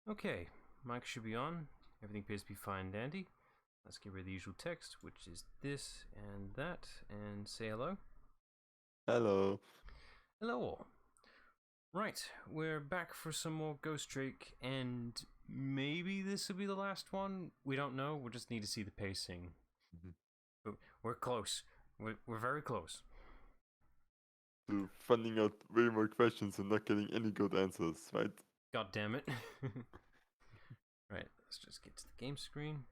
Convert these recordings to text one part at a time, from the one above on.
Okay, mic should be on. Everything appears to be fine and dandy. Let's get rid of the usual text, which is this and that, and say hello. Hello. Hello all. Right, we're back for some more Ghost Trick, and maybe this will be the last one. We don't know. We just need to see the pacing. But we're close. We're very close. To finding out way more questions and not getting any good answers, right? God damn it. Right, let's just get to the game screen.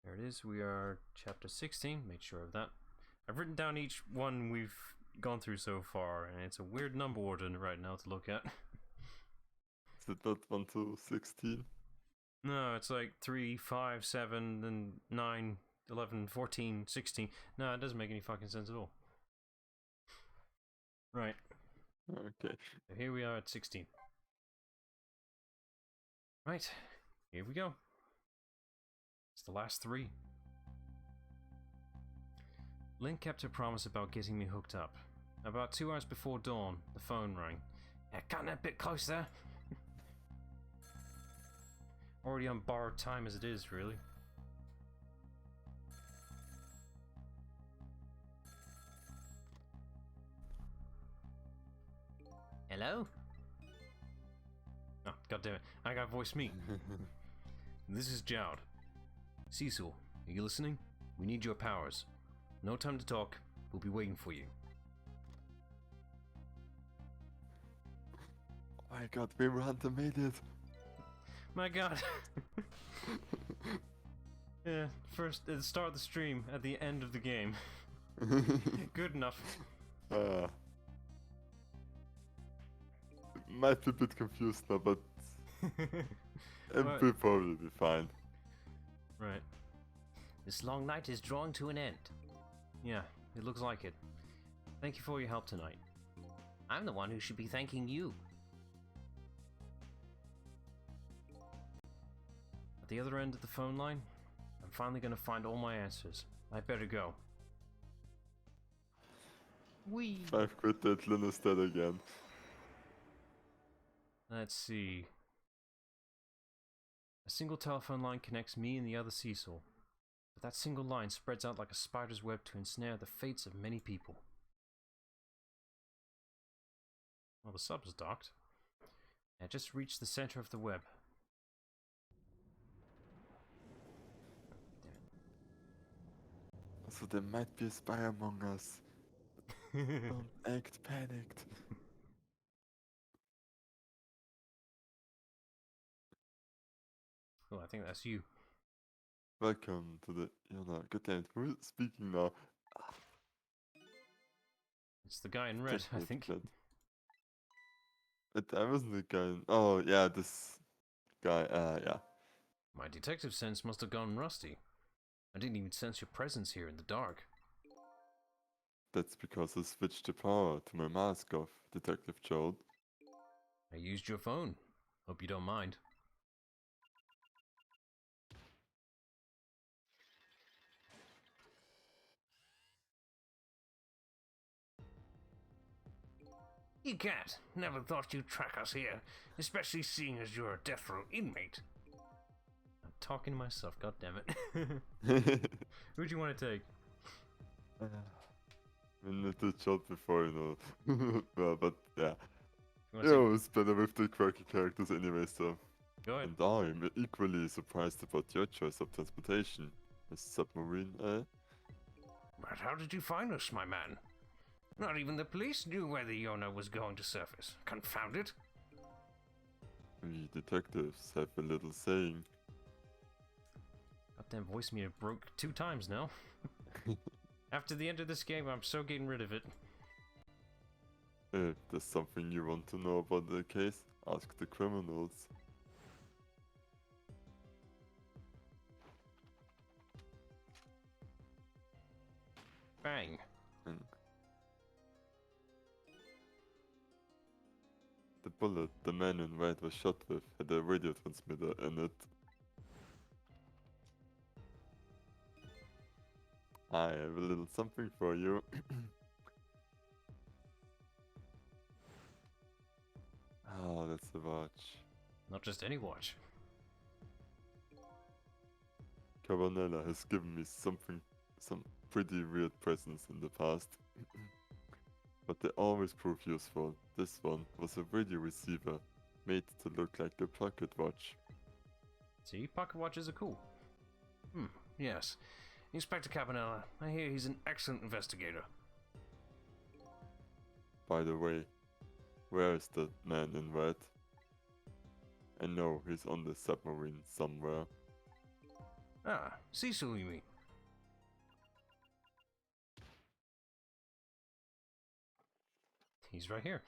There it is. We are chapter 16. Make sure of that. I've written down each one we've gone through so far, and it's a weird number order right now to look at. Is it not 1 to 16? No, it's like 3, 5, 7, then 9, 11, 14, 16. No, it doesn't make any fucking sense at all. Right. Okay. So here we are at 16. Right. Here we go. It's the last 3. Lynn kept her promise about getting me hooked up. About 2 hours before dawn, the phone rang. Cutting a bit close there. Already on borrowed time as it is, really. Hello? Oh, goddammit. I got voice me. This is Jowd. Cecil, are you listening? We need your powers. No time to talk. We'll be waiting for you. Oh my god, Waver Hunter made it. My god. Yeah, first at the start of the stream, at the end of the game. Good enough. Might be a bit confused now, but What? we'll probably be fine. Right. This long night is drawing to an end. Yeah, it looks like it. Thank you for your help tonight. I'm the one who should be thanking you. At the other end of the phone line, I'm finally going to find all my answers. I better go. Whee! I've quit that Lynn is dead again. Let's see. A single telephone line connects me and the other Cecil. But that single line spreads out like a spider's web to ensnare the fates of many people. Well, the sub's docked. I just reached the center of the web. So there might be a spy among us. Don't act panicked. Oh, I think that's you. Welcome to the God damn it, who's speaking now? It's the guy in red, I think. I wasn't the guy. Oh yeah, this guy. Yeah. My detective sense must have gone rusty. I didn't even sense your presence here in the dark. That's because I switched the power to my mask off, Detective Joel. I used your phone. Hope you don't mind. You can't. Never thought you'd track us here, especially seeing as you're a death row inmate. I'm talking to myself, goddammit. Who'd you want to take? I mean, I did shot before, well, but yeah. You want It's better with the quirky characters anyway, so. Go ahead. And I'm equally surprised about your choice of transportation. A submarine, eh? But how did you find us, my man? Not even the police knew where the Yona was going to surface. Confound it. We detectives have a little saying. Goddamn voice meter broke 2 times now. After the end of this game, I'm so getting rid of it. If there's something you want to know about the case, ask the criminals. Bang. The bullet the man in white was shot with had a radio transmitter in it. I have a little something for you. Oh, that's the watch. Not just any watch. Cabanela has given me some pretty weird presents in the past. But they always prove useful. This one was a radio receiver, made to look like a pocket watch. See, pocket watches are cool. Yes. Inspector Cabanela, I hear he's an excellent investigator. By the way, where is that man in red? I know he's on the submarine somewhere. Ah, Cecil, you mean? He's right here.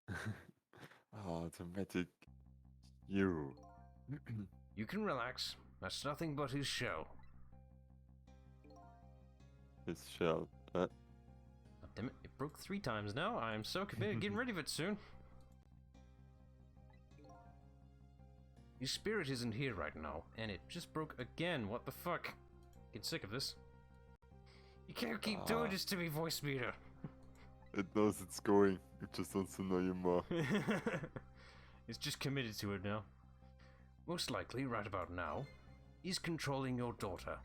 Ah, the medic. You. You can relax. That's nothing but his shell. His shell. Oh, damn it, it broke 3 times now. I'm so committed getting rid of it soon. His spirit isn't here right now, and it just broke again. What the fuck? Get sick of this. You can't keep doing this to me, voice meter. It knows it's going. It just wants to know you more. It's just committed to it now. Most likely, right about now, he's controlling your daughter.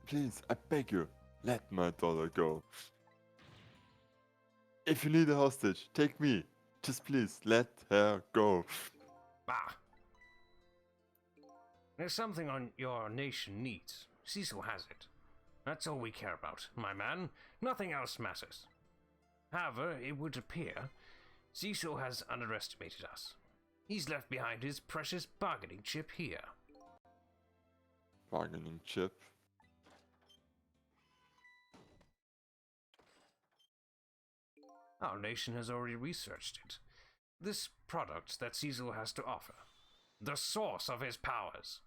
Please, I beg you, let my daughter go. If you need a hostage, take me. Just please, let her go. Bah! There's something on your nation needs. Cecil has it. That's all we care about, my man. Nothing else matters. However, it would appear Cecil has underestimated us. He's left behind his precious bargaining chip here. Bargaining chip? Our nation has already researched it. This product that Cecil has to offer. The source of his powers.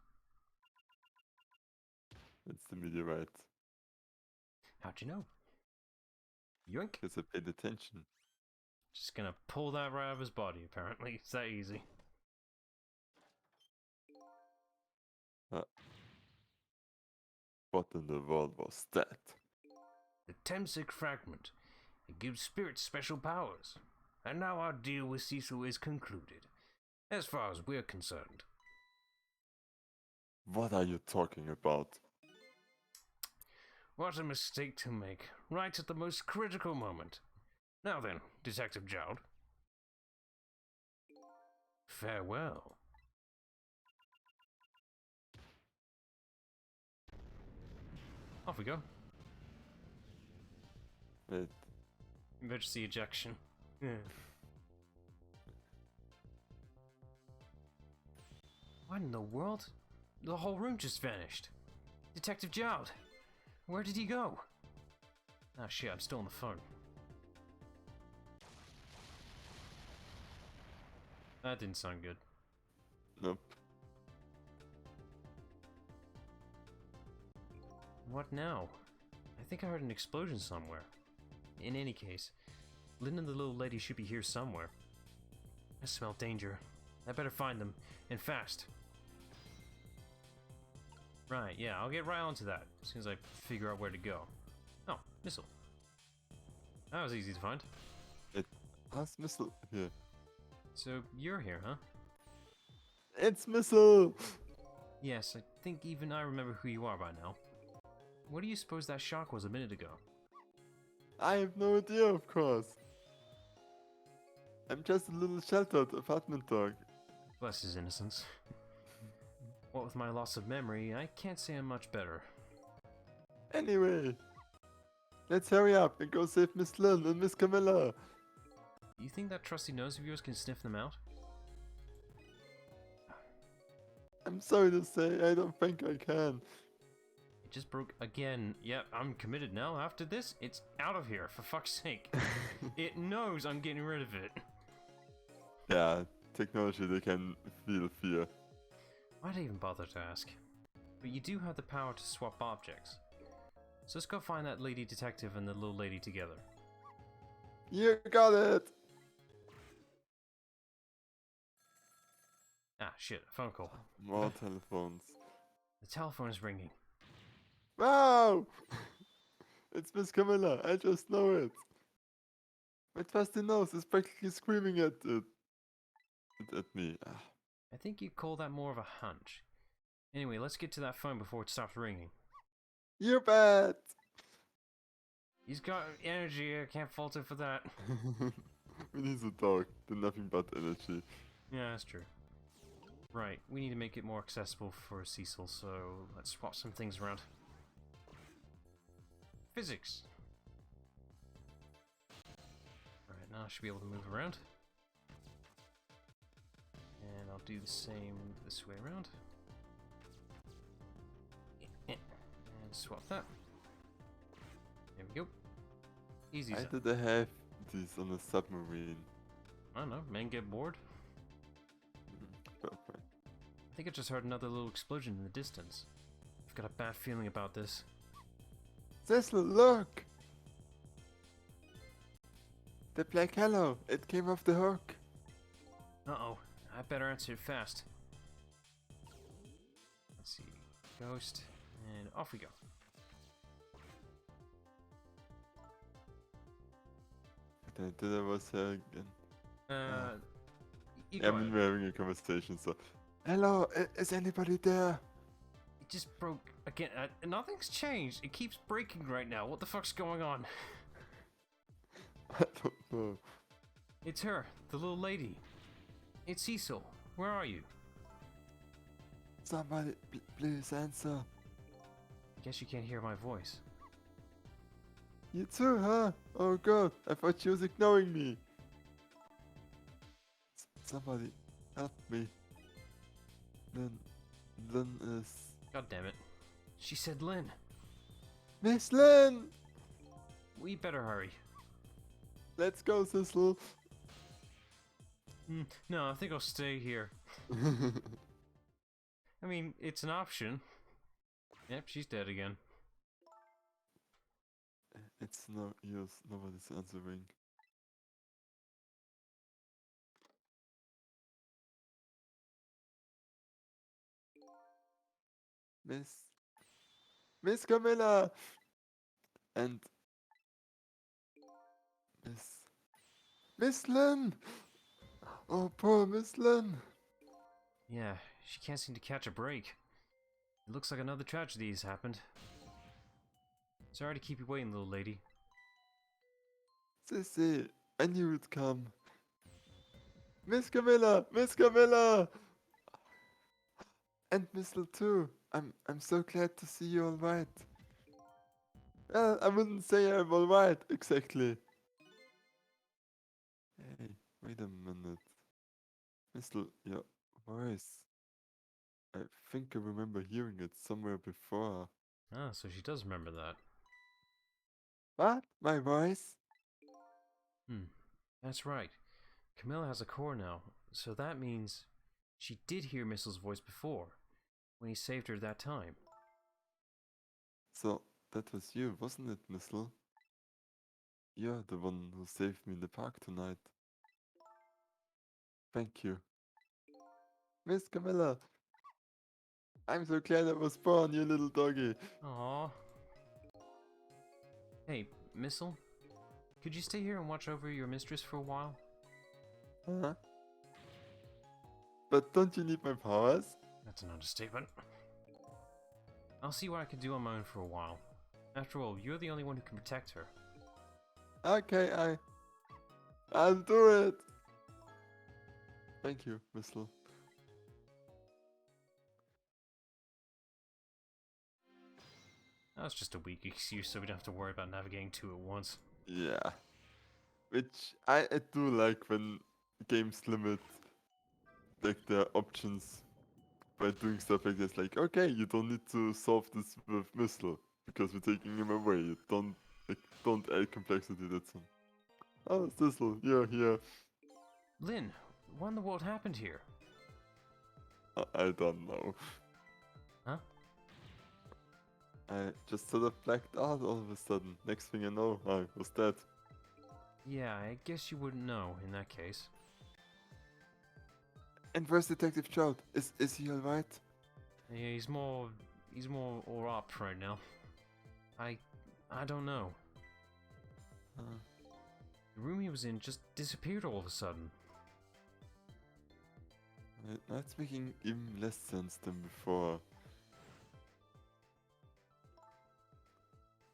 It's the meteorite. How'd you know? Yoink. Because I paid attention. Just gonna pull that right out of his body, apparently. It's that easy. What in the world was that? The Temsic fragment. It gives spirits special powers. And now our deal with Cecil is concluded. As far as we're concerned. What are you talking about? What a mistake to make, right at the most critical moment. Now then, Detective Jowd. Farewell. Off we go. Wait, Emergency ejection. Yeah. What in the world? The whole room just vanished. Detective Jowd, where did he go? Ah shit, I'm still on the phone. That didn't sound good. nope. What now? I think I heard an explosion somewhere. In any case, Lynn and the little lady should be here somewhere. I smell danger. I better find them, and fast. Right, yeah, I'll get right onto that as soon as I figure out where to go. Oh, missile. That was easy to find. How's missile here? So, you're here, huh? It's missile! Yes, I think even I remember who you are by now. What do you suppose that shock was a minute ago? I have no idea, of course. I'm just a little sheltered apartment dog. Bless his innocence. What with my loss of memory, I can't say I'm much better. Anyway, let's hurry up and go save Miss Lynn and Miss Camilla. You think that trusty nose of yours can sniff them out? I'm sorry to say, I don't think I can. It just broke again. Yep, I'm committed now. After this, it's out of here, for fuck's sake. It knows I'm getting rid of it. Yeah, technology, they can feel fear. Why'd I even bother to ask? But you do have the power to swap objects. So let's go find that lady detective and the little lady together. You got it! Ah, shit, a phone call. More telephones. The telephone is ringing. Wow! It's Miss Camilla, I just know it. My trusty nose is practically screaming at me. Ah. I think you'd call that more of a hunch. Anyway, let's get to that phone before it stops ringing. You bet! He's got energy, I can't fault him for that. We need to talk. They're nothing but energy. Yeah, that's true. Right, we need to make it more accessible for Cecil, so let's swap some things around. Physics! Alright, now I should be able to move around. And I'll do the same this way around. And swap that. There we go. Easy. Why did they have these on a submarine? I don't know, men get bored? Perfect. I think I just heard another little explosion in the distance. I've got a bad feeling about this. Cecil, look! The black hello, it came off the hook. Uh-oh, I better answer it fast. Let's see, ghost, and off we go. What I did I was here again. You Yeah, go I mean, ahead. we're having a conversation, so... Hello, is anybody there? It just broke again. Nothing's changed. It keeps breaking right now. What the fuck's going on? I don't know. It's her, the little lady. It's Cecil. Where are you? Somebody, please answer. I guess you can't hear my voice. You too, huh? Oh god, I thought she was ignoring me. Somebody, help me. Lynn is... God damn it. She said Lynn. Miss Lynn! We better hurry. Let's go, Cecil. No, I think I'll stay here. I mean, it's an option. Yep, she's dead again. It's no use, nobody's answering. Miss Camilla! And... Miss Lynn! Oh, poor Miss Lynn! Yeah, she can't seem to catch a break. It looks like another tragedy has happened. Sorry to keep you waiting, little lady. Sissy, I knew you'd come. Miss Camilla! Miss Camilla! And Miss Lynn too. I'm so glad to see you alright. Well, I wouldn't say I'm alright, exactly. Hey, wait a minute. Miss Lynn, your voice. I think I remember hearing it somewhere before. Ah, so she does remember that. What? My voice? That's right. Camilla has a core now, so that means she did hear Missel's voice before, when he saved her that time. So, that was you, wasn't it, Miss Lynn? You're the one who saved me in the park tonight. Thank you. Miss Camilla! I'm so glad I was born, you little doggy. Aww. Hey, Missel, could you stay here and watch over your mistress for a while? Huh? But don't you need my powers? That's an understatement. I'll see what I can do on my own for a while. After all, you're the only one who can protect her. Okay, I'll do it. Thank you, Miss Lynn. That's just a weak excuse so we don't have to worry about navigating two at once. Yeah. Which I do like when games limit like their options by doing stuff like this. Like, okay, you don't need to solve this with Missile because we're taking him away. You don't add complexity. That's all. Oh, Thistle, you're here. Lynn, what in the world happened here? I don't know. Huh? I just sort of blacked out all of a sudden. Next thing I know, I was dead. Yeah, I guess you wouldn't know in that case. And where's Detective Trout? Is he alright? Yeah, he's more all up right now. I don't know. The room he was in just disappeared all of a sudden. Now it's making even less sense than before.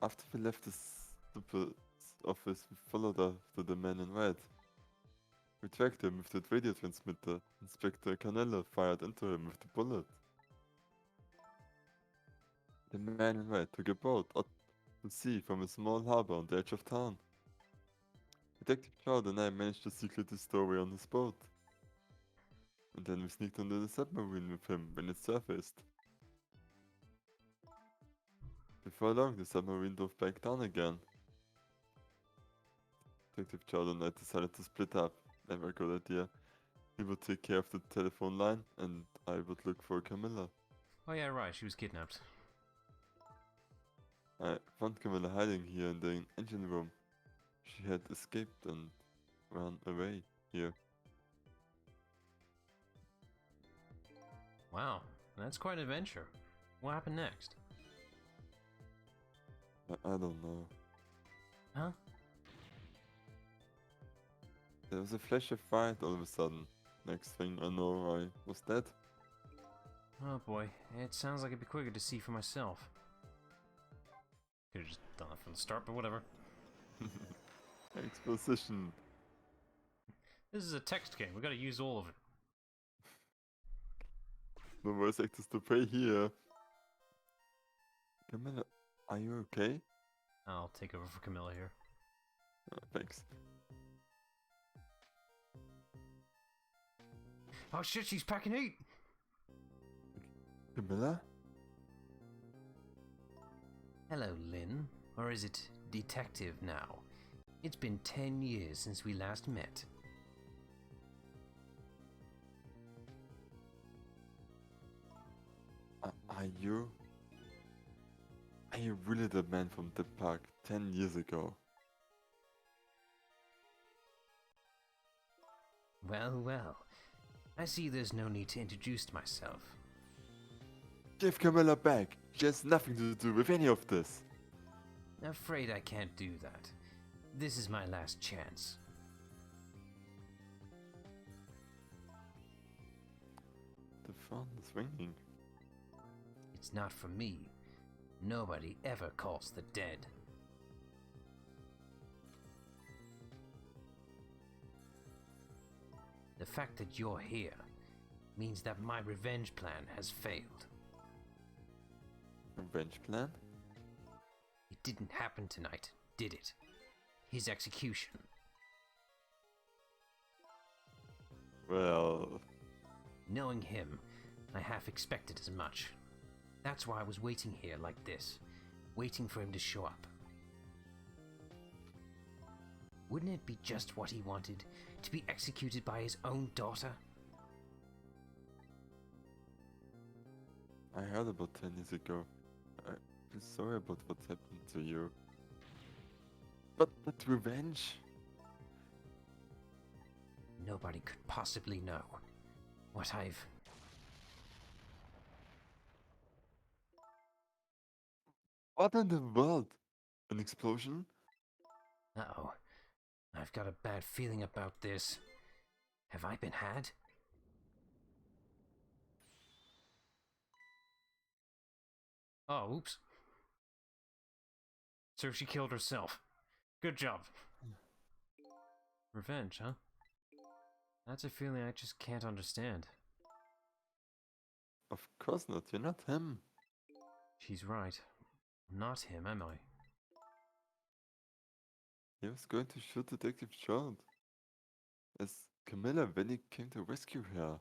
After we left the super office, we followed after the man in red. We tracked him with that radio transmitter. Inspector Canella fired into him with the bullet. The man in red took a boat out to sea from a small harbor on the edge of town. Detective Chard and I managed to secret his story on his boat. And then we sneaked under the submarine with him when it surfaced. Before long, the submarine dove back down again. Detective Chard and I decided to split up. Never a good idea. He would take care of the telephone line, and I would look for Camilla. Oh yeah, right, she was kidnapped. I found Camilla hiding here in the engine room. She had escaped and ran away here. Wow, that's quite an adventure. What happened next? I don't know. Huh? There was a flash of white all of a sudden. Next thing I know, I was dead. Oh boy, it sounds like it'd be quicker to see for myself. Could've just done it from the start, but whatever. Exposition. This is a text game, we gotta use all of it. No voice actors to pay here. Camilla, are you okay? I'll take over for Camilla here. Thanks. Oh shit, she's packing heat! Camilla? Hello, Lynn. Or is it detective now? It's been 10 years since we last met. Are you? Are you really the man from the park 10 years ago? Well, well. I see there's no need to introduce myself. Give Camilla back. She has nothing to do with any of this. Afraid I can't do that. This is my last chance. The phone is ringing. It's not for me. Nobody ever calls the dead. The fact that you're here means that my revenge plan has failed. Revenge plan? It didn't happen tonight, did it? His execution. Well... Knowing him, I half expected as much. That's why I was waiting here like this, waiting for him to show up. Wouldn't it be just what he wanted, to be executed by his own daughter? I heard about 10 years ago. I feel sorry about what happened to you. But revenge? Nobody could possibly know what I've... What in the world? An explosion? Uh-oh. I've got a bad feeling about this. Have I been had? Oh, oops. So she killed herself. Good job. Revenge, huh? That's a feeling I just can't understand. Of course not, you're not him. She's right. I'm not him, am I? He was going to shoot Detective Short. As Camilla when he came to rescue her.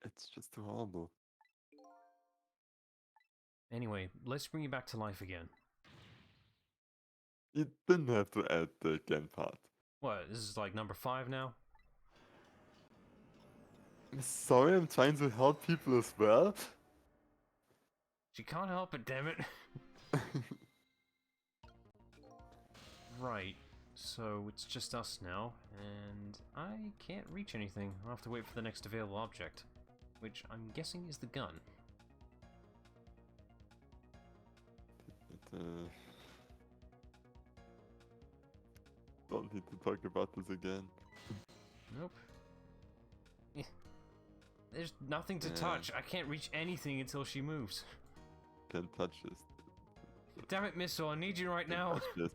It's just too horrible. Anyway, let's bring you back to life again. You didn't have to add the again part. What, this is like number 5 now? I'm sorry, I'm trying to help people as well. She can't help it, damn it. Right, so it's just us now, and I can't reach anything. I'll have to wait for the next available object, which I'm guessing is the gun. Don't need to talk about this again. Nope. There's nothing to Yeah. touch. I can't reach anything until she moves. Can't touch this. Damn it, Missile, I need you right Can't now. touch this.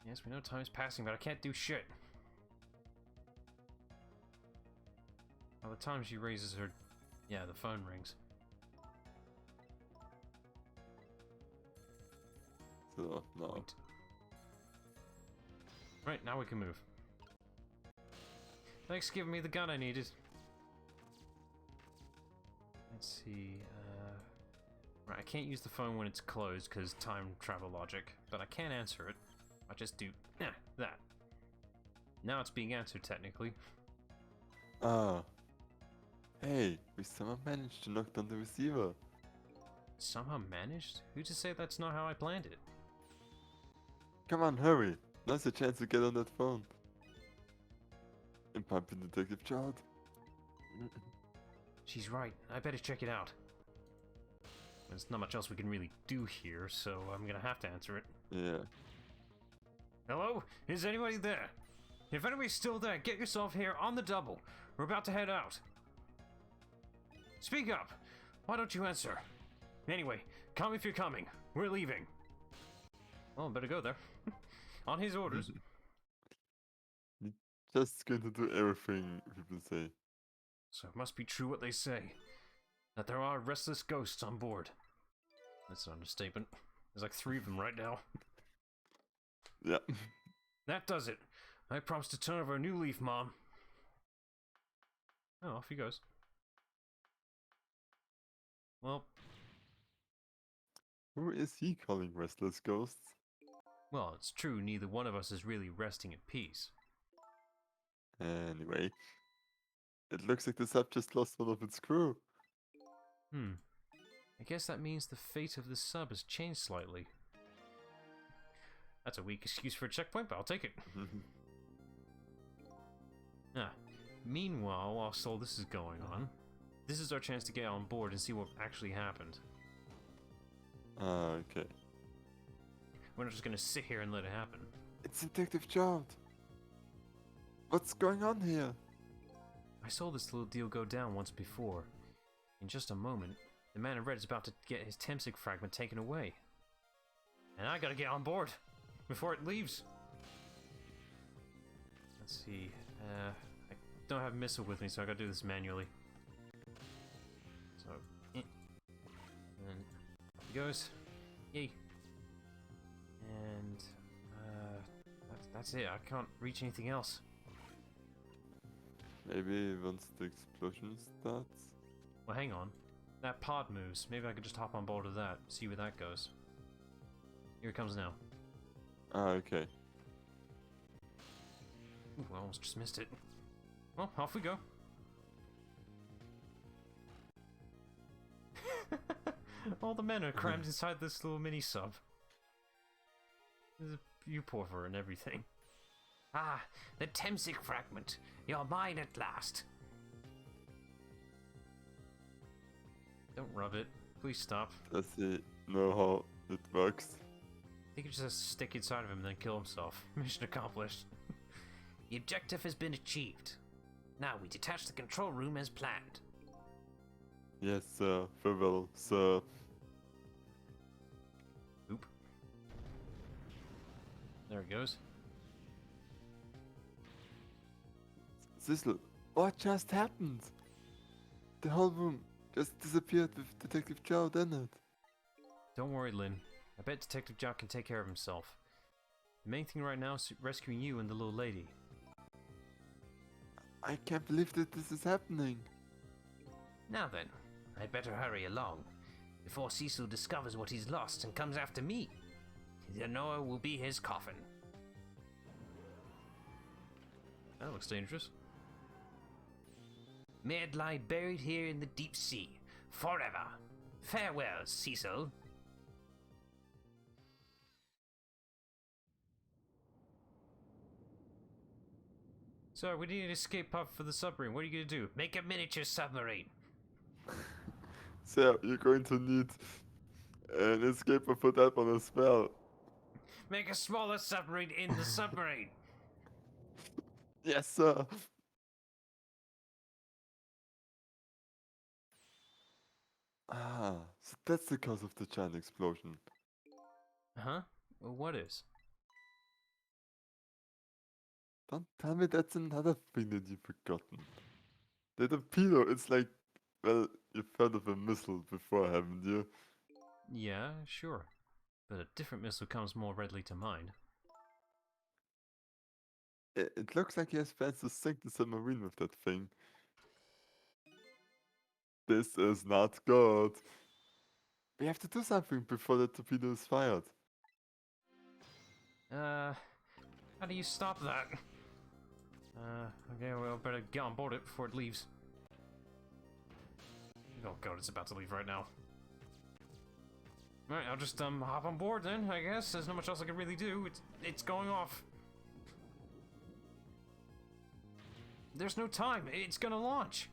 Yes, we know time's passing, but I can't do shit. By the time she raises her... Yeah, the phone rings. So, no. Point. Right, now we can move. Thanks for giving me the gun I needed. Let's see, right, I can't use the phone when it's closed because time travel logic, but I can answer it. I just do, that. Now it's being answered technically. Ah. Hey, we somehow managed to knock down the receiver. Somehow managed? Who's to say that's not how I planned it? Come on, hurry. Now's your chance to get on that phone. And pump in Detective Child. She's right, I better check it out. There's not much else we can really do here, so I'm gonna have to answer it. Yeah. Hello? Is anybody there? If anybody's still there, get yourself here on the double. We're about to head out. Speak up! Why don't you answer? Anyway, come if you're coming. We're leaving. Well, better go there. On his orders. Just going to do everything people say. So it must be true what they say. That there are restless ghosts on board. That's an understatement. There's like 3 of them right now. Yeah. That does it. I promise to turn over a new leaf, Mom. Oh, off he goes. Well, Who is he calling restless ghosts? well, it's true neither one of us is really resting at peace. Anyway. It looks like the sub just lost one of its crew. I guess that means the fate of the sub has changed slightly. That's a weak excuse for a checkpoint, but I'll take it. Meanwhile, whilst all this is going on, this is our chance to get on board and see what actually happened. Ah, okay. We're not just gonna sit here and let it happen. It's Detective Child. What's going on here? I saw this little deal go down once before. In just a moment, the man in red is about to get his Temsig fragment taken away. And I gotta get on board before it leaves. Let's see, I don't have missile with me, so I gotta do this manually. So, and then off he goes. Yay. And, that's it. I can't reach anything else. Maybe once the explosion starts? Well, hang on. That pod moves. Maybe I could just hop on board of that, see where that goes. Here it comes now. Ah, okay. Ooh, I almost just missed it. Well, off we go. All the men are crammed inside this little mini sub. There's a U-porter and everything. Ah, the Temsig fragment. You're mine at last. Don't rub it. Please stop. Does he know how it works? He could just stick inside of him and then kill himself. Mission accomplished. The objective has been achieved. Now we detach the control room as planned. Yes, sir. Farewell, sir. Oop. There it goes. Sissel, what just happened? The whole room just disappeared with Detective Child in it. Don't worry, Lynn. I bet Detective Jock can take care of himself. The main thing right now is rescuing you and the little lady. I can't believe that this is happening. Now then, I'd better hurry along, before Cecil discovers what he's lost and comes after me. The Noah will be his coffin. That looks dangerous. May it lie buried here in the deep sea, forever. Farewell, Cecil. So, we need an escape pod for the submarine. What are you gonna do? Make a miniature submarine. Sir, you're going to need an escaper for that one as well. Make a smaller submarine in the submarine. Yes, sir. Ah, so that's the cause of the giant explosion. Huh? Well, what is? Don't tell me that's another thing that you've forgotten. The torpedo, it's like, well, you've heard of a missile before, haven't you? Yeah, sure. But a different missile comes more readily to mind. It looks like he has plans to sink the submarine with that thing. This is not good. We have to do something before the torpedo is fired. How do you stop that? Okay, well, better get on board it before it leaves. Oh god, it's about to leave right now. Alright, I'll just, hop on board then, I guess. There's not much else I can really do. It's going off. There's no time. It's gonna launch.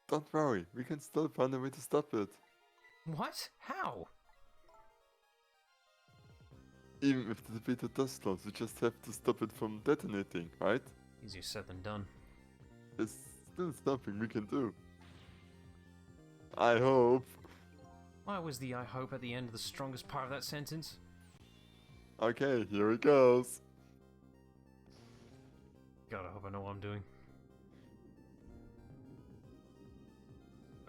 Don't worry, we can still find a way to stop it. What? How? Even if the torpedo does launch, we just have to stop it from detonating, right? Easier said than done. There's still something we can do. I hope. Why was the I hope at the end of the strongest part of that sentence? Okay, here it goes. God, I hope I know what I'm doing.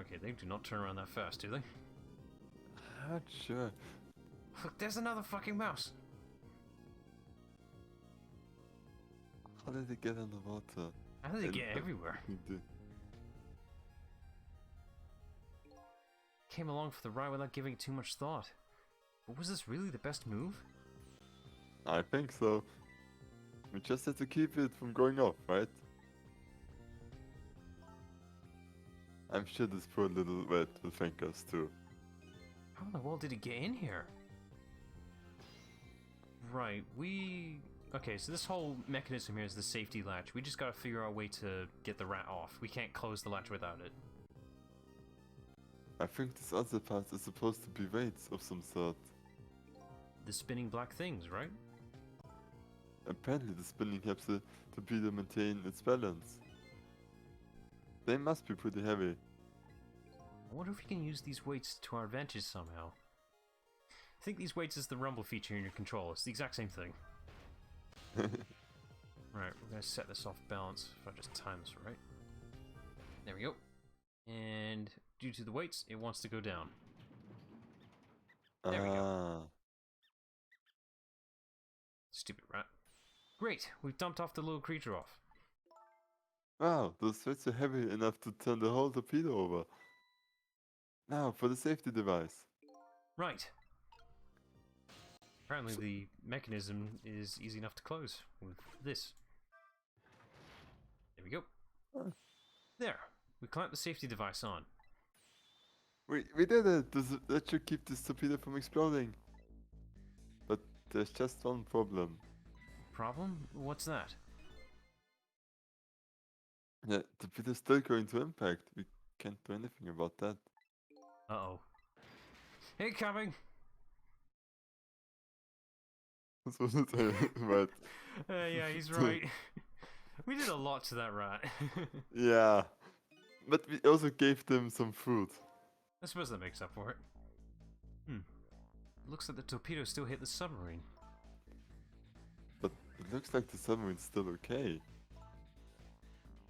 Okay, they do not turn around that fast, do they? Not sure. Look, there's another fucking mouse. How did it get underwater? How did they get everywhere? Came along for the ride without giving it too much thought. But was this really the best move? I think so. We just had to keep it from going off, right? I'm sure this poor little rat will thank us too. How in the world did it get in here? Right, okay, so this whole mechanism here is the safety latch. We just gotta figure out a way to get the rat off. We can't close the latch without it. I think this other part is supposed to be weights of some sort. The spinning black things, right? Apparently the spinning helps the torpedo maintain its balance. They must be pretty heavy. I wonder if we can use these weights to our advantage somehow. I think these weights is the rumble feature in your controller. It's the exact same thing. Right, we're gonna set this off balance if I just time this right. There we go. And due to the weights, it wants to go down. There we go. Stupid rat. Great, we've dumped off the little creature off. Wow, those weights are heavy enough to turn the whole torpedo over. Now for the safety device. Right. Apparently the mechanism is easy enough to close with this. There we go. Huh. There. We clamped the safety device on. We did it! That should keep this torpedo from exploding. But there's just one problem. Problem? What's that? The torpedo's still going to impact. We can't do anything about that. Uh-oh. Incoming! That's what it is, right? Yeah, he's right. We did a lot to that rat. Yeah. But we also gave them some food. I suppose that makes up for it. Looks like the torpedo still hit the submarine. But it looks like the submarine's still okay.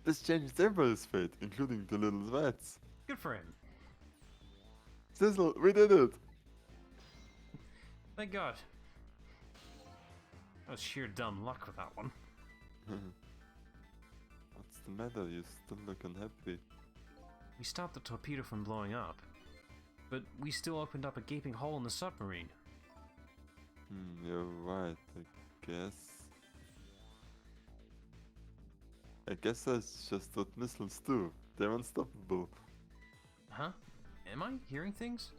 This changes everybody's fate, including the little rats. Good for him. Sizzle, we did it! Thank God. That was sheer dumb luck with that one. What's the matter? You still look unhappy. We stopped the torpedo from blowing up, but we still opened up a gaping hole in the submarine. You're right, I guess. I guess that's just what missiles do. They're unstoppable. Huh? Am I hearing things?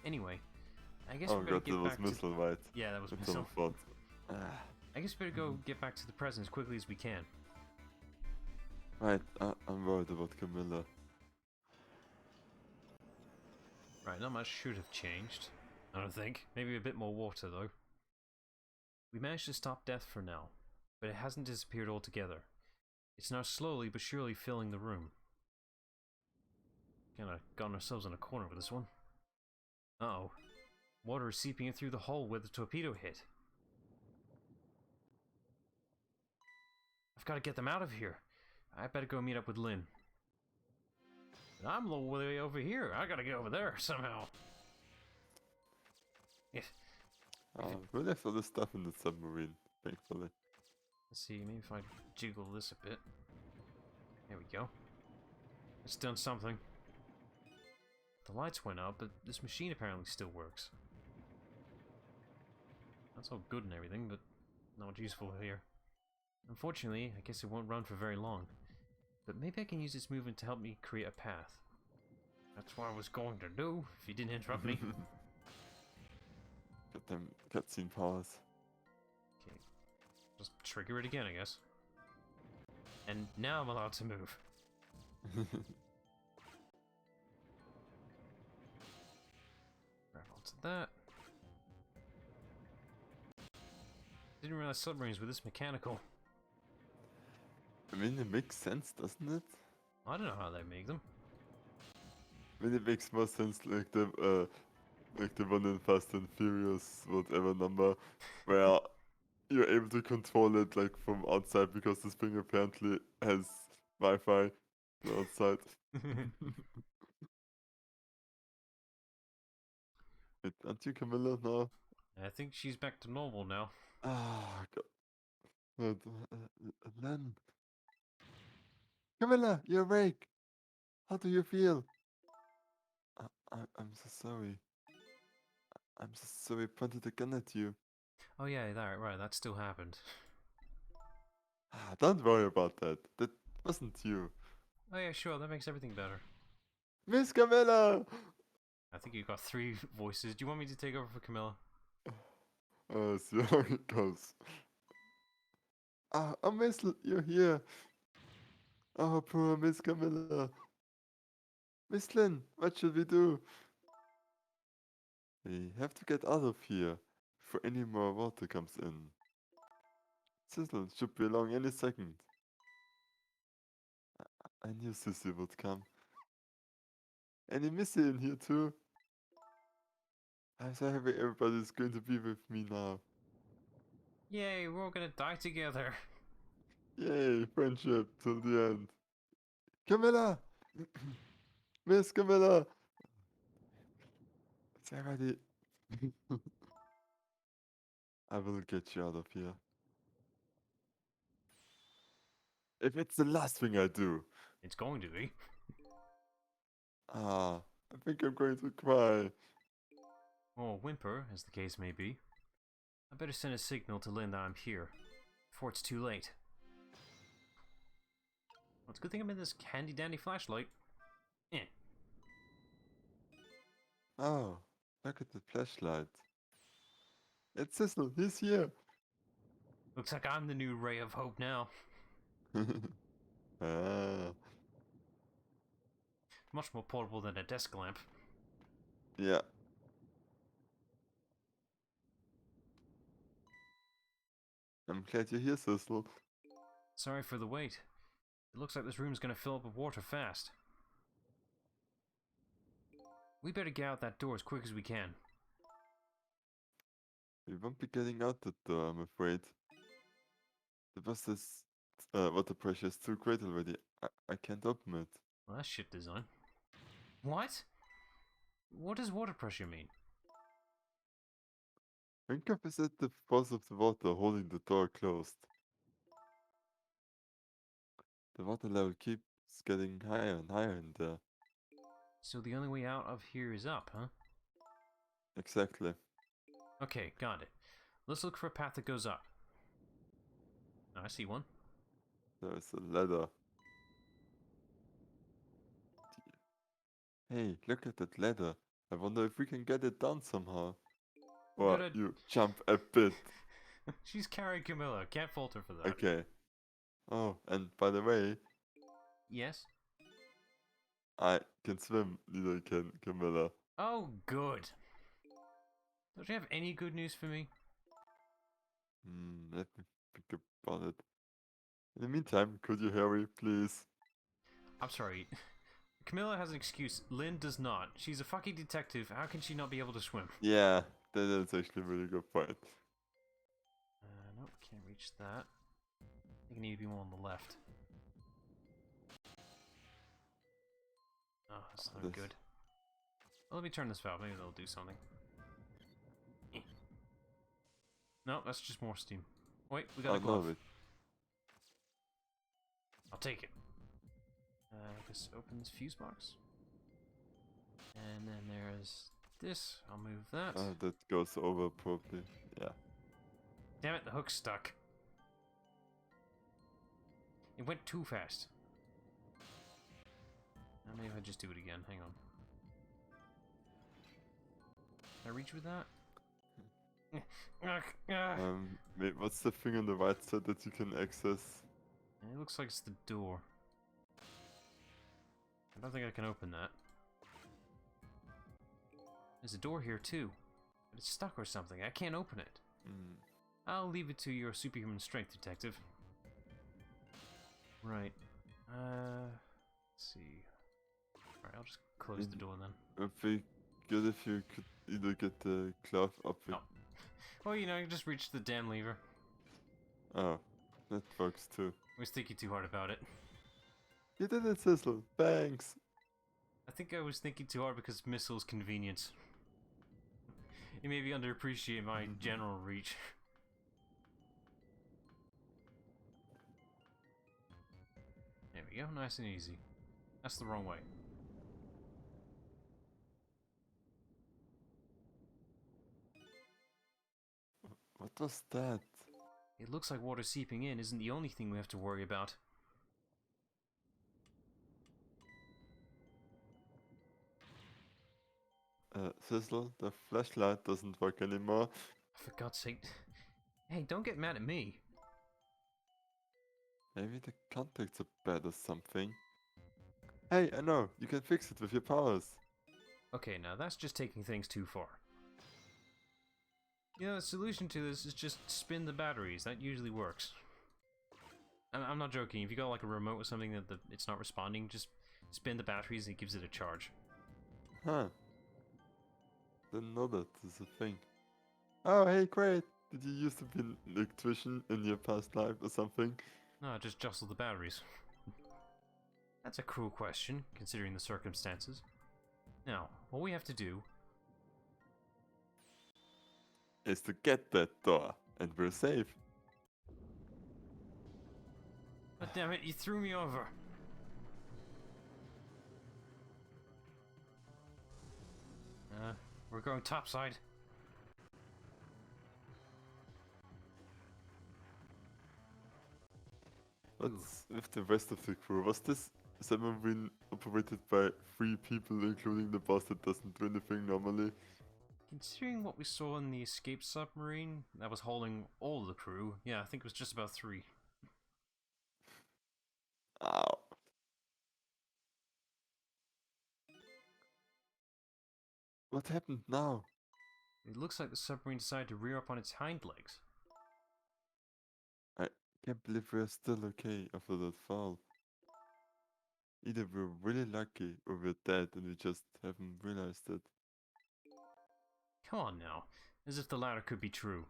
Anyway, I guess Oh we better god, get that was back missile, to... right? Yeah, that was That's missile. our fault. I guess we better go get back to the present as quickly as we can. Right, I'm worried about Camilla. Right, not much should have changed. I don't think. Maybe a bit more water, though. We managed to stop death for now. but it hasn't disappeared altogether. It's now slowly but surely filling the room. Kinda gotten ourselves in a corner with this one. Uh-oh. Water is seeping in through the hole where the torpedo hit. I've got to get them out of here. I better go meet up with Lynn. I'm low way over here. I gotta get over there somehow. Yeah. We left all the stuff in the submarine, thankfully. Let's see, maybe if I jiggle this a bit. There we go. It's done something. The lights went out, but this machine apparently still works. That's all good and everything, but not much useful here. Unfortunately, I guess it won't run for very long. But maybe I can use its movement to help me create a path. That's what I was going to do, if you didn't interrupt me. Got them cutscene powers. Okay, just trigger it again, I guess. And now I'm allowed to move. Grab onto that. Didn't realize submarines were this mechanical. I mean, it makes sense, doesn't it? I don't know how they make them. I mean, it makes more sense like the one in Fast and Furious, whatever number, where you're able to control it like from outside because this thing apparently has Wi-Fi outside. Wait, aren't you Camilla now? I think she's back to normal now. Ah, God. Len. Camilla, you're awake. How do you feel? I'm so sorry. I'm so sorry I pointed a gun at you. Oh yeah, right, that still happened. Ah, don't worry about that. That wasn't you. Oh yeah, sure, that makes everything better. Miss Camilla! I think you got 3 voices. Do you want me to take over for Camilla? See how it goes. Ah, oh, Miss, you're here. Oh, poor Miss Camilla. Miss Lynn, what should we do? We have to get out of here before any more water comes in. Sizzle should be along any second. I knew Sissy would come. Any Missy in here too? I'm so happy everybody's going to be with me now. Yay, we're all gonna die together. Yay, friendship till the end. Camilla! Miss Camilla! It's already. I will get you out of here. If it's the last thing I do. It's going to be. Ah, I think I'm going to cry. Or whimper, as the case may be. I better send a signal to Lynn that I'm here, before it's too late. Well, it's a good thing I'm in this handy-dandy flashlight. Eh. Oh, look at the flashlight. It's Sissel, he's here. Looks like I'm the new ray of hope now. Ah, Much more portable than a desk lamp. yeah. I'm glad you're here, Sissel. Sorry for the wait. It looks like this room's gonna fill up with water fast. We better get out that door as quick as we can. We won't be getting out the door, I'm afraid. The bus is. Water pressure is too great already. I can't open it. Well, that's shit design. What? What does water pressure mean? Think of it as the force of the water holding the door closed. The water level keeps getting higher and higher in there. So the only way out of here is up, huh? Exactly. Okay, got it. Let's look for a path that goes up. Oh, I see one. There's a ladder. Hey, look at that ladder. I wonder if we can get it down somehow. Or Gotta- you jump a bit. She's carrying Camilla. Can't fault her for that. Okay. Oh, and by the way, Yes? I can swim, neither can Camilla. Oh, good. Don't you have any good news for me? Let me think about it. In the meantime, could you hurry, please? I'm sorry. Camilla has an excuse. Lynn does not. She's a fucking detective. How can she not be able to swim? Yeah, that is actually a really good point. Nope, can't reach that. I think I need to be more on the left. Oh, that's not good. Well, let me turn this valve. Maybe that'll do something. No, that's just more steam. Wait, we got a glove. No, I'll take it. Just open this fuse box. And then there's this. I'll move that. that goes over probably. Yeah. Damn it, the hook's stuck. It went too fast. Now maybe I just do it again. Hang on. Can I reach with that? Wait, what's the thing on the right side that you can access? It looks like it's the door. I don't think I can open that. There's a door here too. But it's stuck or something. I can't open it. I'll leave it to your superhuman strength, detective. Right. Let's see. Alright, I'll just close the door then. It'd be good if you could either get the glove up with... Oh. Well, you know, you just reach the damn lever. Oh, that works too. I was thinking too hard about it. You did it, Sizzle. Thanks. I think I was thinking too hard because missile's convenience. You maybe underappreciate my general reach. There we go, nice and easy. That's the wrong way. What was that? It looks like water seeping in isn't the only thing we have to worry about. Sizzle, the flashlight doesn't work anymore. For God's sake. Hey, don't get mad at me. Maybe the contacts are bad or something. Hey, I know, you can fix it with your powers. Okay, now that's just taking things too far. You know, the solution to this is just spin the batteries. That usually works. And I'm not joking. If you got like a remote or something that it's not responding, just spin the batteries and it gives it a charge. Huh. Didn't know that is a thing. Oh, hey, great. Did you used to be an electrician in your past life or something? No, I just jostle the batteries. That's a cruel question, considering the circumstances. Now, what we have to do is to get that door, and we're safe. God damn it, you threw me over. We're going topside. What's with the rest of the crew? Was this submarine operated by 3 people, including the boss that doesn't do anything normally? Considering what we saw in the escape submarine that was holding all the crew, yeah, I think it was just about 3. Ow. What happened now? It looks like the submarine decided to rear up on its hind legs. I can't believe we're still okay after that fall. Either we're really lucky or we're dead and we just haven't realized it. Come on now, as if the latter could be true.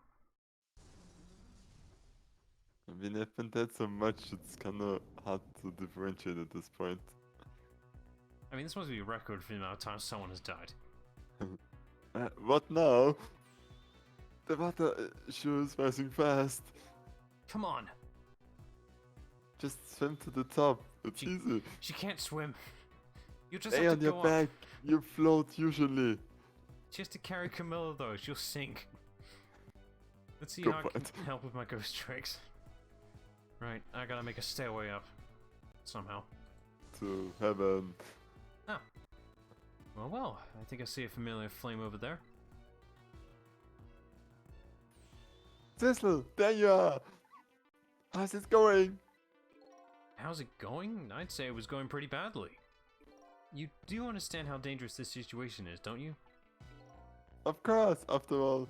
I mean, I've been dead so much, it's kinda hard to differentiate at this point. I mean, this must be a record for the amount of times someone has died. What now? The water sure is rising fast. Come on! Just swim to the top, it's easy. She can't swim. You just Lay have on to your go back, up. you float usually. She has to carry Camilla though, she'll sink. Let's see Go how I for can it. help with my ghost tricks. Right, I gotta make a stairway up. Somehow. To heaven. Ah. Well, I think I see a familiar flame over there. Sizzle, there you are! How's it going? How's it going? I'd say it was going pretty badly. You do understand how dangerous this situation is, don't you? Of course, after all.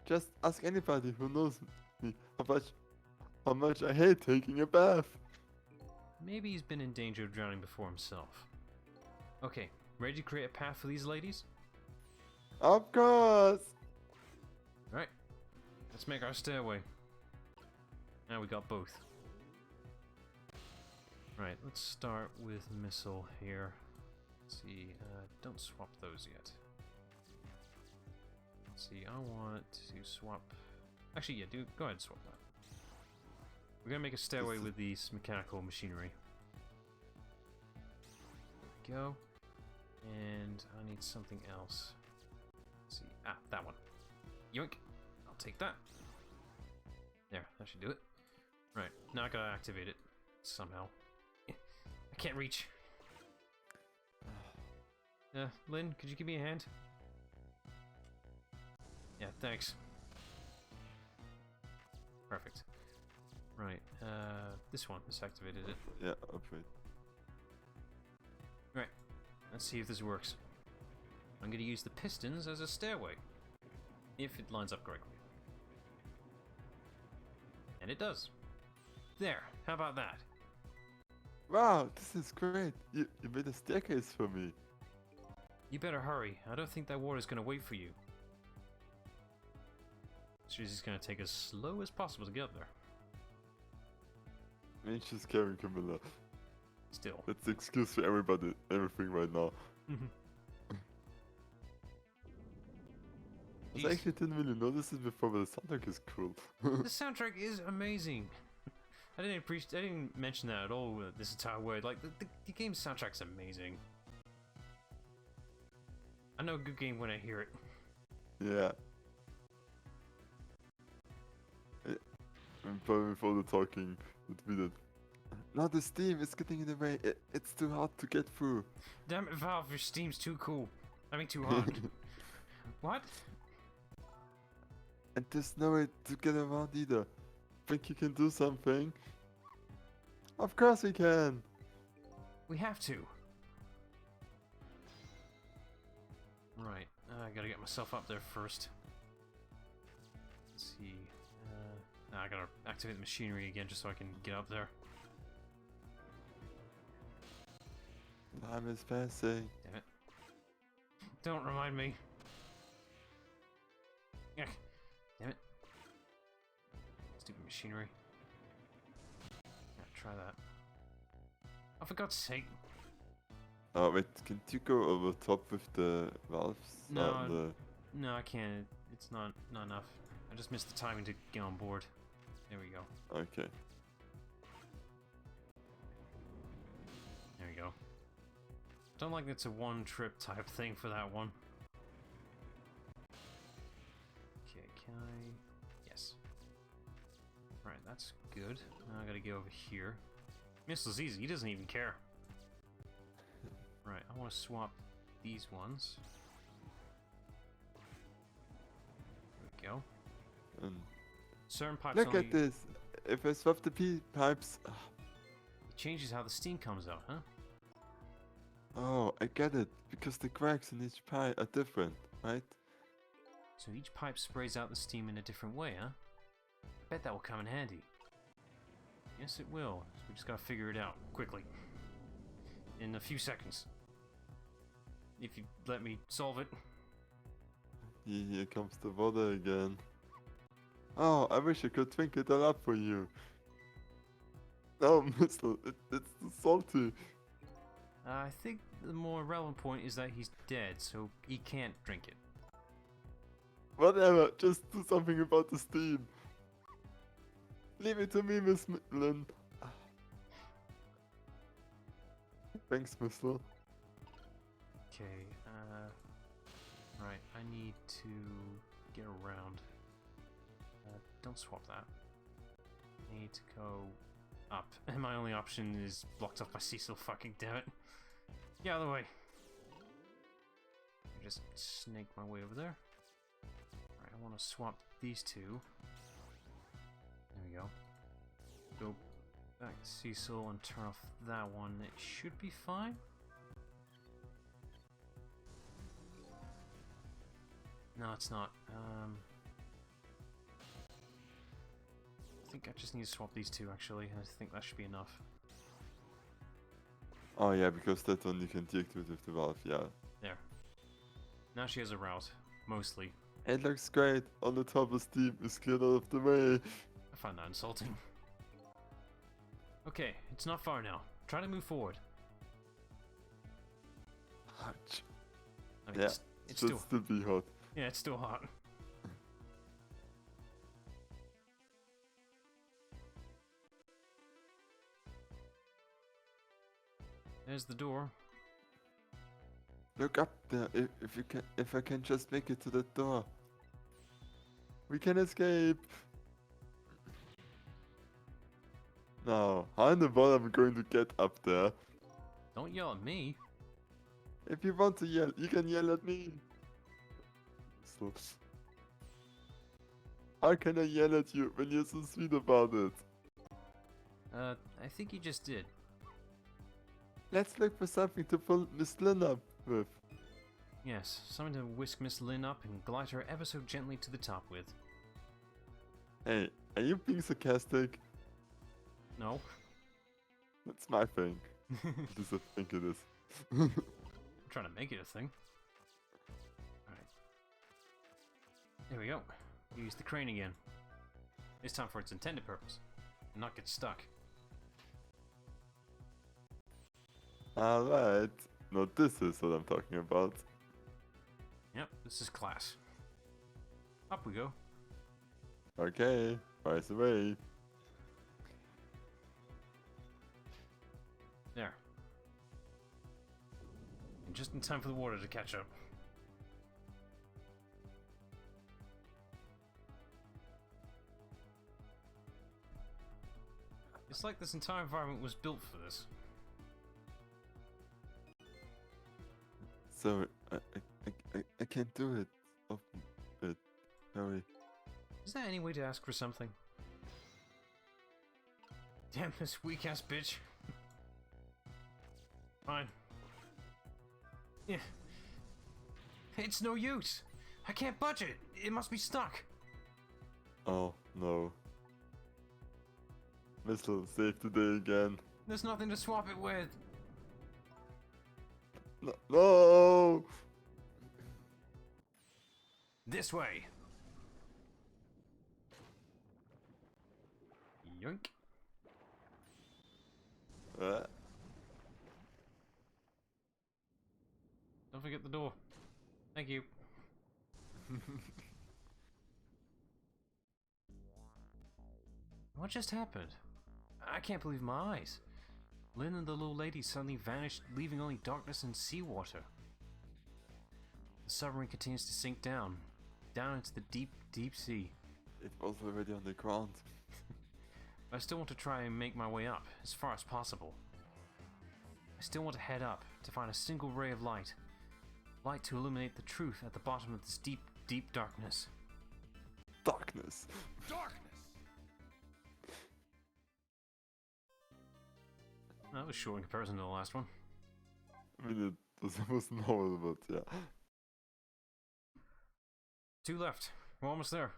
Just ask anybody who knows me. How much how much I hate taking a bath. Maybe he's been in danger of drowning before himself. Okay, ready to create a path for these ladies? Of course. Right, let's make our stairway. Now we got both. Right, let's start with missile here. Let's see, don't swap those yet. Let's see, I want to swap... Actually, yeah, go ahead and swap that. We're gonna make a stairway with these mechanical machinery. There we go. And I need something else. Let's see, that one. Yoink! I'll take that. There, that should do it. Right, now I gotta activate it somehow. I can't reach. Lynn, could you give me a hand? Yeah, thanks. Perfect. Right, this activated it. Yeah, upgrade. Right, let's see if this works. I'm gonna use the pistons as a stairway. If it lines up correctly. And it does. There, how about that? Wow, this is great. You made a staircase for me. You better hurry. I don't think that water's gonna wait for you. She's just gonna take as slow as possible to get up there. I mean, she's carrying Camilla. Still. That's the excuse for everything right now. I actually didn't really notice this before, but the soundtrack is cool. The soundtrack is amazing. I didn't mention that at all this entire word. Like the game's soundtrack's amazing. I know a good game when I hear it. Yeah. And probably before the talking would be that. Now the steam is getting in the way. It's too hard to get through. Damn it, Valve! Your steam's too cool. I mean, too hard. What? And there's no way to get around either. Think you can do something? Of course we can! We have to. Right, I gotta get myself up there first. Let's see. Now I gotta activate the machinery again just so I can get up there. Time is passing. Damn it. Don't remind me. Ugh. Damn it. Stupid machinery. Yeah, try that. Oh, for God's sake. Oh wait, can't you go over top with the valves? No, no, I can't. It's not enough. I just missed the timing to get on board. There we go. Okay. There we go. Don't like it's a one-trip type thing for that one. Okay, can I... Yes. Right, that's good. Now I gotta go over here. Missile's easy, he doesn't even care. Right, I want to swap these ones. There we go. Certain pipes Look only... at this! If I swap the pipes... It changes how the steam comes out, huh? Oh, I get it. Because the cracks in each pipe are different, right? So each pipe sprays out the steam in a different way, huh? I bet that will come in handy. Yes, it will. We just gotta figure it out quickly. In a few seconds. If you let me solve it. Here comes the water again. Oh, I wish I could drink it all up for you. No, Missile, it's too salty. I think the more relevant point is that he's dead, so he can't drink it. Whatever, just do something about the steam. Leave it to me, Miss Lynn. Thanks, Missile. Okay, right, I need to get around. Don't swap that. I need to go up. And my only option is blocked off by Cecil, fucking damn it. Get out of the way. Just snake my way over there. Alright, I want to swap these two. There we go. Go back to Cecil and turn off that one. It should be fine. No, it's not. think I just need to swap these two, actually. I think that should be enough. Oh yeah, because that one you can deactivate with the valve, yeah. There. Now she has a route. Mostly. It looks great. All the top of steam is cleared out of the way. I find that insulting. Okay, it's not far now. Try to move forward. Ouch. I mean, Yeah, it's should still be hot. Yeah, it's still hot. There's the door. Look up there. If I can just make it to the door, we can escape. Now, how in the world am I going to get up there? Don't yell at me. If you want to yell, you can yell at me. So, how can I yell at you when you're so sweet about it? I think you just did. Let's look for something to pull Miss Lynn up with. Yes, something to whisk Miss Lynn up and glide her ever so gently to the top with. Hey, are you being sarcastic? No. That's my thing. At least I think it is. I'm trying to make it a thing. Alright. There we go. Use the crane again. This time for its intended purpose. And not get stuck. Alright. Now this is what I'm talking about. Yep, this is class. Up we go. Okay, rise away. There. And just in time for the water to catch up. It's like this entire environment was built for this. So, I can't do it. Open it. Hurry. Is there any way to ask for something? Damn this weak ass bitch. Fine. Yeah. It's no use. I can't budge it. It must be stuck. Oh, no. Missile, save the day again. There's nothing to swap it with. No! No! This way. Yoink. Don't forget the door. Thank you. What just happened? I can't believe my eyes. Lynn and the little lady suddenly vanished, leaving only darkness and seawater. The submarine continues to sink down into the deep, deep sea. It was already on the ground. I still want to try and make my way up, as far as possible. I still want to head up, to find a single ray of light. Light to illuminate the truth at the bottom of this deep, deep darkness. Darkness! Darkness! That was short in comparison to the last one. I mean, it was almost normal, but yeah. 2 left. We're almost there.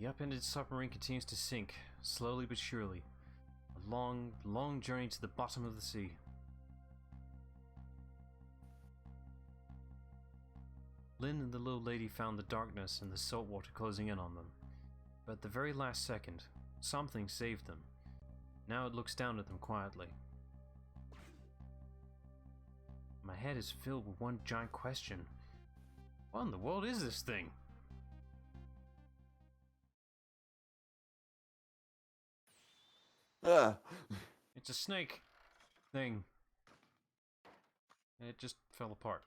The upended submarine continues to sink, slowly but surely. A long, long journey to the bottom of the sea. Lynn and the little lady found the darkness and the salt water closing in on them. But at the very last second, something saved them. Now it looks down at them quietly. My head is filled with one giant question. What in the world is this thing? Ah! It's a snake thing. It just fell apart.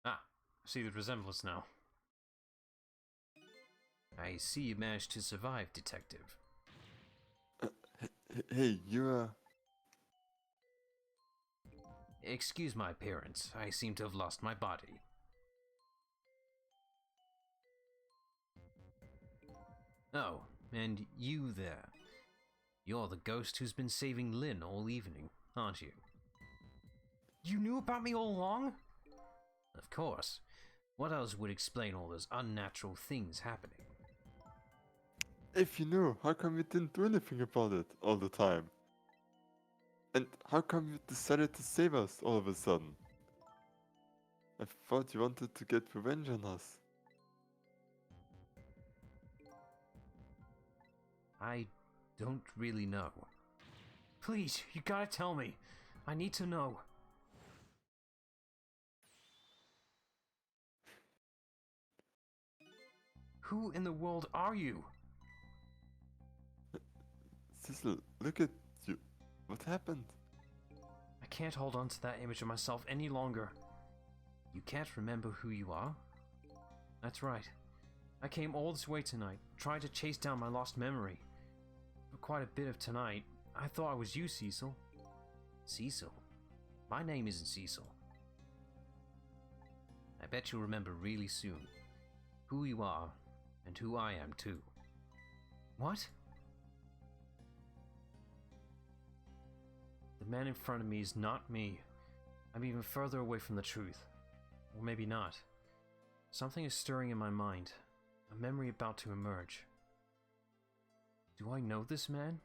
Ah, I see the resemblance now. I see you managed to survive, Detective. Hey, you're... Excuse my appearance. I seem to have lost my body. Oh, and you there. You're the ghost who's been saving Lynn all evening, aren't you? You knew about me all along? Of course. What else would explain all those unnatural things happening? If you knew, how come you didn't do anything about it all the time? And how come you decided to save us all of a sudden? I thought you wanted to get revenge on us. I don't really know. Please, you gotta tell me. I need to know. Who in the world are you? Cecil, look at you. What happened? I can't hold on to that image of myself any longer. You can't remember who you are? That's right. I came all this way tonight, trying to chase down my lost memory. For quite a bit of tonight, I thought I was you, Cecil. Cecil? My name isn't Cecil. I bet you'll remember really soon who you are and who I am too. What? The man in front of me is not me. I'm even further away from the truth. Or maybe not. Something is stirring in my mind, a memory about to emerge. Do I know this man?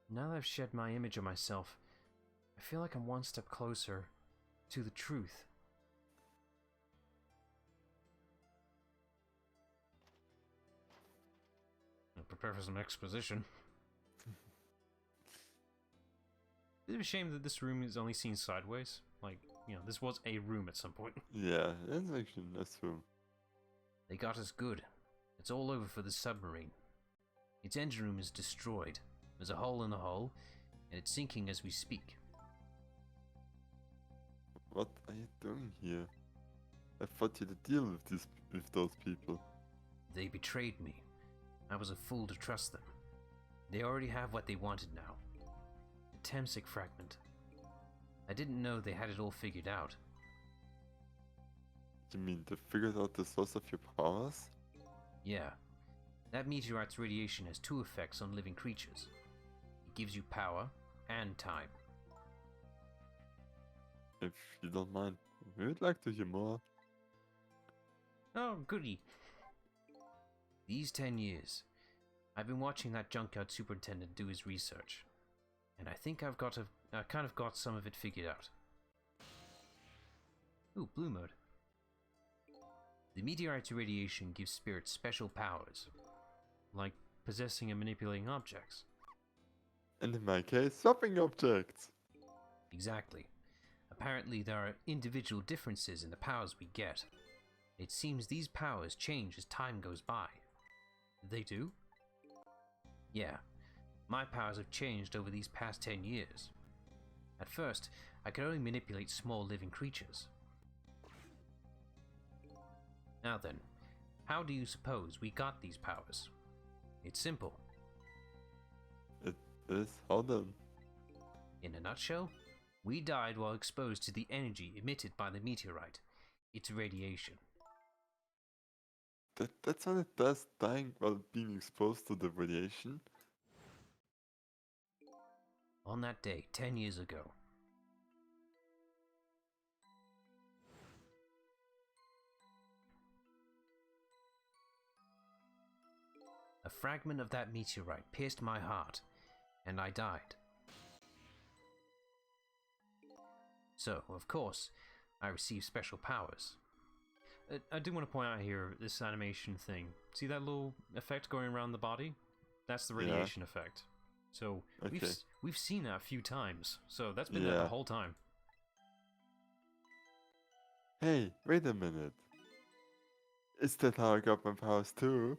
Now that I've shed my image of myself, I feel like I'm one step closer to the truth. I'll prepare for some exposition. Bit of a shame that this room is only seen sideways. Like, you know, this was a room at some point. Yeah, that's actually a nice room. They got us good. It's all over for the submarine. Its engine room is destroyed. There's a hole in the hull, and it's sinking as we speak. What are you doing here? I thought you had a deal with those people. They betrayed me. I was a fool to trust them. They already have what they wanted now. The Temsic fragment. I didn't know they had it all figured out. You mean they figured out the source of your powers? Yeah. That meteorite's radiation has two effects on living creatures. It gives you power and time. If you don't mind, we would like to hear more. Oh, goody. These 10 years, I've been watching that junkyard superintendent do his research, and I think I kind of got some of it figured out. Ooh, blue mode. The meteorite's radiation gives spirits special powers, like possessing and manipulating objects. And in my case, swapping objects. Exactly. Apparently there are individual differences in the powers we get. It seems these powers change as time goes by. They do? Yeah. My powers have changed over these past 10 years. At first, I could only manipulate small living creatures. Now then, how do you suppose we got these powers? It's simple. It is how then? In a nutshell, we died while exposed to the energy emitted by the meteorite, its radiation. That's how it does, dying while being exposed to the radiation? On that day, 10 years ago. A fragment of that meteorite pierced my heart, and I died. So, of course, I received special powers. I do want to point out here this animation thing. See that little effect going around the body? That's the radiation effect. So Okay. we've seen that a few times. So that's been there Yeah. the whole time. Hey, wait a minute. Is that how I got my powers too?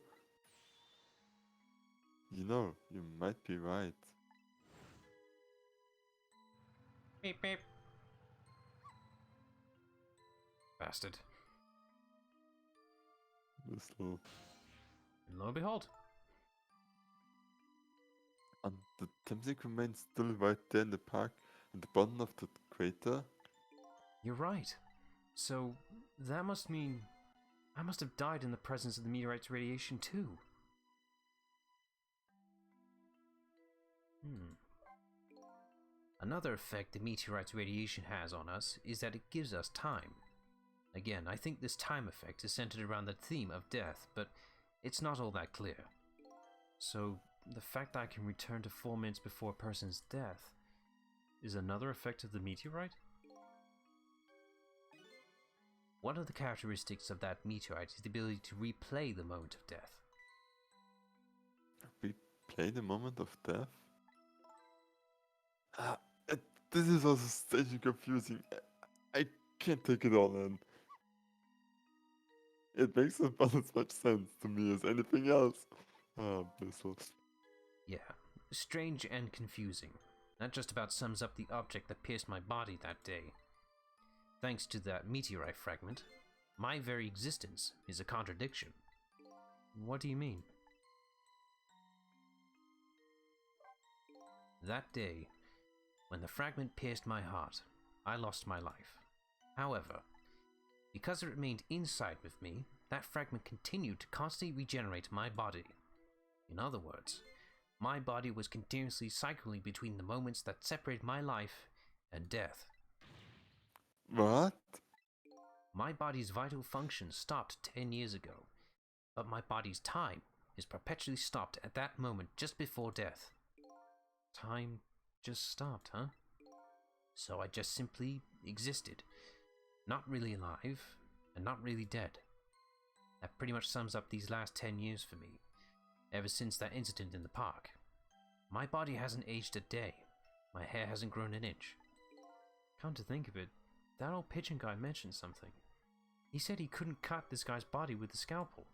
You know, you might be right. Beep beep. Bastard. This little... And lo and behold. And the Temsic remains still right there in the park, at the bottom of the crater? You're right. So that must mean I must have died in the presence of the meteorite's radiation too. Another effect the meteorite's radiation has on us is that it gives us time. Again, I think this time effect is centered around the theme of death, but it's not all that clear. So, the fact that I can return to 4 minutes before a person's death is another effect of the meteorite? One of the characteristics of that meteorite is the ability to replay the moment of death. Replay the moment of death? Ah, this is also strangely confusing. I can't take it all in. It makes about as much sense to me as anything else. Ah, Bissell. Yeah, strange and confusing. That just about sums up the object that pierced my body that day. Thanks to that meteorite fragment, my very existence is a contradiction. What do you mean? That day, when the fragment pierced my heart, I lost my life. However, because it remained inside with me, that fragment continued to constantly regenerate my body. In other words, my body was continuously cycling between the moments that separate my life and death. What? My body's vital function stopped 10 years ago, but my body's time is perpetually stopped at that moment just before death. Time just stopped, huh? So I just simply existed. Not really alive, and not really dead. That pretty much sums up these last 10 years for me, ever since that incident in the park. My body hasn't aged a day. My hair hasn't grown an inch. Come to think of it, that old pigeon guy mentioned something. He said he couldn't cut this guy's body with a scalpel.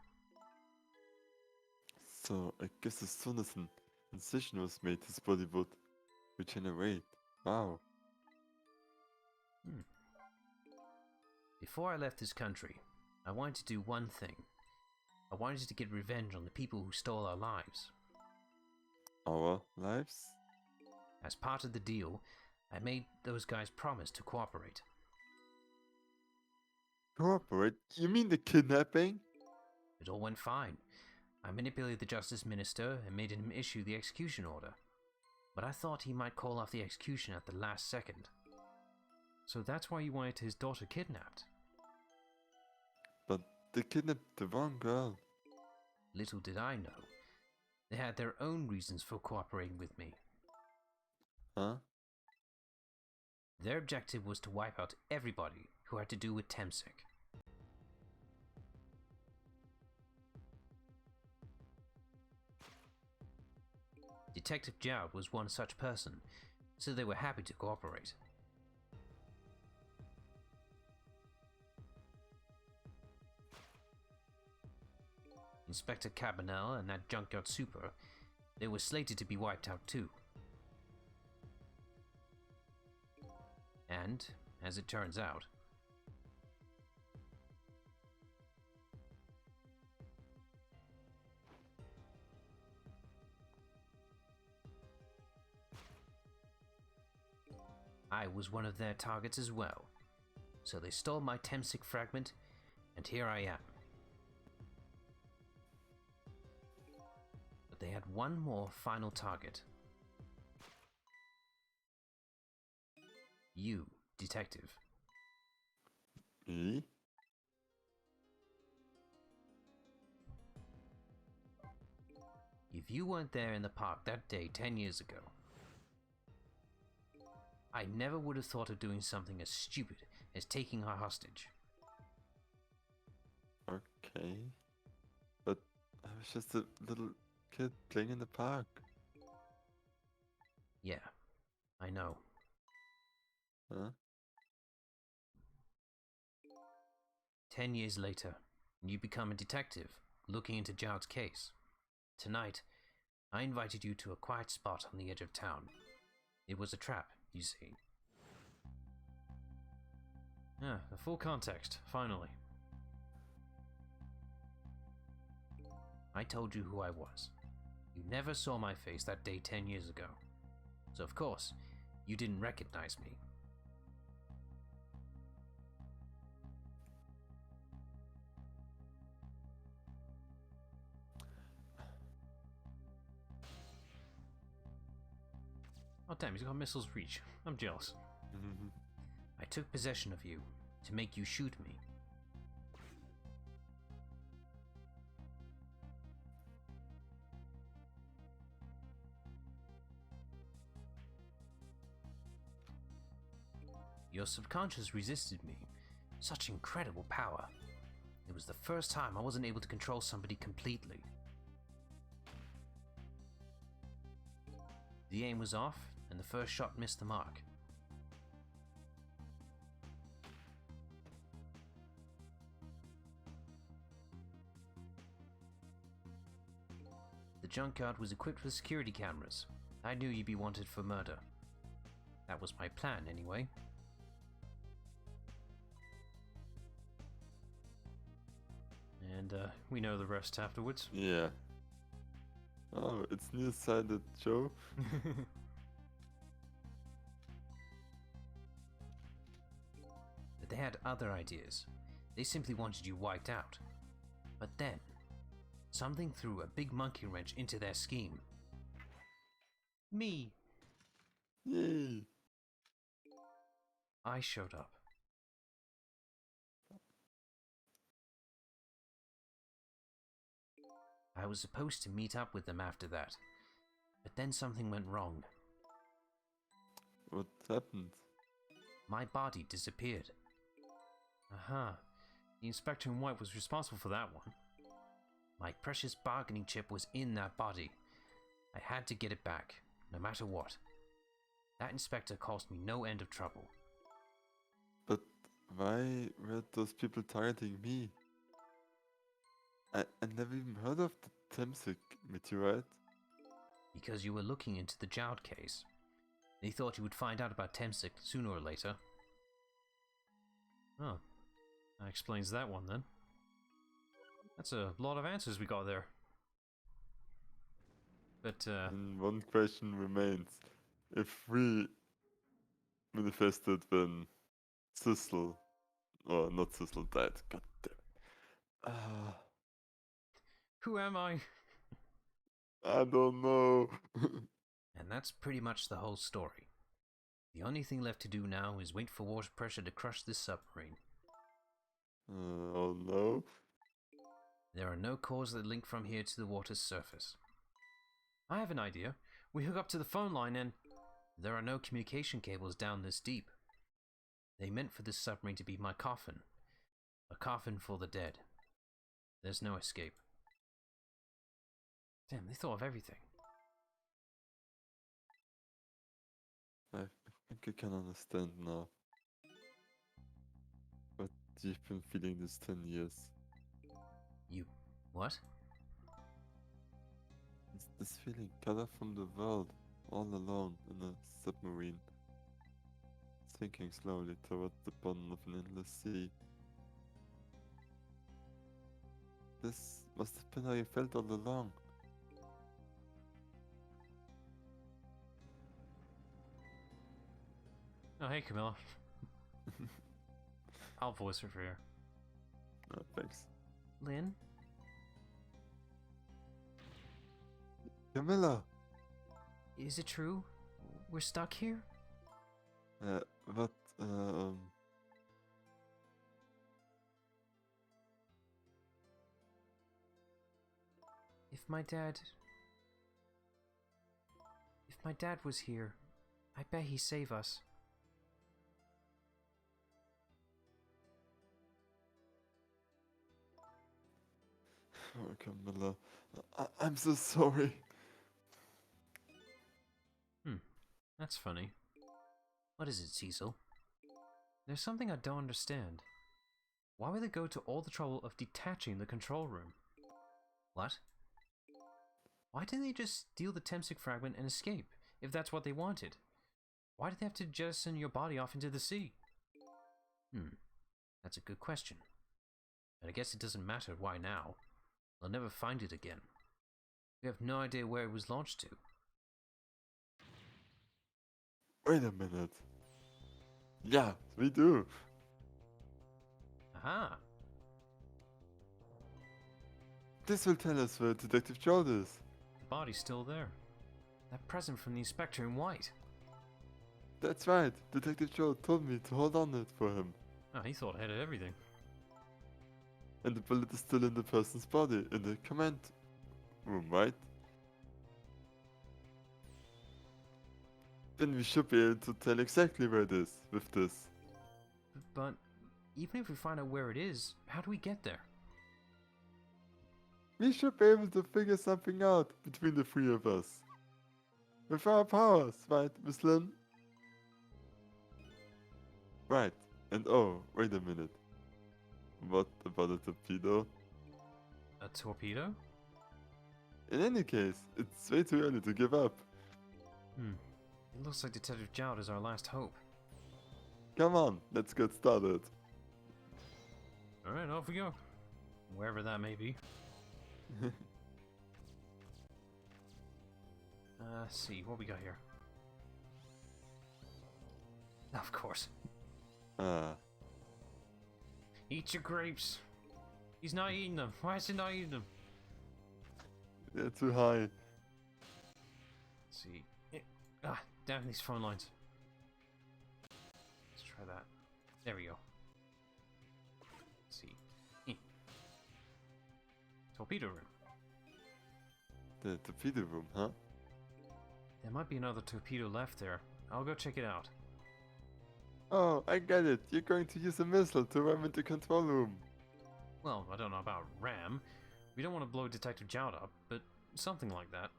So, I guess as soon as an incision was made, his body would regenerate. Wow. Before I left this country, I wanted to do one thing. I wanted to get revenge on the people who stole our lives. Our lives? As part of the deal, I made those guys promise to cooperate. Cooperate? You mean the kidnapping? It all went fine. I manipulated the justice minister and made him issue the execution order. But I thought he might call off the execution at the last second. So that's why you wanted his daughter kidnapped? But they kidnapped the wrong girl. Little did I know. They had their own reasons for cooperating with me. Huh? Their objective was to wipe out everybody who had to do with Temsik. Detective Joud was one such person, so they were happy to cooperate. Inspector Cabanel and that junkyard super, they were slated to be wiped out too. And, as it turns out, I was one of their targets as well. So they stole my Temsik fragment, and here I am. But they had one more final target. You, detective. Me? If you weren't there in the park that day 10 years ago, I never would have thought of doing something as stupid as taking her hostage. Okay. But I was just a little kid playing in the park. Yeah, I know. Huh? 10 years later, you become a detective looking into Joud's case. Tonight, I invited you to a quiet spot on the edge of town. It was a trap, you see. Ah, the full context, finally. I told you who I was. You never saw my face that day 10 years ago. So of course, you didn't recognize me. Oh damn, he's got missiles reach. I'm jealous. I took possession of you to make you shoot me. Your subconscious resisted me. Such incredible power. It was the first time I wasn't able to control somebody completely. The aim was off, and the first shot missed the mark. The junkyard was equipped with security cameras. I knew you'd be wanted for murder. That was my plan, anyway. And we know the rest afterwards. Yeah. Oh, it's nearsighted, Joe. But they had other ideas. They simply wanted you wiped out. But then, something threw a big monkey wrench into their scheme. Me. Yay. I showed up. I was supposed to meet up with them after that. But then something went wrong. What happened? My body disappeared. Aha. The inspector in white was responsible for that one. My precious bargaining chip was in that body. I had to get it back, no matter what. That inspector caused me no end of trouble. But why were those people targeting me? I never even heard of the Temsik meteorite. Because you were looking into the Joud case. They thought you would find out about Temsik sooner or later. Oh, that explains that one then. That's a lot of answers we got there. But, And one question remains. If we manifested when Sissel, or not Sissel, died, god damn it. who am I? I don't know. And that's pretty much the whole story. The only thing left to do now is wait for water pressure to crush this submarine. Oh no. There are no cores that link from here to the water's surface. I have an idea. We hook up to the phone line and... There are no communication cables down this deep. They meant for this submarine to be my coffin. A coffin for the dead. There's no escape. Damn, they thought of everything. I think I can understand now. But you've been feeling this 10 years. You... what? It's this feeling cut off from the world, all alone in a submarine, sinking slowly towards the bottom of an endless sea. This must have been how you felt all along. Oh, hey, Camilla. I'll voice her for you. No, thanks. Lynn? Camilla! Is it true? We're stuck here? What, If my dad was here, I bet he'd save us. Oh, Camilla, I'm so sorry. That's funny. What is it, Cecil? There's something I don't understand. Why would they go to all the trouble of detaching the control room? What? Why didn't they just steal the Temsik fragment and escape, if that's what they wanted? Why did they have to jettison your body off into the sea? That's a good question. But I guess it doesn't matter why now. They'll never find it again. We have no idea where it was launched to. Wait a minute. Yeah, we do. Aha! This will tell us where Detective Joel is. The body's still there. That present from the inspector in white. That's right. Detective Joe told me to hold on it for him. Oh, he thought ahead of everything. And the bullet is still in the person's body in the command room, right? Then we should be able to tell exactly where it is with this. But even if we find out where it is, how do we get there? We should be able to figure something out between the three of us. With our powers, right, Miss Lynn? Right. And oh, wait a minute. What about a torpedo? A torpedo? In any case, it's way too early to give up. It looks like Detective Jowd is our last hope. Come on, let's get started. Alright, off we go. Wherever that may be. See, what we got here? Of course. Eat your grapes. He's not eating them. Why is he not eating them? They're too high. Let's see. Damn these phone lines. Let's try that. There we go. Let's see. Torpedo room. The torpedo room, huh? There might be another torpedo left there. I'll go check it out. Oh, I get it. You're going to use a missile to ram into the control room. Well, I don't know about ram. We don't want to blow Detective Jowd up, but something like that.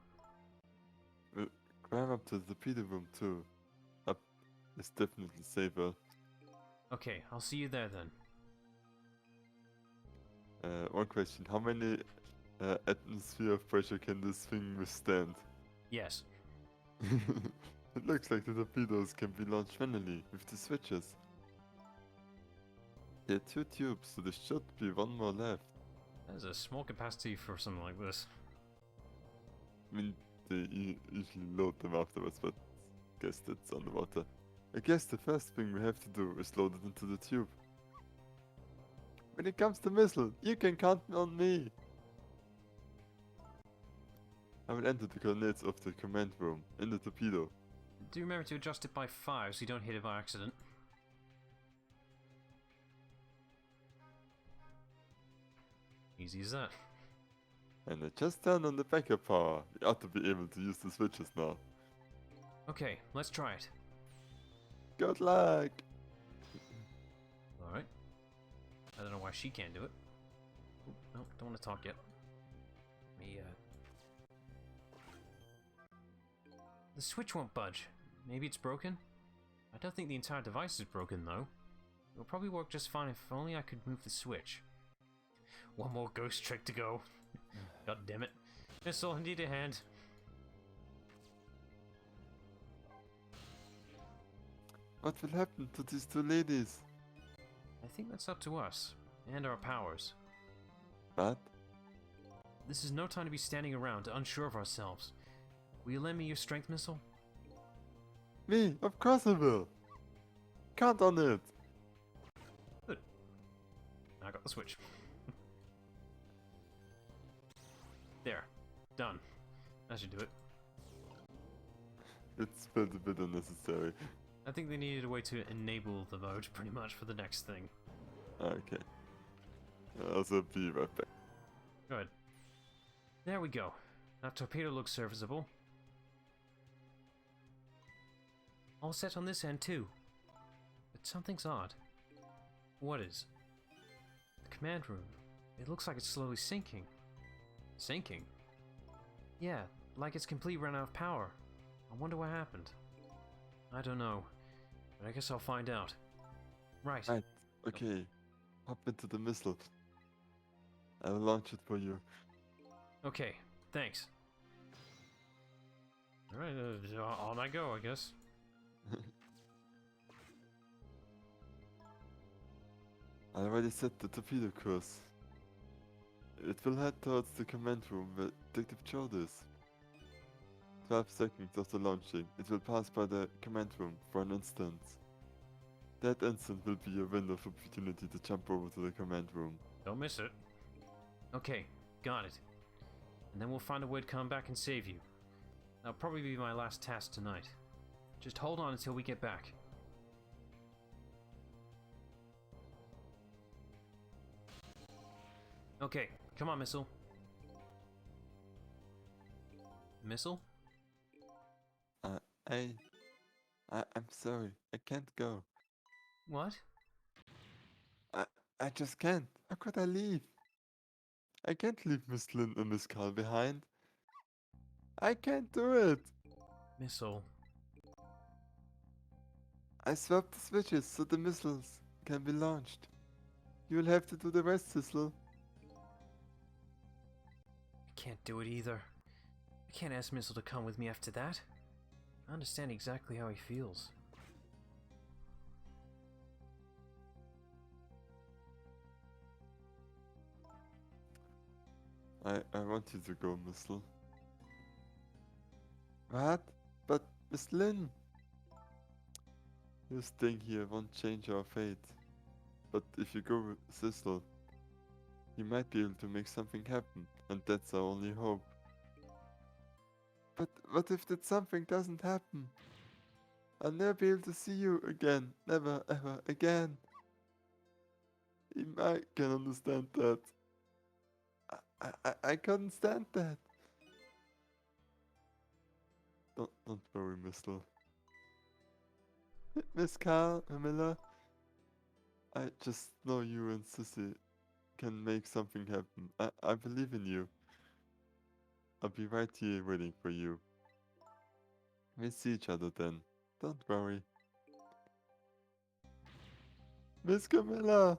Ram up to the torpedo room too. Up is definitely safer. Okay, I'll see you there then. One question. How many atmosphere of pressure can this thing withstand? Yes. It looks like the torpedoes can be launched manually with the switches. There are 2 tubes, so there should be 1 more left. There's a small capacity for something like this. I mean, they usually load them afterwards, but I guess that's underwater. I guess the first thing we have to do is load it into the tube. When it comes to missile, you can count on me. I will enter the coordinates of the command room in the torpedo. Do remember to adjust it by 5 so you don't hit it by accident. Easy as that. And I just turned on the backup power. We ought to be able to use the switches now. Okay, let's try it. Good luck! Alright. I don't know why she can't do it. Ooh, no, don't want to talk yet. The switch won't budge. Maybe it's broken? I don't think the entire device is broken though. It'll probably work just fine if only I could move the switch. One more ghost trick to go. God damn it. Missile, I need a hand. What will happen to these 2 ladies? I think that's up to us, and our powers. But This is no time to be standing around, unsure of ourselves. Will you lend me your strength missile? me, of course I will. Count on it. Good. I got the switch. There. Done. That should do it. It's felt a bit unnecessary. I think they needed a way to enable the mode, pretty much, for the next thing. Okay. I'll also be right back. Good. There we go. That torpedo looks serviceable. All set on this end, too. But something's odd. What is? The command room. It looks like it's slowly sinking. Sinking? Yeah, like it's completely run out of power. I wonder what happened. I don't know, but I guess I'll find out. Right. Right, okay. Hop into the missile. I will launch it for you. Okay, thanks. Alright, on I go, I guess. I already set the torpedo course. It will head towards the command room where Detective Jowd is. 12 seconds after launching, it will pass by the command room for an instant. That instant will be your window of opportunity to jump over to the command room. Don't miss it. Okay, got it. And then we'll find a way to come back and save you. That'll probably be my last task tonight. Just hold on until we get back. Okay, come on, Missile. Missile? I, I'm sorry. I can't go. What? I just can't. How could I leave? I can't leave Miss Lynn and Miss Carl behind. I can't do it. Missile. I swapped the switches so the missiles can be launched. You'll have to do the rest, Sissel. I can't do it either. I can't ask Missile to come with me after that. I understand exactly how he feels. I want you to go, Missile. What? But Miss Lynn. You staying here won't change our fate. But if you go with Sissel, you might be able to make something happen, and that's our only hope. But what if that something doesn't happen? I'll never be able to see you again. Never, ever again. Even I can understand that. I couldn't stand that. Don't worry, Missile. Miss Carl, Miller, I just know you and Sissy can make something happen. I believe in you. I'll be right here waiting for you. We'll see each other then. Don't worry. Miss Camilla!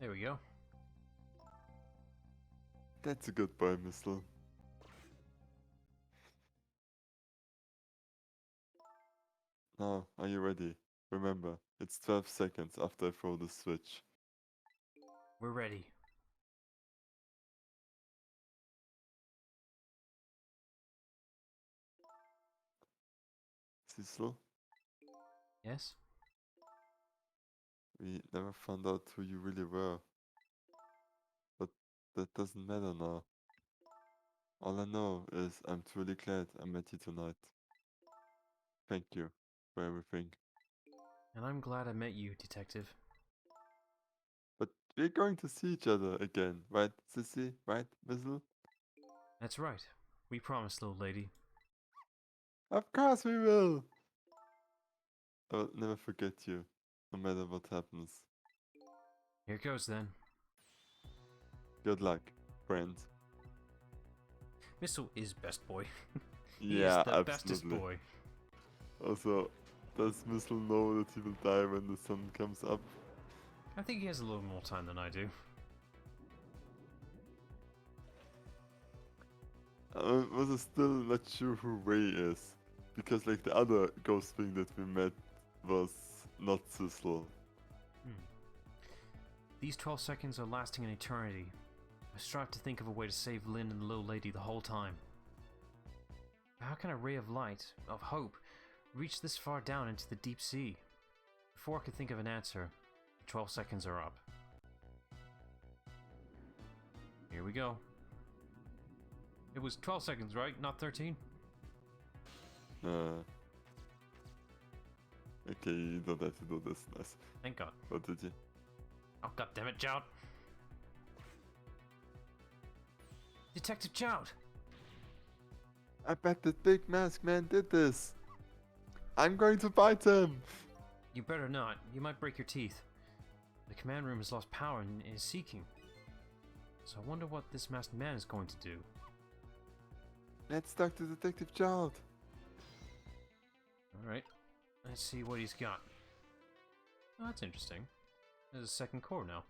There we go. That's a good boy, Missile. Now, are you ready? Remember, it's 12 seconds after I throw the switch. We're ready. Cecil, Yes? we never found out who you really were. But that doesn't matter now. All I know is I'm truly glad I met you tonight. Thank you for everything. And I'm glad I met you, Detective. But we're going to see each other again, right, Sissy? Right, Missile? That's right. We promised, little lady. Of course we will! I will never forget you, no matter what happens. Here goes then. Good luck, friend. Missile is best boy. He Yeah, is the absolutely. bestest boy. Also, does Missile know that he will die when the sun comes up? I think he has a little more time than I do. I was still not sure who Ray is, because like the other ghost thing that we met was not Sissel. These 12 seconds are lasting an eternity. I strive to think of a way to save Lynn and the little lady the whole time. How can a ray of light, of hope, reach this far down into the deep sea? Before I could think of an answer, the 12 seconds are up. Here we go. It was 12 seconds, right? Not 13? Okay, you don't have to do this. Nice. Thank God. What did you? Oh, goddammit, Jout! Detective Jout! I bet that big mask man did this. I'm going to bite him. You better not. You might break your teeth. The command room has lost power and is seeking. So I wonder what this masked man is going to do. Let's talk to Detective Child. Alright. Let's see what he's got. Oh, that's interesting. There's a second core now.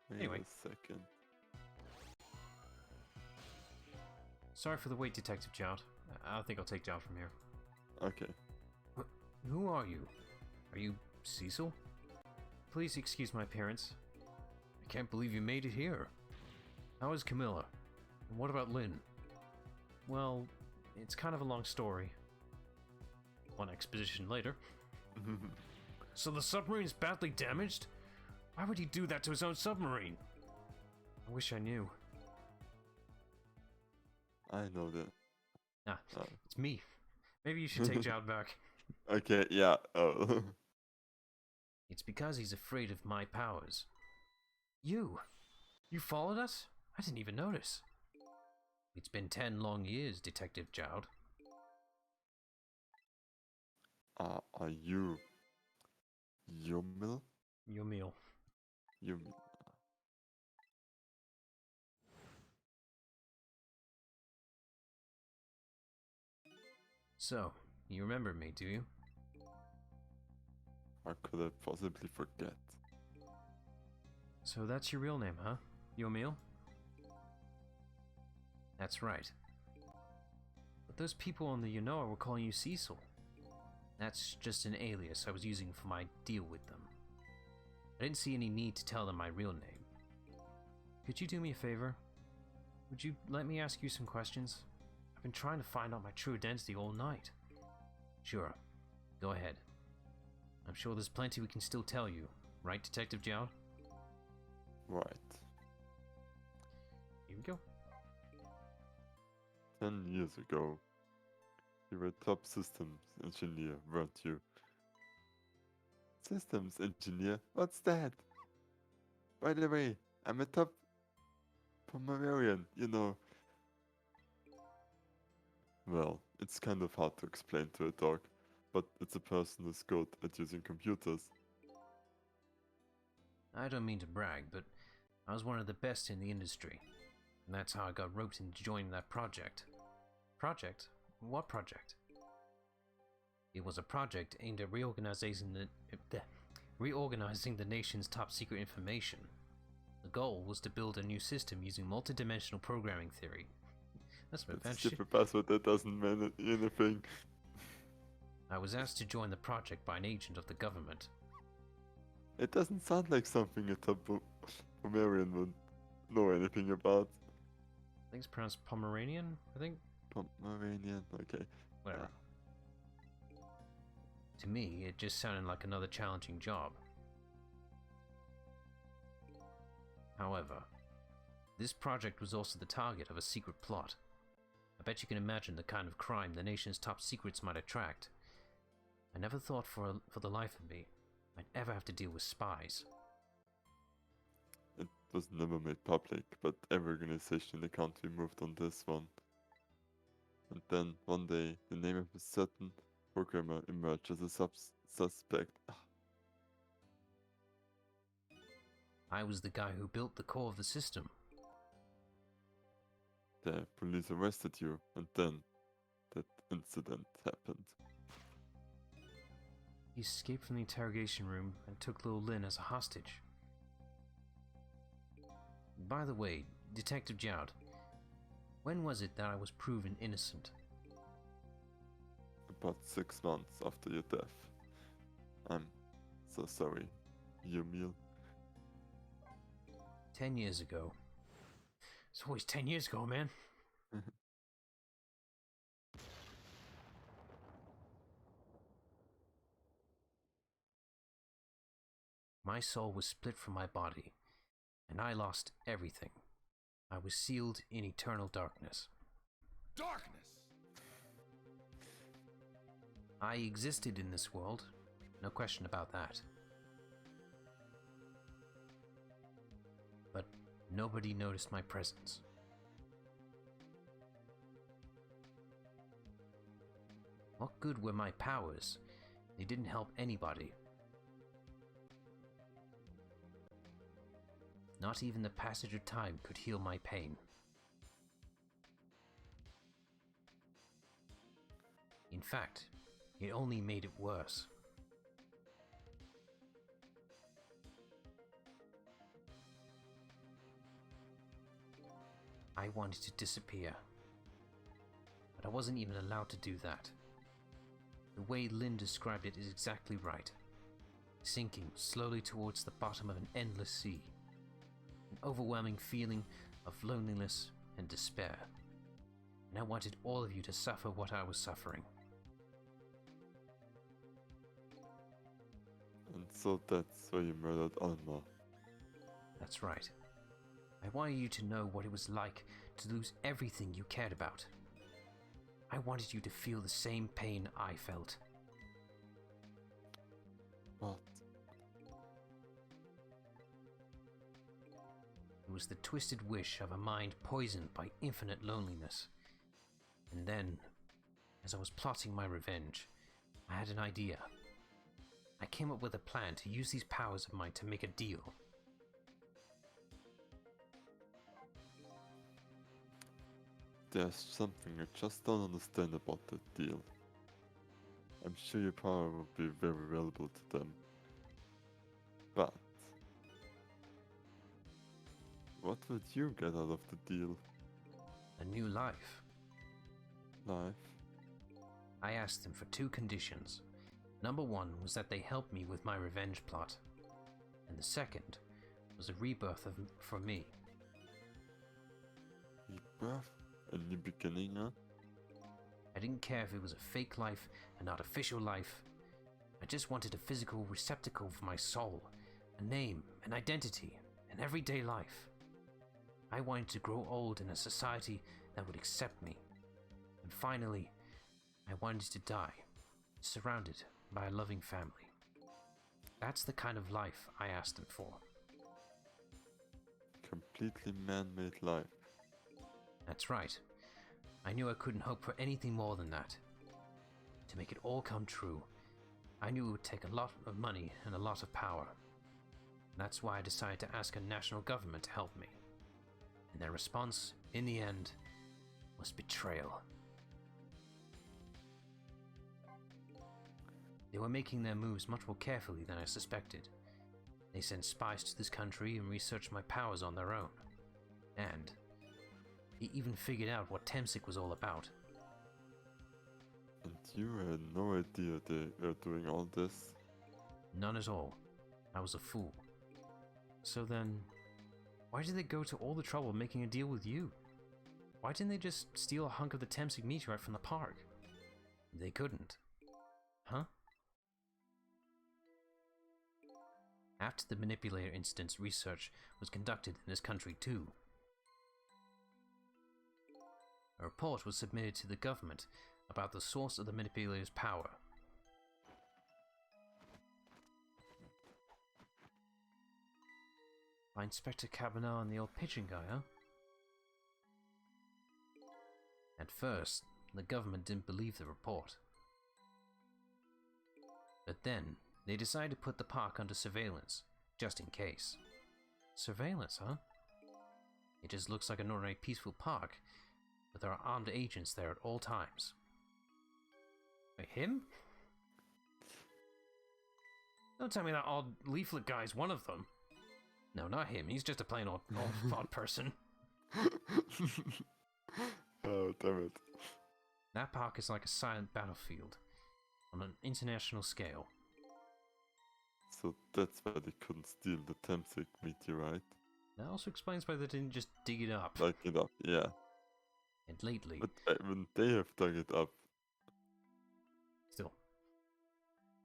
Wait Anyway. a second. Sorry for the wait, Detective Jout. I think I'll take Jout from here. Okay. Who are you? Are you Cecil? Please excuse my appearance. I can't believe you made it here. How is Camilla? And what about Lynn? Well, it's kind of a long story. One exposition later. So the submarine is badly damaged? Why would he do that to his own submarine? I wish I knew. I know that. Ah, Uh, it's me. Maybe you should take Jowd back. okay, yeah. Oh. It's because he's afraid of my powers. You! You followed us? I didn't even notice. It's been 10 long years, Detective Jowd. Are you Yumil? Your meal. Yumil. So, you remember me, do you? How could I possibly forget? So that's your real name, huh? Yomil? That's right. But those people on the Yanoa were calling you Cecil. That's just an alias I was using for my deal with them. I didn't see any need to tell them my real name. Could you do me a favor? Would you let me ask you some questions? I've been trying to find out my true identity all night. Sure. Go ahead. I'm sure there's plenty we can still tell you. Right, Detective Jowd? Right. Here we go. 10 years ago, you were top systems engineer, weren't you? Systems engineer? What's that? By the way, I'm a top Pomeranian, you know. Well, it's kind of hard to explain to a dog, but it's a person who's good at using computers. I don't mean to brag, but I was one of the best in the industry. And that's how I got roped into joining that project. Project? What project? It was a project aimed at reorganizing the nation's top secret information. The goal was to build a new system using multidimensional programming theory. That's some It's a advanced shit. stupid password that doesn't mean anything. I was asked to join the project by an agent of the government. It doesn't sound like something a top Pomeranian would know anything about. I think it's pronounced Pomeranian, I think? Pomeranian, okay. Whatever. To me, it just sounded like another challenging job. However, this project was also the target of a secret plot. I bet you can imagine the kind of crime the nation's top secrets might attract. I never thought for the life of me I'd ever have to deal with spies. It was never made public, but every organization in the country moved on this one. And then, one day, the name of a certain programmer emerged as a suspect. I was the guy who built the core of the system. The police arrested you, and then that incident happened. He escaped from the interrogation room and took little Lynn as a hostage. By the way, Detective Jowd, when was it that I was proven innocent? About 6 months after your death. I'm so sorry, Yumil. 10 years ago. It's always 10 years ago, man. My soul was split from my body, and I lost everything. I was sealed in eternal darkness. Darkness! I existed in this world, no question about that. But nobody noticed my presence. What good were my powers? They didn't help anybody. Not even the passage of time could heal my pain. In fact, it only made it worse. I wanted to disappear, but I wasn't even allowed to do that. The way Lynn described it is exactly right. Sinking slowly towards the bottom of an endless sea. An overwhelming feeling of loneliness and despair. And I wanted all of you to suffer what I was suffering. And so that's why you murdered Alma. That's right. I wanted you to know what it was like to lose everything you cared about. I wanted you to feel the same pain I felt. What? It was the twisted wish of a mind poisoned by infinite loneliness. And then, as I was plotting my revenge, I had an idea. I came up with a plan to use these powers of mine to make a deal. There's something I just don't understand about that deal. I'm sure your power will be very valuable to them. But what would you get out of the deal? A new life. Life? I asked them for 2 conditions. Number 1 was that they help me with my revenge plot. And the second was a rebirth for me. Rebirth? A new beginning, huh? I didn't care if it was a fake life, an artificial life. I just wanted a physical receptacle for my soul, a name, an identity, an everyday life. I wanted to grow old in a society that would accept me. And finally, I wanted to die, surrounded by a loving family. That's the kind of life I asked them for. Completely man-made life. That's right. I knew I couldn't hope for anything more than that. To make it all come true, I knew it would take a lot of money and a lot of power. That's why I decided to ask a national government to help me. And their response, in the end, was betrayal. They were making their moves much more carefully than I suspected. They sent spies to this country and researched my powers on their own. And they even figured out what Temsic was all about. And you had no idea they were doing all this? None at all. I was a fool. So then, why did they go to all the trouble making a deal with you? Why didn't they just steal a hunk of the Temsic meteorite from the park? They couldn't. Huh? After the manipulator incident's research was conducted in this country too. A report was submitted to the government about the source of the manipulator's power. By Inspector Cabanel and the old pigeon guy, huh? At first, the government didn't believe the report. But then, they decided to put the park under surveillance, just in case. Surveillance, huh? It just looks like an ordinary peaceful park, but there are armed agents there at all times. Wait, him? Don't tell me that odd leaflet guy's one of them. No, not him. He's just a plain old odd person. Oh, damn it. That park is like a silent battlefield on an international scale. So that's why they couldn't steal the Temsic meteorite. That also explains why they didn't just dig it up. Like it up, yeah. And lately, But even they have dug it up. still,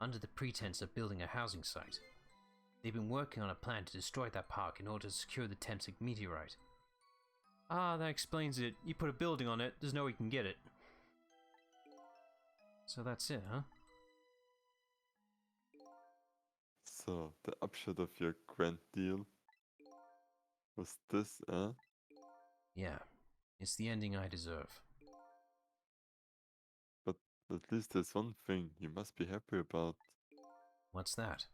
under the pretense of building a housing site, they've been working on a plan to destroy that park in order to secure the Temsic meteorite. Ah, that explains it. You put a building on it, there's no way you can get it. So that's it, huh? So, the upshot of your grand deal was this, eh? Yeah, it's the ending I deserve. But at least there's one thing you must be happy about. What's that?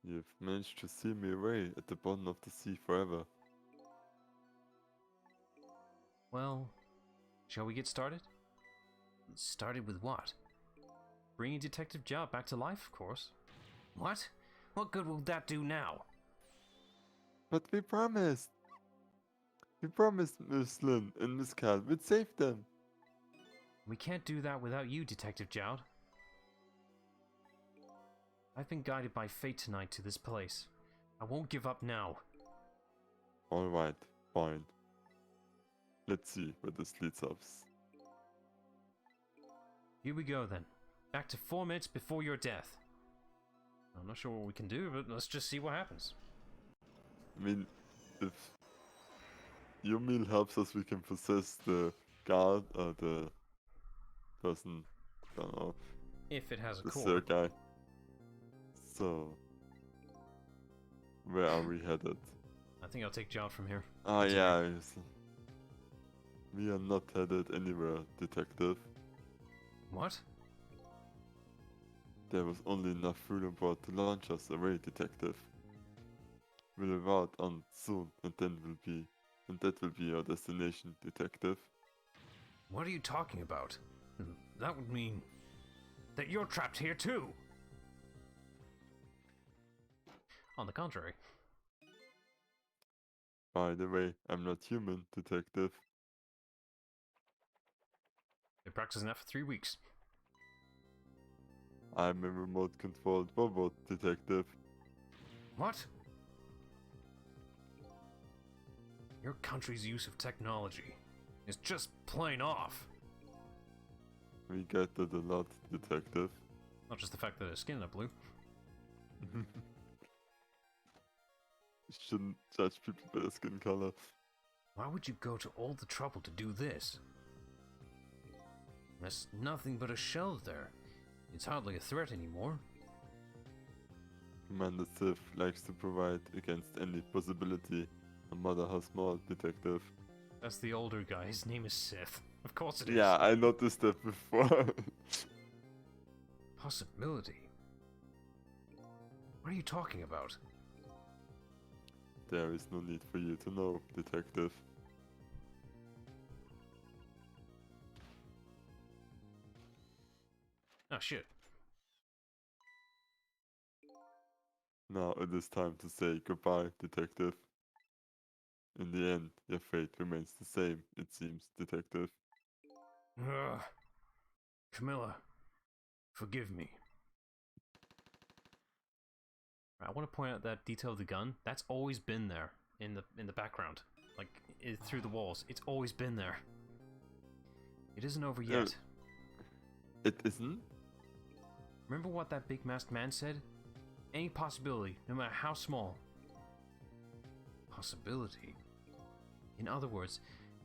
You've managed to seal me away at the bottom of the sea forever. Well, shall we get started? Started with what? Bringing Detective Jia back to life, of course. What? What good will that do now? But we promised! We promised Miss Lin and Miss Cal we'd save them! We can't do that without you, Detective Jowd. I've been guided by fate tonight to this place. I won't give up now. Alright, fine. Let's see where this leads us. Here we go then. Back to 4 minutes before your death. I'm not sure what we can do, but let's just see what happens. I mean, if your meal helps us, we can possess the guard or the person, don't know, If it has a the core. third guy. So, where are we headed? I think I'll take John from here. Ah, Continue. yeah, we are not headed anywhere, detective. What? There was only enough fuel on board to launch us away, detective. We'll arrive on soon, and that will be our destination, detective. What are you talking about? That would mean that you're trapped here too. On the contrary. By the way, I'm not human, detective. Been practicing that for 3 weeks. I'm a remote-controlled robot, detective. What? Your country's use of technology is just plain off. We get that a lot, detective. Not just the fact that his skin is blue. Shouldn't judge people by their skin color. Why would you go to all the trouble to do this? There's nothing but a shell there. It's hardly a threat anymore. Commander Sith likes to provide against any possibility, no matter how small, detective. That's the older guy. His name is Sith. Of course it is. Yeah, I noticed that before. Possibility? What are you talking about? There is no need for you to know, detective. Oh shit. Now it is time to say goodbye, detective. In the end, your fate remains the same, it seems, detective. Ugh. Camilla, forgive me. I want to point out that detail of the gun. That's always been there in the background, like through the walls. It's always been there. It isn't over yet. It isn't? Remember what that big masked man said? Any possibility, no matter how small. Possibility? In other words,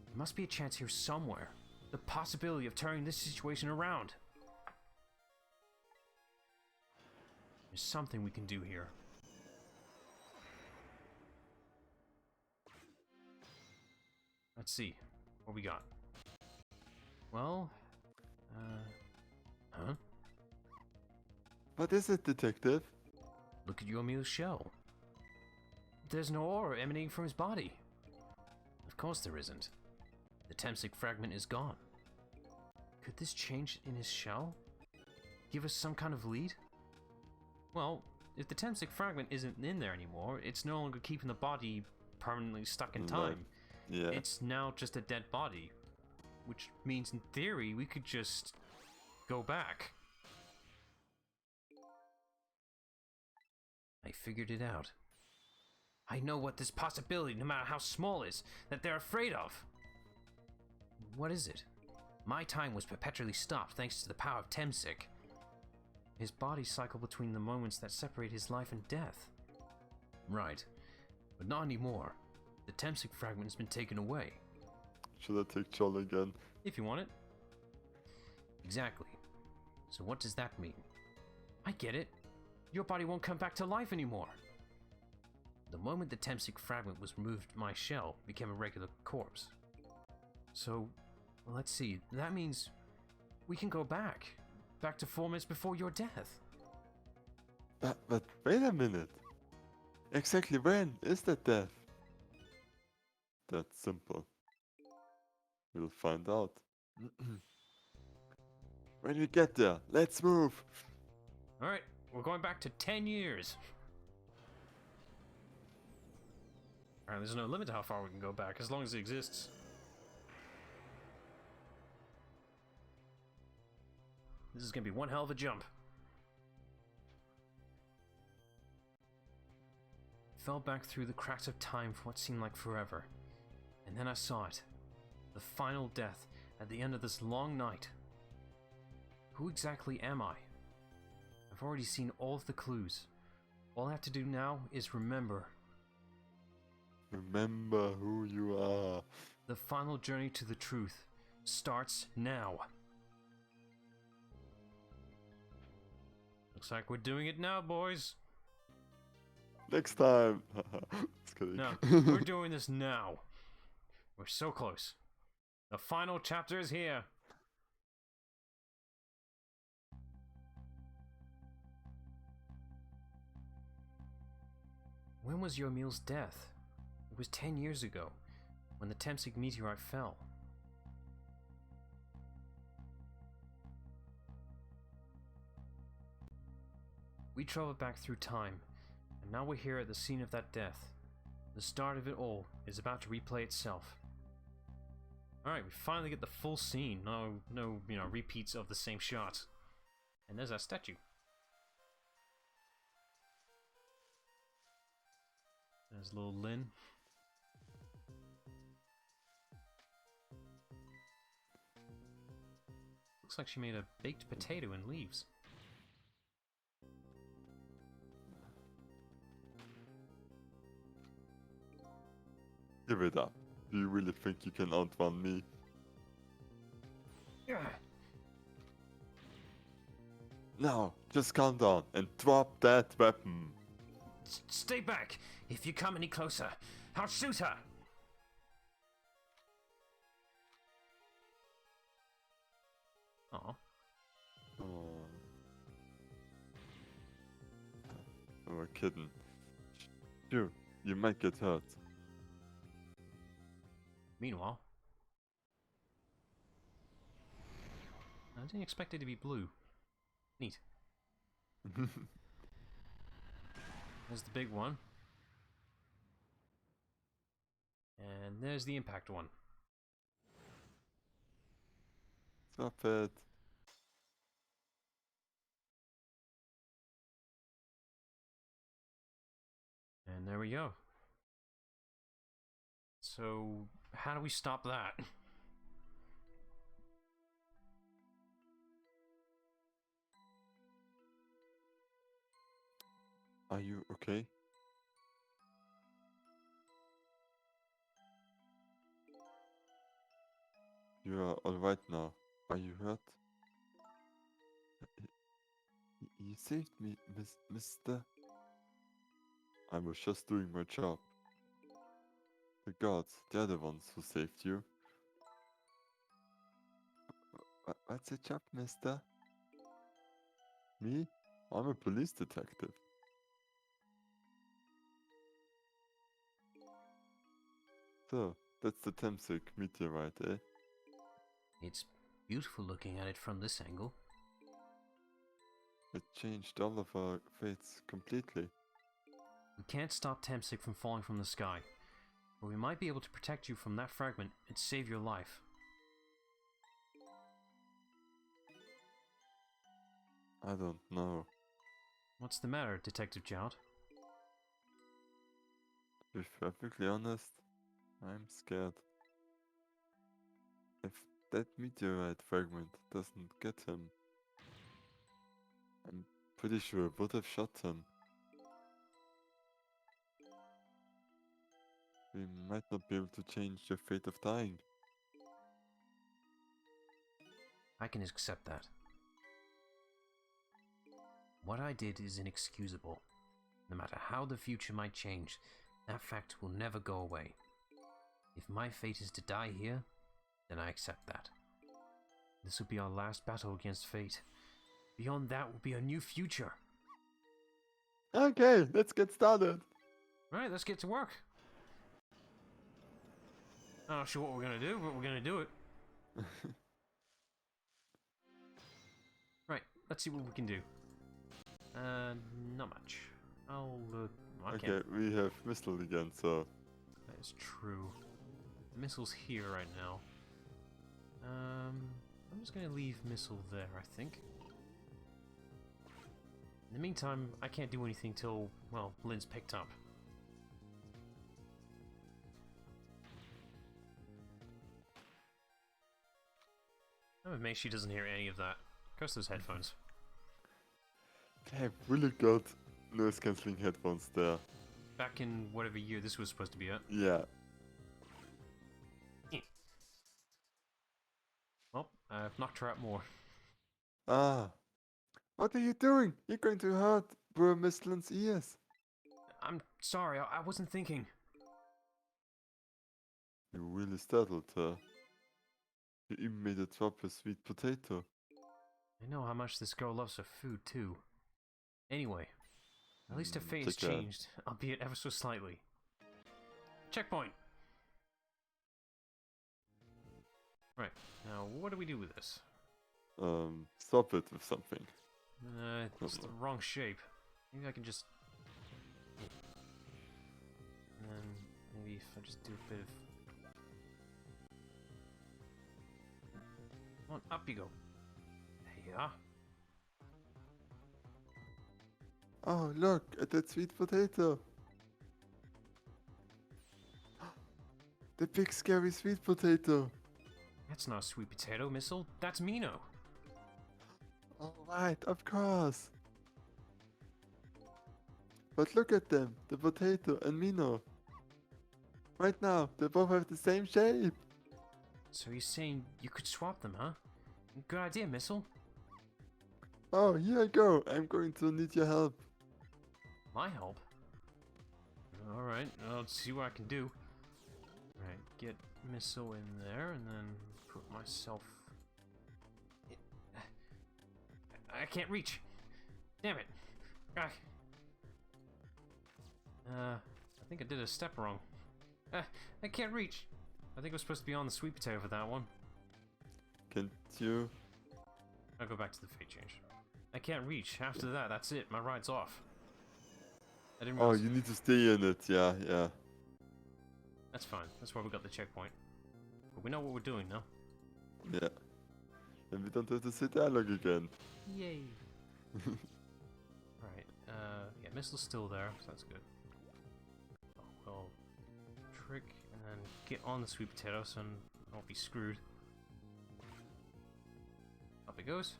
there must be a chance here somewhere. The possibility of turning this situation around. There's something we can do here. Let's see what we got. Well, huh? What is it, detective? Look at Yomiu's shell. There's no aura emanating from his body. Of course there isn't. The Temsic fragment is gone. Could this change in his shell? Give us some kind of lead? Well, if the Temsic fragment isn't in there anymore, it's no longer keeping the body permanently stuck in time. Yeah. It's now just a dead body. Which means, in theory, we could just go back. I figured it out. I know what this possibility, no matter how small, is, that they're afraid of. What is it? My time was perpetually stopped thanks to the power of Temsic. His body cycled between the moments that separate his life and death. Right, but not anymore. The Temsic fragment has been taken away. Should I take Joel again? If you want it. Exactly. So what does that mean? I get it. Your body won't come back to life anymore. The moment the Temsic fragment was removed, my shell became a regular corpse. So, let's see. That means we can go back. Back to 4 minutes before your death. But wait a minute. Exactly when is that death? That's simple. We'll find out. When we get there, let's move. Alright, we're going back to 10 years. Alright, there's no limit to how far we can go back, as long as it exists. This is gonna be one hell of a jump. Fell back through the cracks of time for what seemed like forever. And then I saw it. The final death at the end of this long night. Who exactly am I? I've already seen all of the clues. All I have to do now is remember. Remember who you are. The final journey to the truth. starts now. Looks like we're doing it now, boys. Next time. Just kidding. No, we're doing this now. We're so close. The final chapter is here. When was Yomil's death? It was 10 years ago, when the Temsig meteorite fell. We traveled back through time, and now we're here at the scene of that death. The start of it all is about to replay itself. Alright, we finally get the full scene. No, repeats of the same shot. And there's our statue. There's little Lynn. Looks like she made a baked potato and leaves. Give it up. Do you really think you can outrun me? Yeah. Now, just calm down and drop that weapon. Stay back! If you come any closer, I'll shoot her! Aw. Oh. Oh, a kitten. Sure, you might get hurt. Meanwhile... I didn't expect it to be blue. Neat. There's the big one. And there's the impact one. Stop it. And there we go. So, how do we stop that? Are you okay? You are alright now. Are you hurt? You saved me, mister. I was just doing my job. The guards, they're the ones who saved you. What's your job, mister? Me? I'm a police detective. So, that's the Temsig meteorite, eh? It's beautiful looking at it from this angle. It changed all of our fates completely. We can't stop Temsig from falling from the sky, but we might be able to protect you from that fragment and save your life. I don't know. What's the matter, Detective Jout? To be perfectly honest, I'm scared. If that meteorite fragment doesn't get him, I'm pretty sure it would have shot him. We might not be able to change the fate of dying. I can accept that. What I did is inexcusable. No matter how the future might change, that fact will never go away. If my fate is to die here, then I accept that. This will be our last battle against fate. Beyond that will be a new future. Okay, let's get started. Alright, let's get to work. I'm not sure what we're gonna do, but we're gonna do it. Right, let's see what we can do. Not much. I Okay, can't. we have missile again, so That is true. The missile's here right now. I'm just gonna leave missile there, I think. In the meantime, I can't do anything till, well, Lynn's picked up. I'm gonna make sure she doesn't hear any of that. Curse those headphones. they have really good noise cancelling headphones there. Back in whatever year this was supposed to be at. Yeah. I've knocked her out more. Ah, what are you doing? You're going to hurt poor Miss Lynn's ears. I'm sorry, I wasn't thinking. You really startled her. You even made her drop her sweet potato. I know how much this girl loves her food, too. Anyway, at least her fate has check out. changed, albeit ever so slightly. Checkpoint! Right, now what do we do with this? Stop it with something. It's the wrong shape. Maybe I can just... And then maybe if I just do a bit of... Come on, up you go. There you are. Oh, look at that sweet potato. The big scary sweet potato. That's not a sweet potato missile, that's Mino. Alright, of course. But look at them, the potato and Mino. Right now, they both have the same shape. So you're saying you could swap them, huh? Good idea, Missile. Oh, here I go. I'm going to need your help. My help? Alright, I'll see what I can do. Alright, get Missile in there and then put myself... I can't reach! Damn it! Ah. I think I did a step wrong. I can't reach! I think I was supposed to be on the sweet potato for that one. Can't you? I'll go back to the fate change. I can't reach. After that, that's it. My ride's off. I didn't Oh, realize... you need to stay in it. Yeah, yeah. That's fine. That's why we got the checkpoint. But we know what we're doing now. Yeah. And we don't have to say dialogue again. Yay! Right. Yeah, missile's still there, so that's good. Well, trick and then get on the sweet potato so I won't be screwed. Up it goes.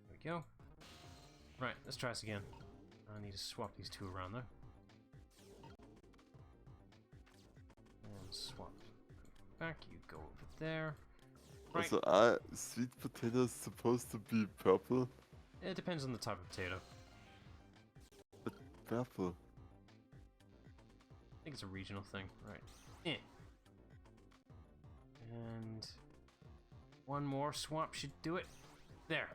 There we go. Right, let's try this again. I need to swap these two around there. And swap. Back, you go over there. Right. Also, are sweet potatoes supposed to be purple? It depends on the type of potato. But purple. I think it's a regional thing. Right. Eh. And one more swap should do it. There.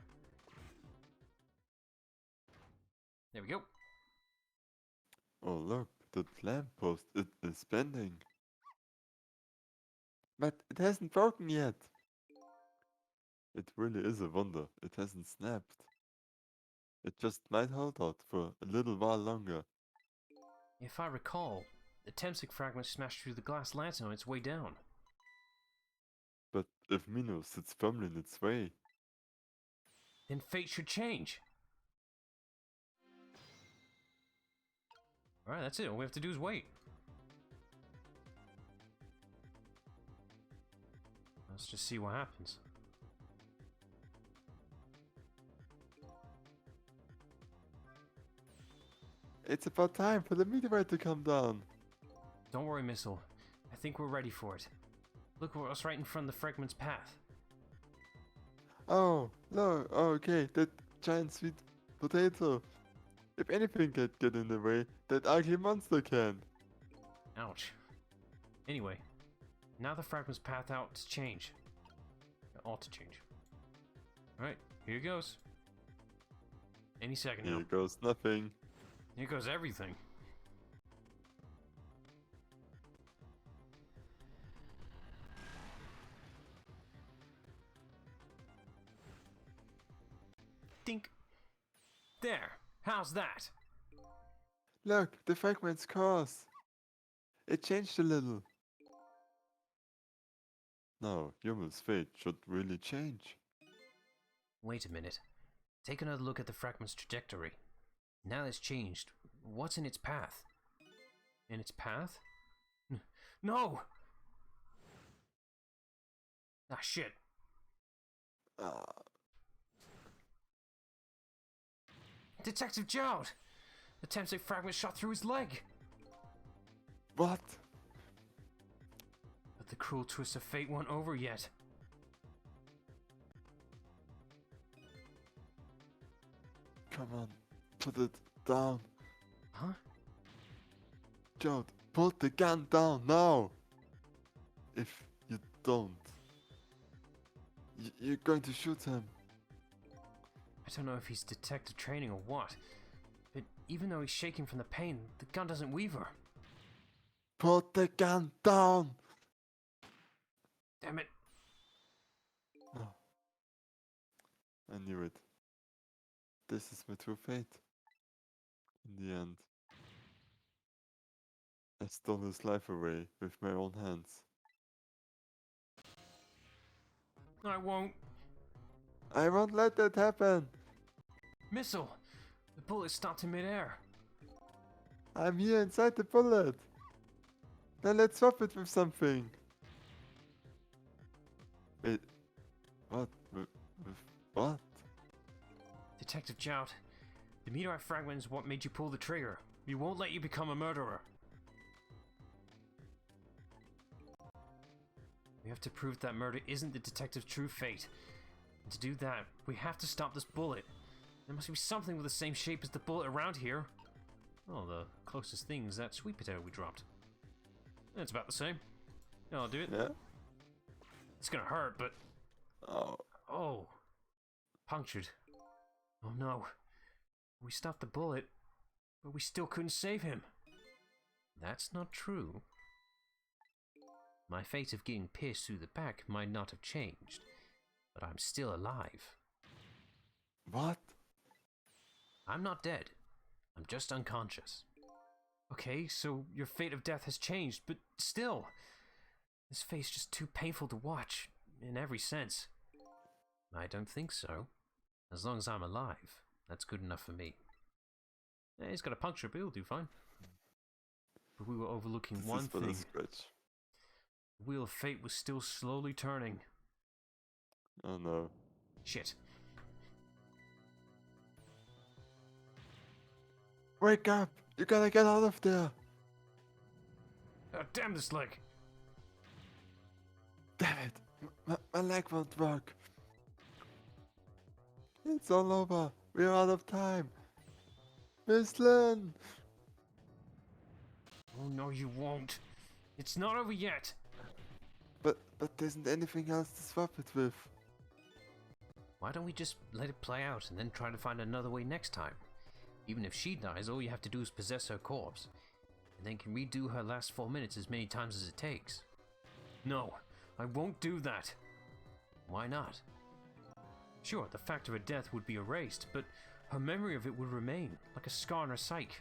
There we go. Oh, look, that lamppost, it is bending. But it hasn't broken yet. It really is a wonder. It hasn't snapped. It just might hold out for a little while longer. If I recall, the Temsic fragment smashed through the glass lantern on its way down. But if Mino sits firmly in its way, Then fate should change. Alright, that's it. All we have to do is wait. Let's just see what happens. it's about time for the meteorite to come down. Don't worry, Missile. I think we're ready for it. Look what's right in front of the fragment's path. Oh, no, okay, that giant sweet potato. If anything can get in the way, that ugly monster can. Ouch. Anyway, now the fragment's path out to change. It ought to change. Alright, here goes. Any second now. Here goes nothing. Here goes everything. Dink. There. How's that? Look, the fragment's course. It changed a little. Now, Yummel's fate should really change. Wait a minute. Take another look at the fragment's trajectory. Now it's changed. What's in its path? In its path? No! Ah, shit. Detective Jowd! The Temsic fragment shot through his leg! What? But the cruel twist of fate wasn't over yet. Come on, put it down. Huh? Jode, put the gun down now! If you don't, you're going to shoot him. I don't know if he's detective training or what, but even though he's shaking from the pain, the gun doesn't weaver. Put the gun down! Damn it. Oh. I knew it. This is my true fate. In the end, I stole his life away with my own hands. I won't. I won't let that happen! Missile! The bullet stopped in midair. I'm here inside the bullet! Now let's swap it with something! Wait, what? With what? Detective Jout, the meteorite fragment is what made you pull the trigger. We won't let you become a murderer. We have to prove that murder isn't the detective's true fate. And to do that, we have to stop this bullet. There must be something with the same shape as the bullet around here. Well, the closest thing is that sweet potato we dropped. It's about the same. Yeah, I'll do it. Yeah? It's gonna hurt, but... Oh. Oh. Punctured. Oh no. We stopped the bullet, but we still couldn't save him. That's not true. My fate of getting pierced through the back might not have changed, but I'm still alive. What? I'm not dead. I'm just unconscious. Okay, so your fate of death has changed, but still, this fate's just too painful to watch, in every sense. I don't think so. As long as I'm alive, that's good enough for me. Yeah, he's got a puncture, but he'll do fine. But we were overlooking This one is but a thing. scratch. The wheel of fate was still slowly turning. Oh no. Shit. Wake up! You gotta get out of there! Oh, damn this leg! Damn it! My leg won't work. It's all over. We're out of time. Miss Lynn! Oh no, you won't. It's not over yet. But there isn't anything else to swap it with. Why don't we just let it play out and then try to find another way next time? Even if she dies, all you have to do is possess her corpse, and then can redo her last 4 minutes as many times as it takes. No, I won't do that. Why not? Sure, the fact of her death would be erased, but her memory of it would remain, like a scar on her psyche.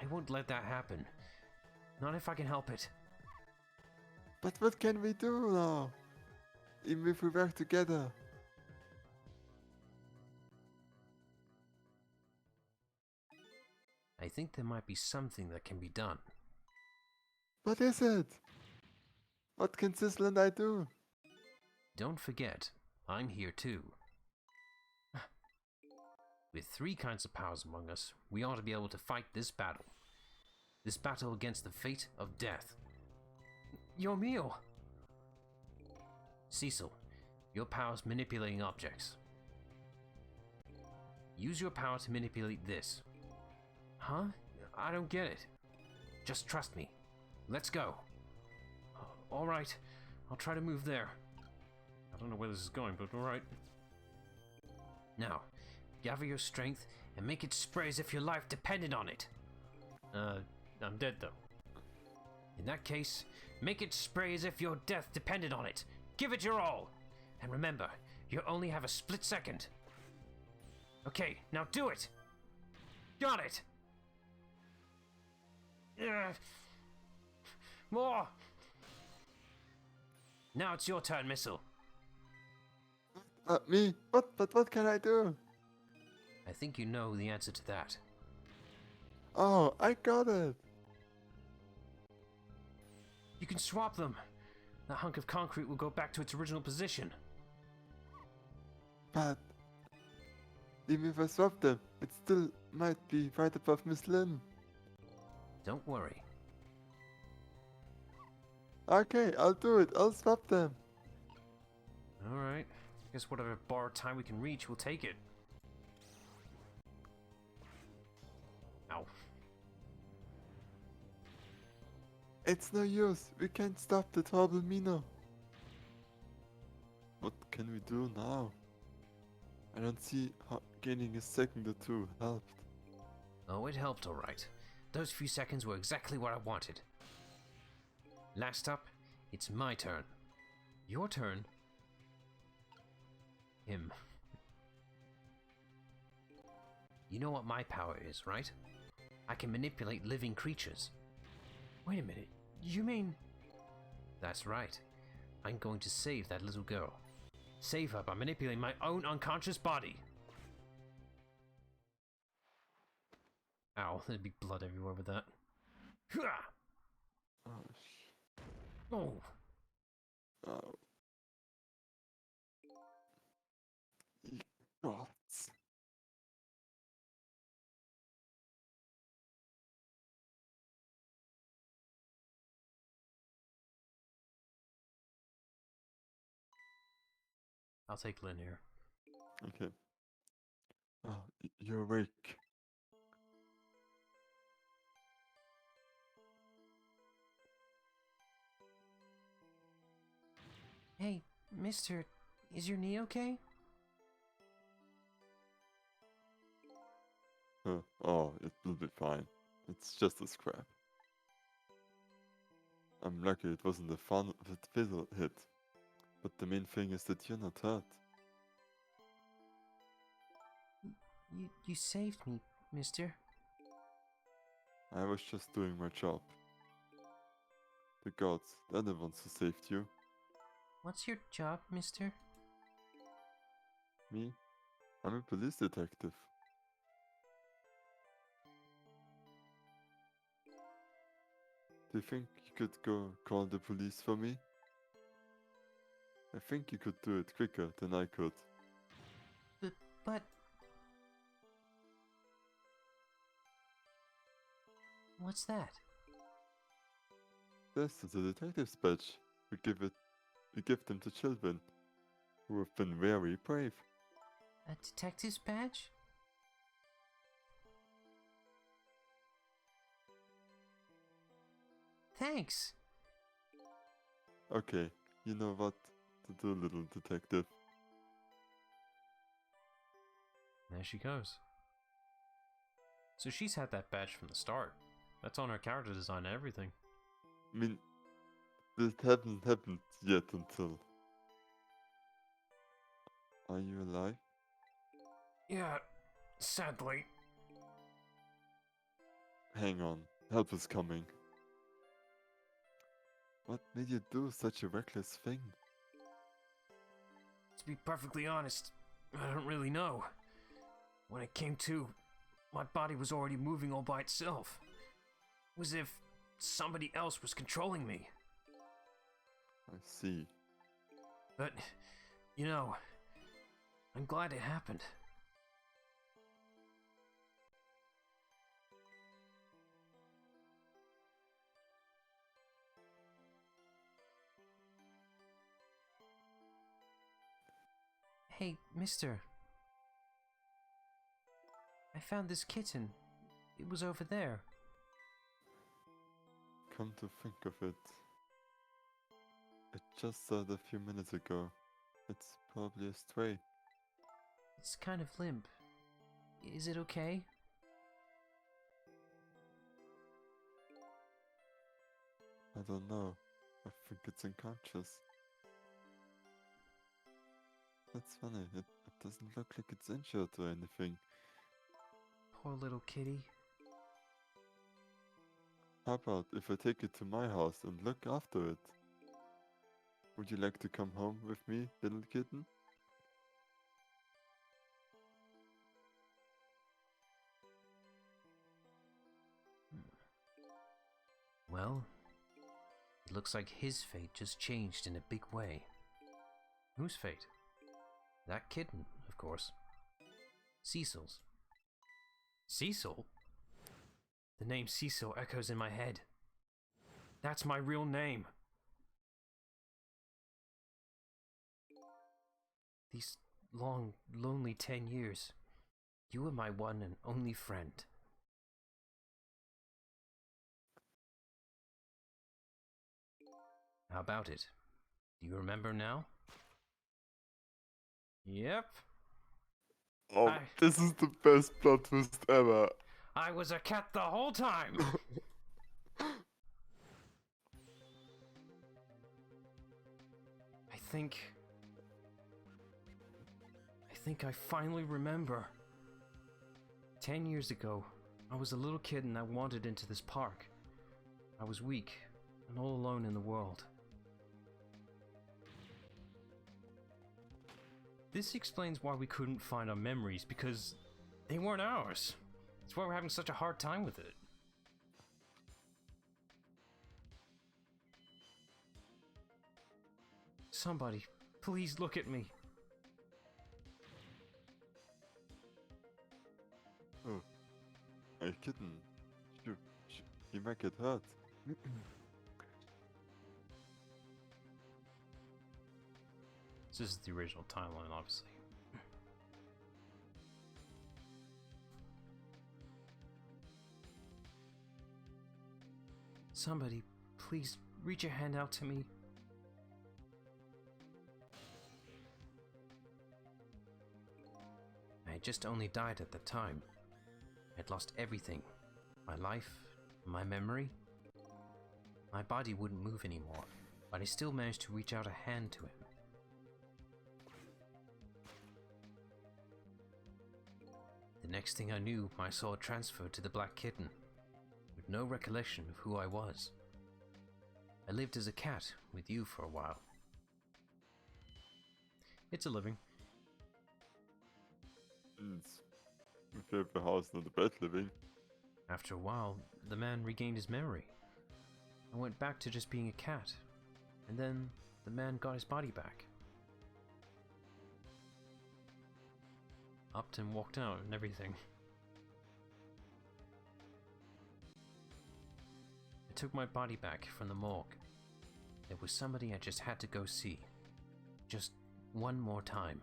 I won't let that happen. Not if I can help it. But what can we do now? Even if we work together. I think there might be something that can be done. What is it? What can Sissel and I do? Don't forget, I'm here too. With 3 kinds of powers among us, we ought to be able to fight this battle. This battle against the fate of death. Your meal! Cecil, your power's manipulating objects. Use your power to manipulate this. Huh? I don't get it. Just trust me. Let's go. Alright, I'll try to move there. I don't know where this is going, but alright. Now, gather your strength and make it spray as if your life depended on it. I'm dead though. In that case, make it spray as if your death depended on it. Give it your all. And remember, you only have a split second. Okay, now do it. Got it. More. Now it's your turn, Missile. Me? What can I do? I think you know the answer to that. Oh, I got it. You can swap them. That hunk of concrete will go back to its original position. But even if I swap them, it still might be right above Miss Lynn. Don't worry. Okay, I'll do it. I'll swap them. Alright. I guess whatever borrowed time we can reach, we'll take it. Ow. It's no use. We can't stop the trouble, Mino. What can we do now? I don't see how gaining a second or two helped. Oh, it helped alright. Those few seconds were exactly what I wanted. Last up, it's my turn. Your turn. Him. You know what my power is, right? I can manipulate living creatures. Wait a minute, you mean... That's right. I'm going to save that little girl. Save her by manipulating my own unconscious body. Ow, there'd be blood everywhere with that. Oh, Oh, oh. Ye gods. I'll take Lynn here. Okay. Oh, you're awake. Hey, mister, is your knee okay? Oh, it will be fine. It's just a scrap. I'm lucky it wasn't a fatal hit. But the main thing is that you're not hurt. You saved me, mister. I was just doing my job. The gods, they're the ones who saved you. What's your job, mister? Me? I'm a police detective. Do you think you could go call the police for me? I think you could do it quicker than I could. But... What's that? This is a detective's badge. We give them to children who have been very brave. A detective's badge? Thanks. Okay, you know what to do, little detective. There she goes. So she's had that badge from the start. That's on her character design and everything. I mean, this hasn't happened yet until... Are you alive? Yeah, sadly. Hang on, help is coming. What made you do such a reckless thing? To be perfectly honest, I don't really know. When it came to, my body was already moving all by itself. It was as if somebody else was controlling me. I see. But, you know, I'm glad it happened. Hey, mister. I found this kitten. It was over there. Come to think of it, I just saw it a few minutes ago. It's probably a stray. It's kind of limp. Is it okay? I don't know. I think it's unconscious. That's funny. It doesn't look like it's injured or anything. Poor little kitty. How about if I take it to my house and look after it? Would you like to come home with me, little kitten? Well, it looks like his fate just changed in a big way. Whose fate? That kitten, of course. Cecil's. Cecil? The name Cecil echoes in my head. That's my real name. These long, lonely 10 years. You were my one and only friend. How about it? Do you remember now? Yep. Oh, this is the best plot twist ever. I was a cat the whole time! I think I finally remember. 10 years ago, I was a little kid and I wandered into this park. I was weak and all alone in the world. This explains why we couldn't find our memories, because they weren't ours. That's why we're having such a hard time with it. Somebody, please look at me. Oh, a kitten. You might get hurt. This is the original timeline, obviously. Somebody, please reach a hand out to me. I had just only died at the time. I'd lost everything. My life, my memory. My body wouldn't move anymore, but I still managed to reach out a hand to him. The next thing I knew, my soul transferred to the black kitten, with no recollection of who I was. I lived as a cat with you for a while. It's a living. If you have a house, not a bed living. After a while, the man regained his memory. I went back to just being a cat, and then the man got his body back. Upped and walked out and everything. I took my body back from the morgue. There was somebody I just had to go see. Just one more time.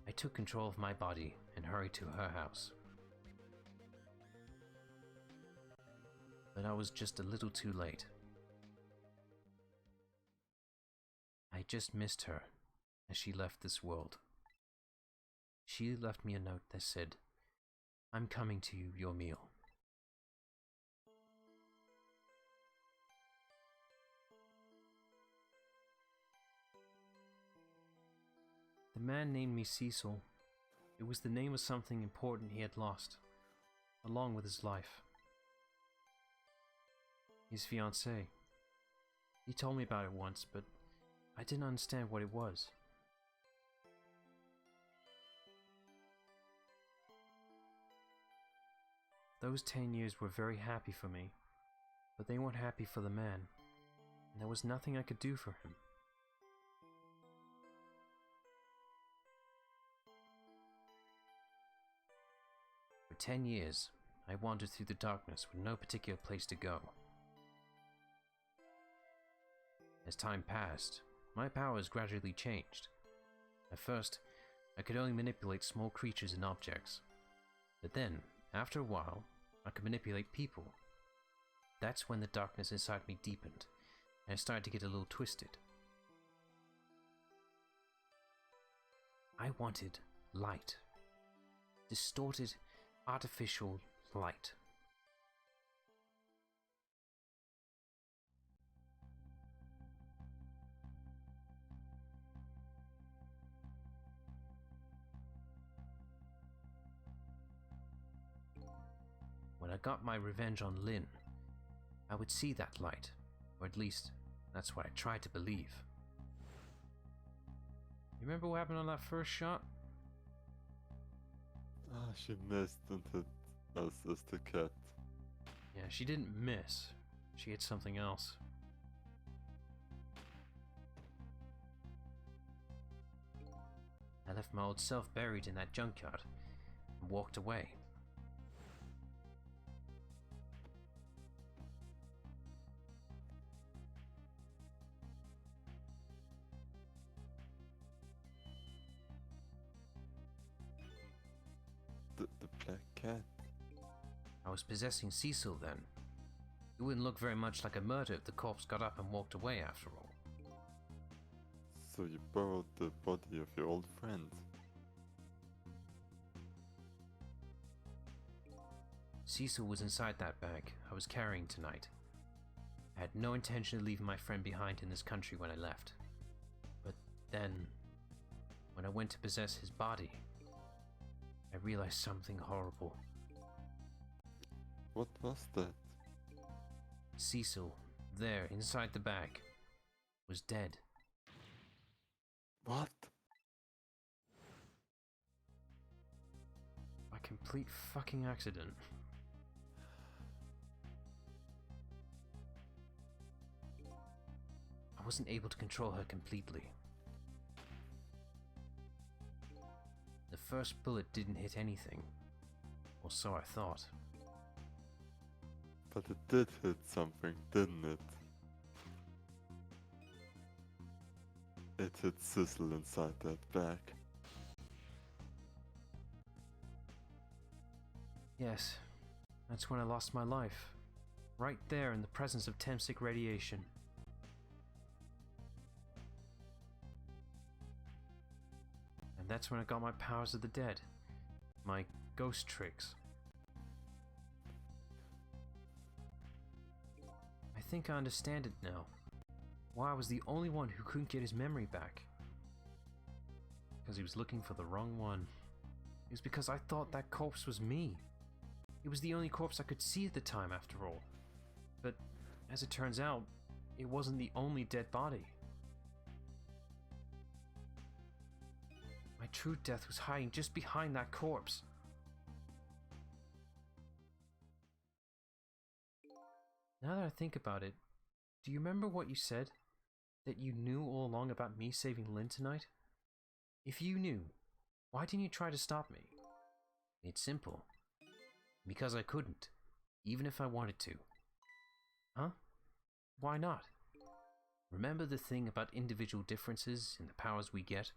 I took control of my body and hurried to her house. But I was just a little too late. I just missed her as she left this world. She left me a note that said, "I'm coming to you, your meal." The man named me Cecil. It was the name of something important he had lost, along with his life. His fiancée. He told me about it once, but I didn't understand what it was. Those 10 years were very happy for me, but they weren't happy for the man, and there was nothing I could do for him. For 10 years, I wandered through the darkness with no particular place to go. As time passed, my powers gradually changed. At first, I could only manipulate small creatures and objects. But then, after a while, I could manipulate people. That's when the darkness inside me deepened, and I started to get a little twisted. I wanted light. Distorted, artificial light. When I got my revenge on Lynn, I would see that light, or at least, that's what I tried to believe. You remember what happened on that first shot? Ah, she missed and hit us as the cat. Yeah, she didn't miss. She hit something else. I left my old self buried in that junkyard and walked away. cat. I was possessing Cecil then. It wouldn't look very much like a murder if the corpse got up and walked away after all. So you borrowed the body of your old friend. Cecil was inside that bag I was carrying tonight. I had no intention of leaving my friend behind in this country when I left. But then, when I went to possess his body, I realized something horrible. What was that? Cecil, there, inside the bag, was dead. What? By complete fucking accident. I wasn't able to control her completely. The first bullet didn't hit anything, or so I thought. But it did hit something, didn't it? It hit Cecil inside that bag. Yes, that's when I lost my life. Right there in the presence of Temsic radiation. And that's when I got my powers of the dead. My ghost tricks. I think I understand it now. Why I was the only one who couldn't get his memory back. Because he was looking for the wrong one. It was because I thought that corpse was me. It was the only corpse I could see at the time, after all. But, as it turns out, it wasn't the only dead body. My true death was hiding just behind that corpse. Now that I think about it, do you remember what you said? That you knew all along about me saving Lynn tonight? If you knew, why didn't you try to stop me? It's simple. Because I couldn't, even if I wanted to. Huh? Why not? Remember the thing about individual differences in the powers we get?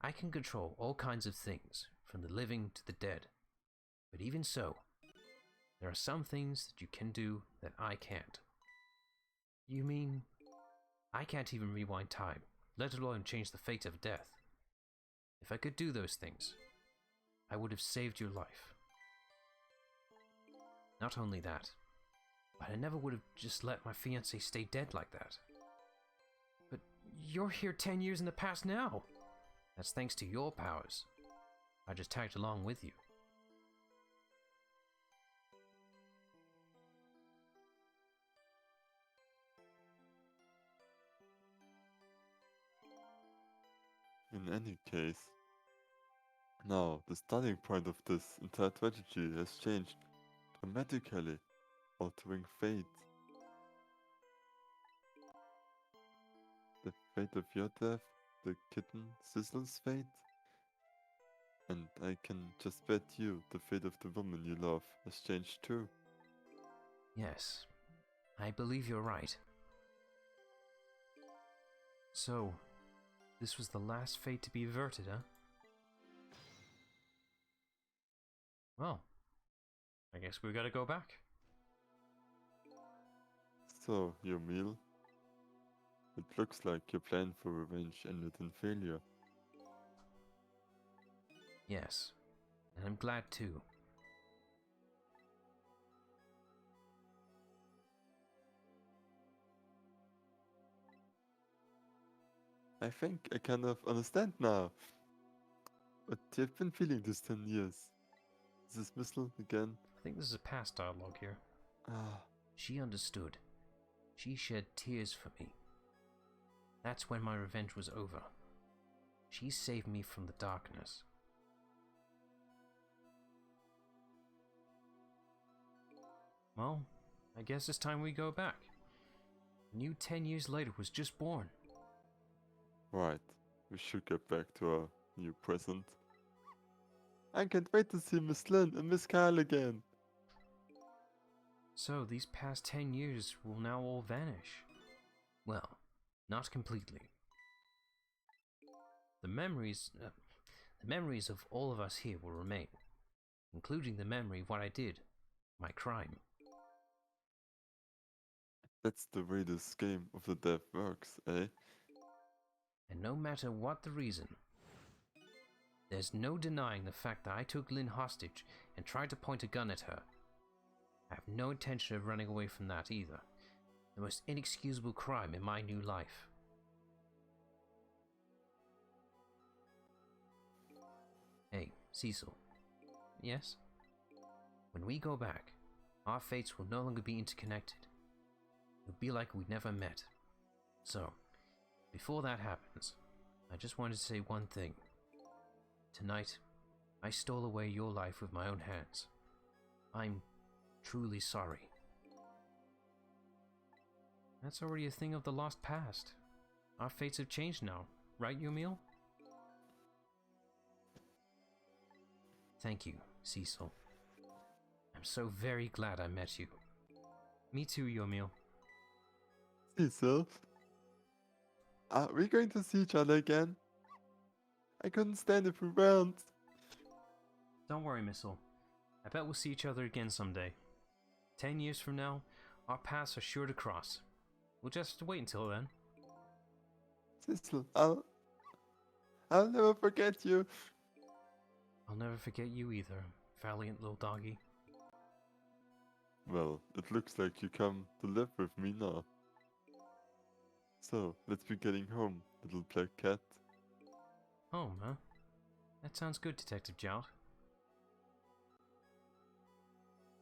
I can control all kinds of things, from the living to the dead. But even so, there are some things that you can do that I can't. You mean, I can't even rewind time, let alone change the fate of death. If I could do those things, I would have saved your life. Not only that, but I never would have just let my fiancée stay dead like that. But you're here 10 years in the past now. That's thanks to your powers. I just tagged along with you. In any case, now the starting point of this entire tragedy has changed dramatically, altering fate. The fate of your death, the kitten Cecil's fate, and I can just bet you the fate of the woman you love has changed too. Yes, I believe you're right. So, this was the last fate to be averted, huh? Well, I guess we gotta go back. So, your meal? It looks like your plan for revenge ended in failure. Yes, and I'm glad too. I think I kind of understand now. But you've been feeling this 10 years. Is this Missile again? I think this is a past dialogue here. Ah, She understood. She shed tears for me. That's when my revenge was over. She saved me from the darkness. Well, I guess it's time we go back. A new 10 years later was just born. right. We should get back to our new present. I can't wait to see Miss Lynn and Miss Kyle again. So these past 10 years will now all vanish. Well, not completely. The memories of all of us here will remain. including the memory of what I did, my crime. That's the way this game of the dead works, eh? And no matter what the reason, there's no denying the fact that I took Lynn hostage and tried to point a gun at her. I have no intention of running away from that either. The most inexcusable crime in my new life. Hey, Cecil. Yes? When we go back, our fates will no longer be interconnected. It'll be like we never met. So, before that happens, I just wanted to say one thing. Tonight, I stole away your life with my own hands. I'm truly sorry. That's already a thing of the lost past. Our fates have changed now, right, Yumil? Thank you, Cecil. I'm so very glad I met you. Me too, Yumil. Cecil? Are we going to see each other again? I couldn't stand if we weren't. Don't worry, Missile. I bet we'll see each other again someday. 10 years from now, our paths are sure to cross. We'll just have to wait until then. Cecil, I'll never forget you. I'll never forget you either, valiant little doggy. Well, it looks like you come to live with me now. So, let's be getting home, little black cat. Home, huh? That sounds good, Detective Jout.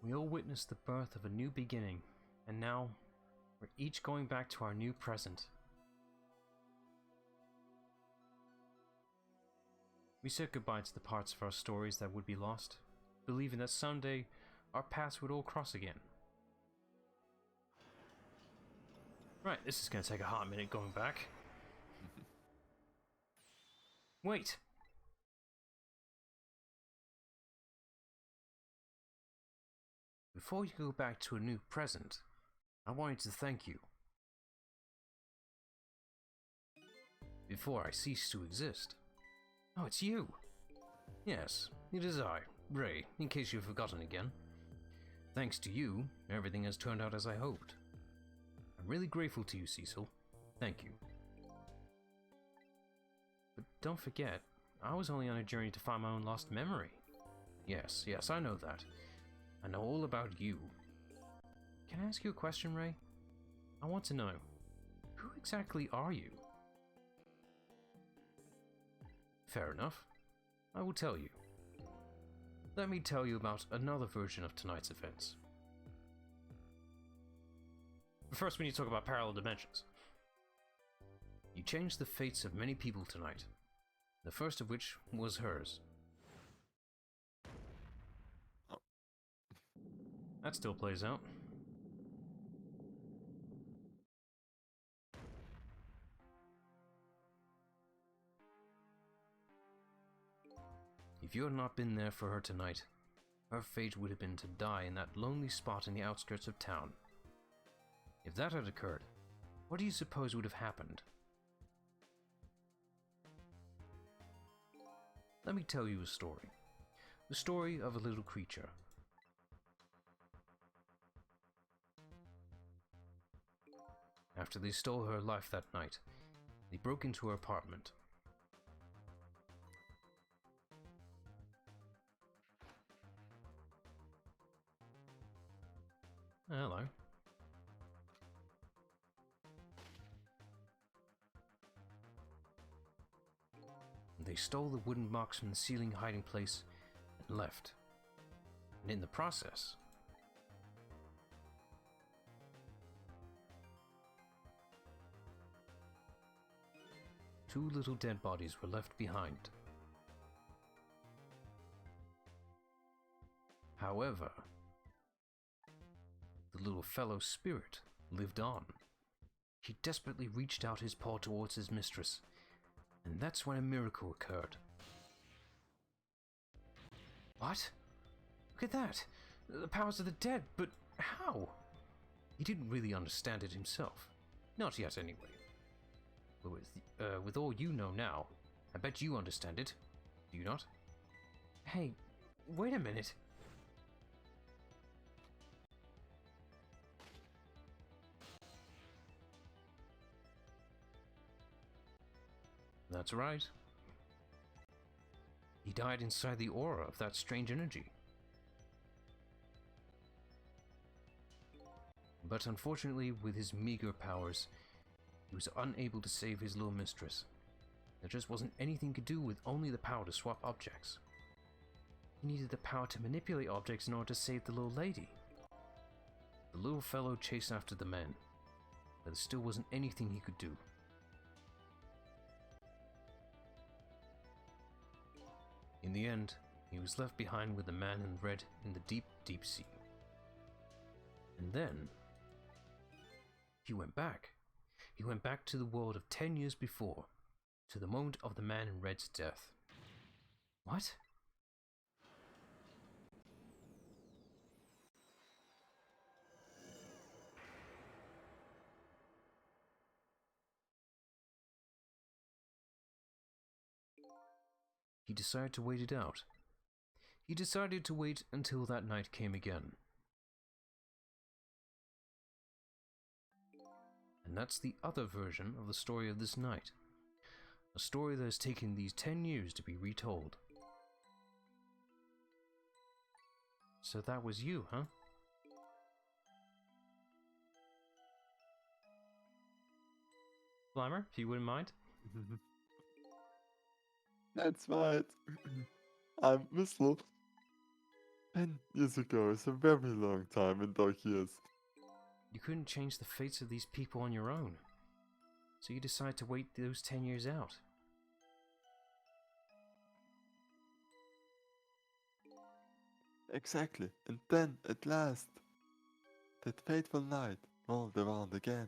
We all witnessed the birth of a new beginning, and now we're each going back to our new present. We said goodbye to the parts of our stories that would be lost, believing that someday our paths would all cross again. Right, this is going to take a hot minute going back. Wait! Before you go back to a new present, I wanted to thank you. Before I cease to exist. Oh, it's you! Yes, it is I, Ray, in case you've forgotten again. Thanks to you, everything has turned out as I hoped. I'm really grateful to you, Cecil. Thank you. But don't forget, I was only on a journey to find my own lost memory. Yes, I know that. I know all about you. Can I ask you a question, Ray? I want to know, who exactly are you? Fair enough. I will tell you. Let me tell you about another version of tonight's events. But first we need to talk about parallel dimensions. You changed the fates of many people tonight. The first of which was hers. That still plays out. If you had not been there for her tonight, her fate would have been to die in that lonely spot in the outskirts of town. If that had occurred, what do you suppose would have happened? Let me tell you a story. The story of a little creature. After they stole her life that night, they broke into her apartment. Hello. They stole the wooden box from the ceiling hiding place and left. And in the process, two little dead bodies were left behind. However, the little fellow spirit lived on. He desperately reached out his paw towards his mistress, and that's when a miracle occurred. What? Look at that! The powers of the dead, but how? He didn't really understand it himself. Not yet, anyway. But with all you know now, I bet you understand it. Do you not? Hey, Wait a minute. That's right. He died inside the aura of that strange energy. But unfortunately, with his meager powers, he was unable to save his little mistress. There just wasn't anything he could do with only the power to swap objects. He needed the power to manipulate objects in order to save the little lady. The little fellow chased after the men, but there still wasn't anything he could do. In the end, he was left behind with the man in red in the deep, deep sea. And then, he went back. He went back to the world of 10 years before, to the moment of the man in red's death. What? He decided to wait it out. He decided to wait until that night came again. And that's the other version of the story of this night. A story that has taken these 10 years to be retold. So that was you, huh? Slimer, if you wouldn't mind. That's right. I'm Whistle. 10 years ago is a very long time in dark years. You couldn't change the fates of these people on your own. So you decided to wait those 10 years out. Exactly. And then, at last, that fateful night rolled around again.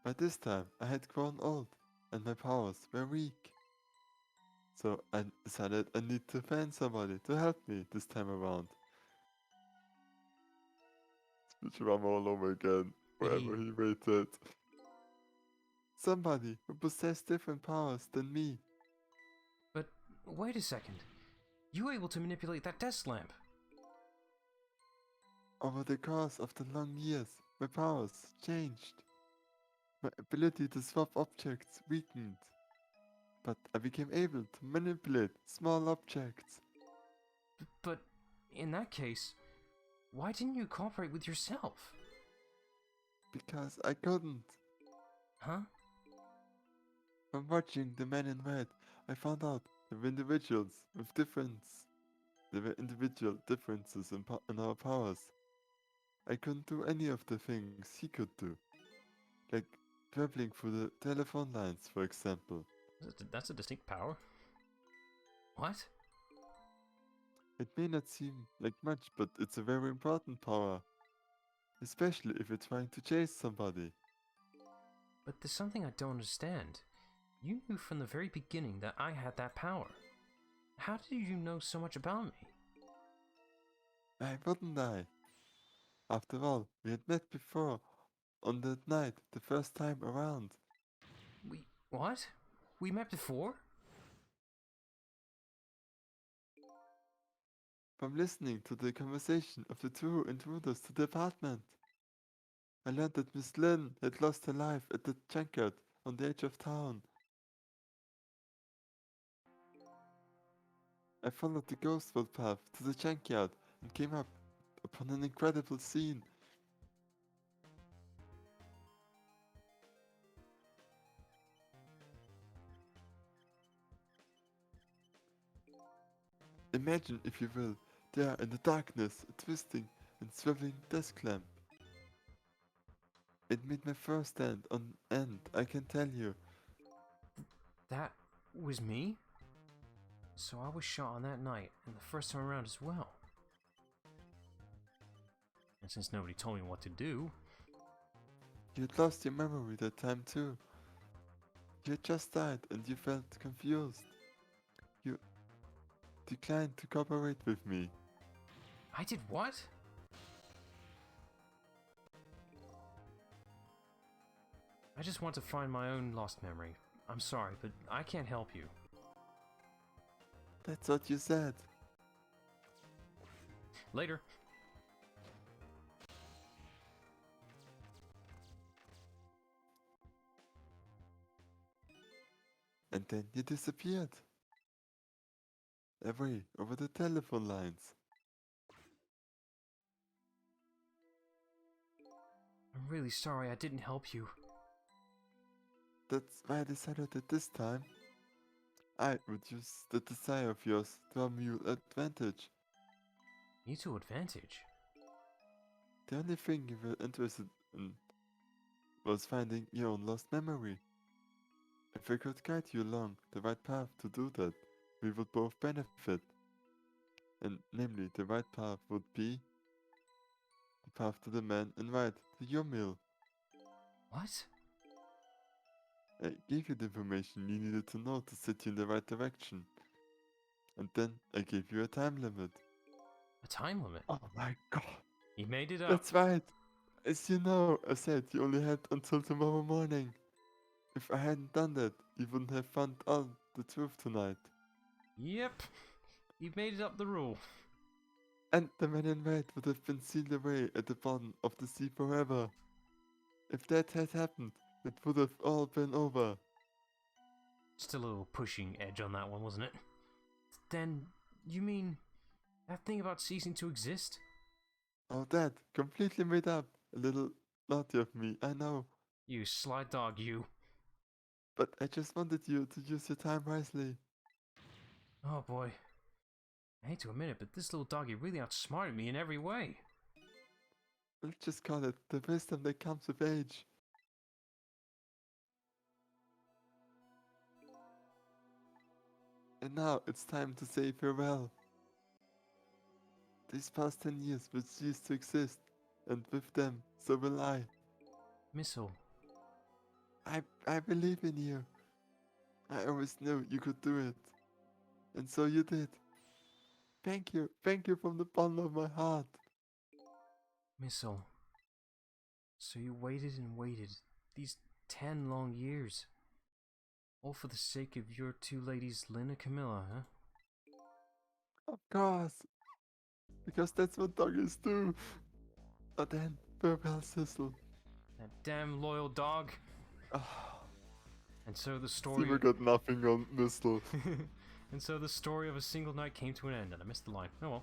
By this time, I had grown old, and my powers were weak. So I decided I need to find somebody to help me this time around. Speech ram all over again, wherever he waited. Somebody who possessed different powers than me. But wait a second. You were able to manipulate that desk lamp. Over the course of the long years, my powers changed. My ability to swap objects weakened. But I became able to manipulate small objects. But in that case, why didn't you cooperate with yourself? Because I couldn't. Huh? From watching the Men in Red, I found out there were individuals with individual differences in our powers. I couldn't do any of the things he could do. Like traveling through the telephone lines, for example. That's a distinct power. What? It may not seem like much, but it's a very important power. Especially if you're trying to chase somebody. But there's something I don't understand. You knew from the very beginning that I had that power. How did you know so much about me? Why wouldn't I? After all, we had met before, on that night, the first time around. What? We met before? From listening to the conversation of the two intruders to the apartment. I learned that Miss Lynn had lost her life at the junkyard on the edge of town. I followed the ghost road path to the junkyard and came up upon an incredible scene. Imagine, if you will, there in the darkness, a twisting and swiveling desk lamp. It made my first stand on end, I can tell you. That was me? So I was shot on that night, and the first time around as well. And since nobody told me what to do... You had lost your memory that time too. You had just died and you felt confused. You declined to cooperate with me. I did what? I just want to find my own lost memory. I'm sorry, but I can't help you. That's what you said. Later. And then you disappeared. Away over the telephone lines. I'm really sorry I didn't help you. That's why I decided that this time I would use the desire of yours to our mutual advantage. Mutual advantage? The only thing you were interested in was finding your own lost memory. If I could guide you along the right path to do that, we would both benefit. And namely, the right path would be the path to the man in white, to your mill. What? I gave you the information you needed to know to set you in the right direction. And then I gave you a time limit. A time limit? Oh my god. You made it up. That's right. As you know, I said you only had until tomorrow morning. If I hadn't done that, you wouldn't have found out the truth tonight. Yep. You made it up the rule. And the man in white would have been sealed away at the bottom of the sea forever. If that had happened, it would have all been over. Just a little pushing edge on that one, wasn't it? Then, you mean that thing about ceasing to exist? Oh, that, completely made up. A little naughty of me, I know. You sly dog, you. But I just wanted you to use your time wisely. Oh boy. I hate to admit it, but this little doggy really outsmarted me in every way. Let's just call it the wisdom that comes with age. And now it's time to say farewell. These past 10 years will cease to exist, and with them, so will I. Missile. I believe in you. I always knew you could do it. And so you did. Thank you from the bottom of my heart. Missile. So you waited and waited these 10 long years. All for the sake of your two ladies, Lynn and Camilla, huh? Of course. Because that's what doggies do. But then, farewell, Sissel. That damn loyal dog. And so the story... Steven got nothing on Mistle. And so the story of a single night came to an end, and I missed the line. Oh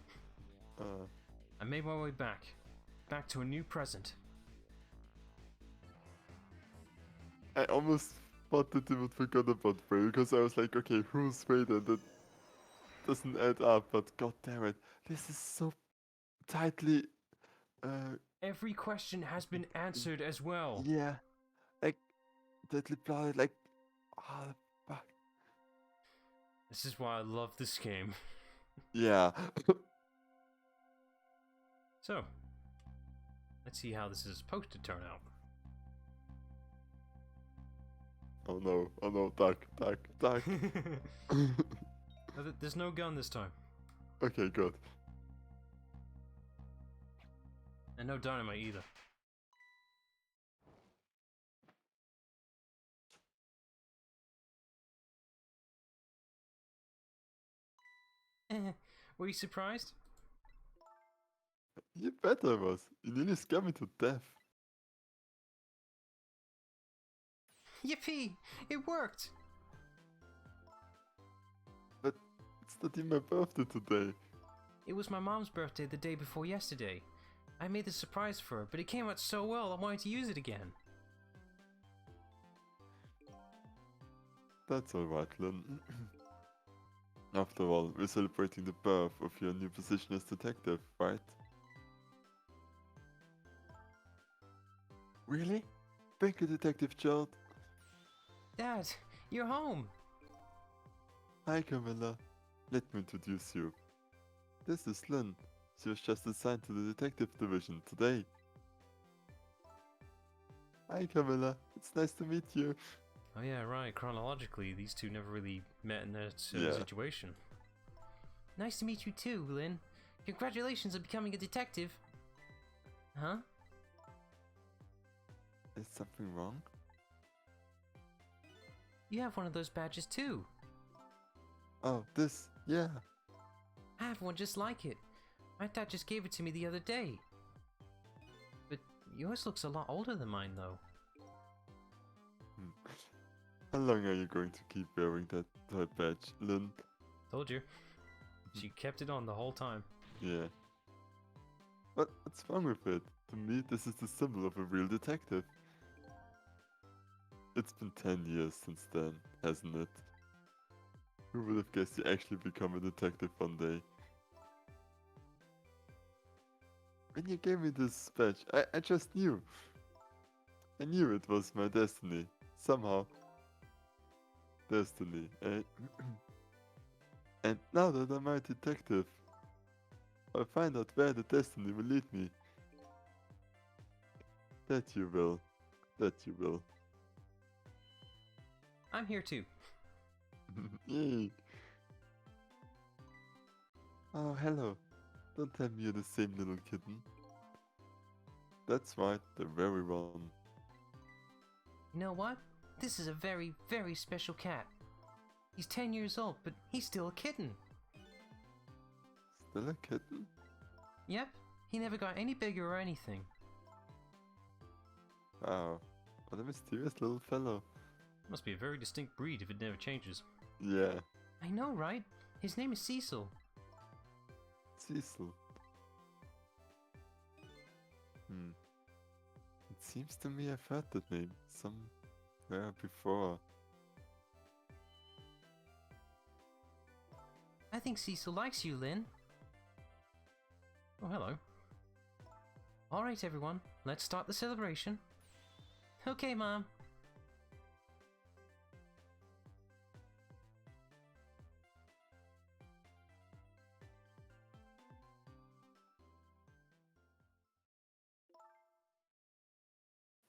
well. I made my way back to a new present. I almost thought that they would forget about Ray, because I was like, okay, who's Ray then? That doesn't add up, but god damn it. This is so tightly... Every question has been answered as well. Yeah. Like, tightly plotted, like... Oh, fuck. This is why I love this game. Yeah. So, let's see how this is supposed to turn out. Oh no, duck. There's no gun this time. Okay, good. And no dynamite either. Were you surprised? You bet I was. You nearly scared me to death. Yippee! It worked! But it's not even my birthday today. It was my mom's birthday the day before yesterday. I made the surprise for her, but it came out so well I wanted to use it again. That's alright, Lynn. After all, we're celebrating the birth of your new position as detective, right? Really? Thank you, Detective Child. Dad, you're home! Hi, Camilla. Let me introduce you. This is Lynn. She was just assigned to the detective division today. Hi, Camilla. It's nice to meet you. Oh yeah, right, chronologically, these two never really met in a Yeah. situation. Nice to meet you too, Lynn. Congratulations on becoming a detective. Huh? Is something wrong? You have one of those badges too. Oh, this? Yeah. I have one just like it. My dad just gave it to me the other day. But yours looks a lot older than mine though. How long are you going to keep wearing that badge, Lynn? Told you. She kept it on the whole time. Yeah. What's wrong with it? To me, this is the symbol of a real detective. It's been 10 years since then, hasn't it? Who would have guessed you actually become a detective one day? When you gave me this badge, I just knew. I knew it was my destiny. Somehow. Destiny, eh? And now that I'm a detective, I'll find out where the destiny will lead me. That you will. That you will. I'm here too. Yay. Oh, hello. Don't tell me you're the same little kitten. That's right, the very one. You know what? This is a very, very special cat. He's 10 years old, but he's still a kitten. Still a kitten? Yep, he never got any bigger or anything. Wow, what a mysterious little fellow. Must be a very distinct breed if it never changes. Yeah, I know, right? His name is Cecil. Cecil. It seems to me I've heard that name somewhere before. I think Cecil likes you, Lynn. Oh, hello. Alright, everyone. Let's start the celebration. Okay, Mom.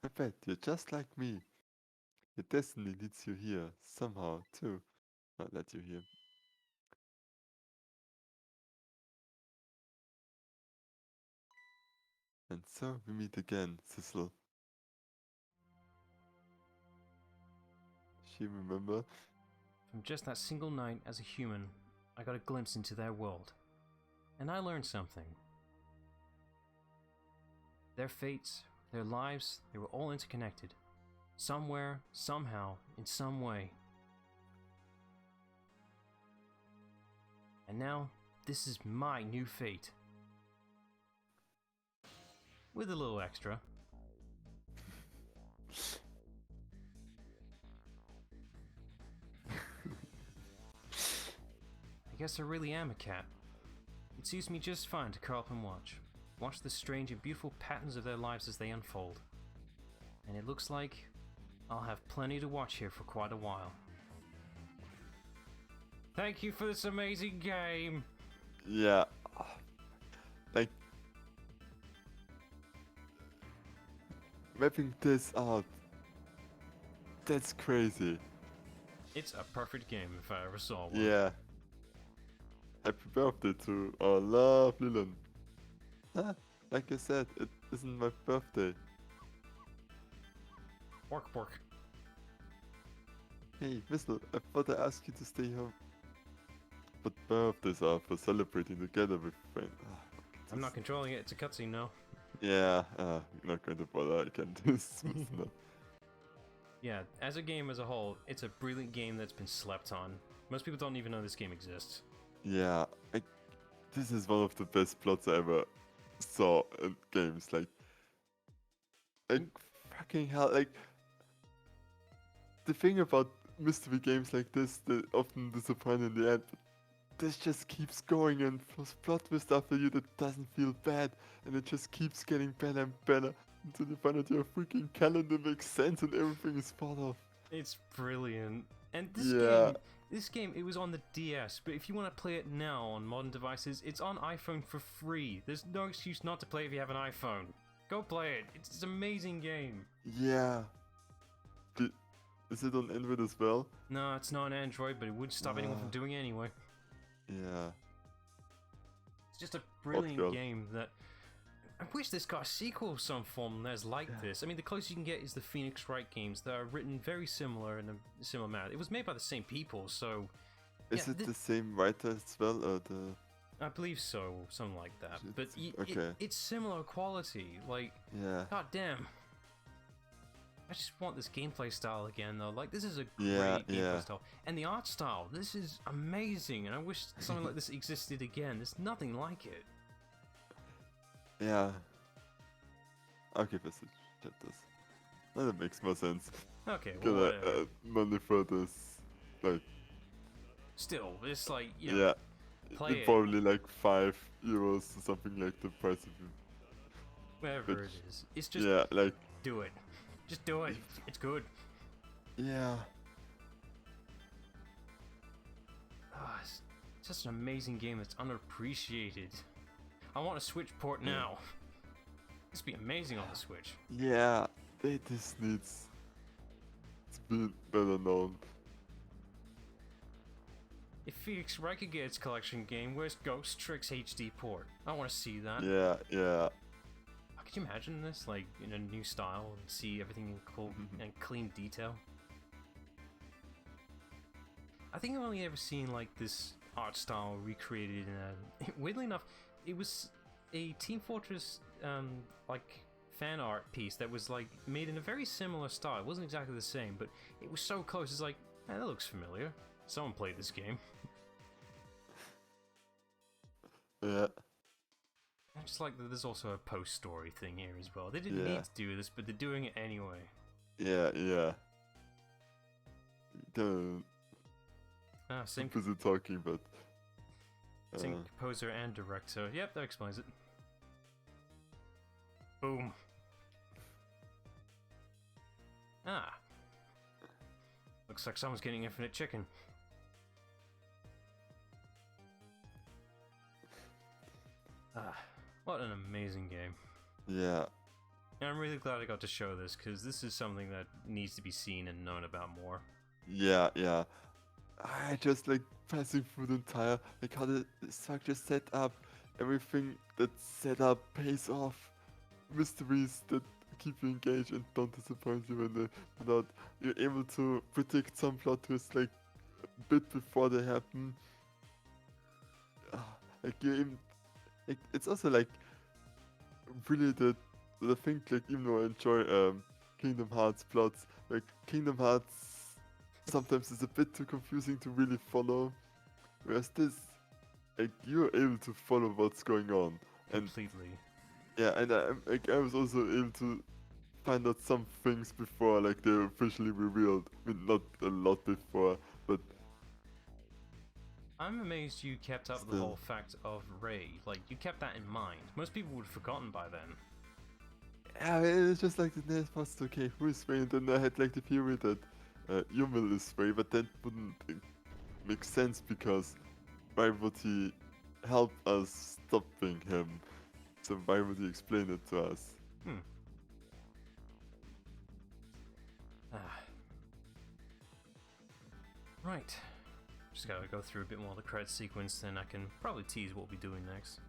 I bet you're just like me. Your destiny leads you here, somehow, too. I'll let you here. And so we meet again, Cecil. She remember? From just that single night as a human, I got a glimpse into their world. And I learned something. Their fates, their lives, they were all interconnected. Somewhere, somehow, in some way. And now, this is my new fate. With a little extra. I guess I really am a cat. It suits me just fine to curl up and watch. Watch the strange and beautiful patterns of their lives as they unfold. And it looks like I'll have plenty to watch here for quite a while. Thank you for this amazing game! Yeah. Like, mapping this out. That's crazy. It's a perfect game if I ever saw one. Yeah. Happy birthday to our lovely Lynn. Like I said, it isn't my birthday. Pork pork. Hey, Whistle, I thought I asked you to stay home. But birthdays are for celebrating together with friends. I'm not controlling it, it's a cutscene now. Yeah, not going to bother, I can do this. Yeah, as a game as a whole, it's a brilliant game that's been slept on. Most people don't even know this game exists. Yeah, this is one of the best plots I ever saw in games. Like fucking hell, like the thing about mystery games like this, they often disappoint in the end. But this just keeps going and throws plot twist after you that doesn't feel bad, and it just keeps getting better and better until you find out your freaking calendar makes sense and everything is thought of. It's brilliant. And this game, it was on the DS, but if you want to play it now on modern devices, it's on iPhone for free. There's no excuse not to play if you have an iPhone. Go play it. It's an amazing game. Yeah. Is it on Android as well? No, it's not on Android, but it wouldn't stop anyone from doing it anyway. Yeah. It's just a brilliant girl. game that I wish this got a sequel of some form that's like this. I mean, the closest you can get is the Phoenix Wright games that are written very similar in a similar manner. It was made by the same people, so... Is it the same writer as well, or the... I believe so, something like that. But okay. it's similar quality. Like, Yeah. god damn. I just want this gameplay style again, though. Like, this is a great gameplay style. And the art style, this is amazing. And I wish something like this existed again. There's nothing like it. Yeah. Okay, passage chapters. Now that makes more sense. Okay, well, Gonna money for this, like... Still, it's like, you know, Yeah. play it. Probably like €5 or something like the price of it. Whatever it is. It's just, Yeah, like... do it. Just do it. It's good. Yeah. It's just an amazing game that's underappreciated. I want a Switch port now. This would be amazing on the Switch. Yeah. This needs to be better known. If Phoenix Wright could get its collection game, where's Ghost Trick's HD port? I want to see that. Yeah, yeah. Could you imagine this, like, in a new style and see everything in cool and clean detail? I think I've only ever seen, like, this art style recreated in a... Weirdly enough, it was a Team Fortress, like, fan art piece that was, like, made in a very similar style. It wasn't exactly the same, but it was so close. It's like, hey, that looks familiar. Someone played this game. Yeah. I just like that there's also a post-story thing here as well. They didn't need to do this, but they're doing it anyway. Yeah, yeah. Same busy talking, but... same composer and director. Yep, that explains it. Boom. Looks like someone's getting infinite chicken. What an amazing game. Yeah. And I'm really glad I got to show this, because this is something that needs to be seen and known about more. Yeah, yeah. I just like passing through the entire, like how the structure set up, everything that's set up pays off. Mysteries that keep you engaged and don't disappoint you when they're not. You're able to predict some plot twists like a bit before they happen. Like you're even, like it's also like really the thing, like even though I enjoy Kingdom Hearts plots, like Kingdom Hearts sometimes is a bit too confusing to really follow, whereas this, like you're able to follow what's going on and Completely. yeah, and I was also able to find out some things before like they're officially revealed. I mean, not a lot before, but I'm amazed you kept up the whole fact of Rey. Like, you kept that in mind. Most people would have forgotten by then. yeah, it's just like the next past, okay, who is Rey? And then I had like the theory that Yumil is Rey, but that wouldn't make sense because why would he help us stopping him? So why would he explain it to us? Right. Just gotta go through a bit more of the credit sequence, then I can probably tease what we'll be doing next.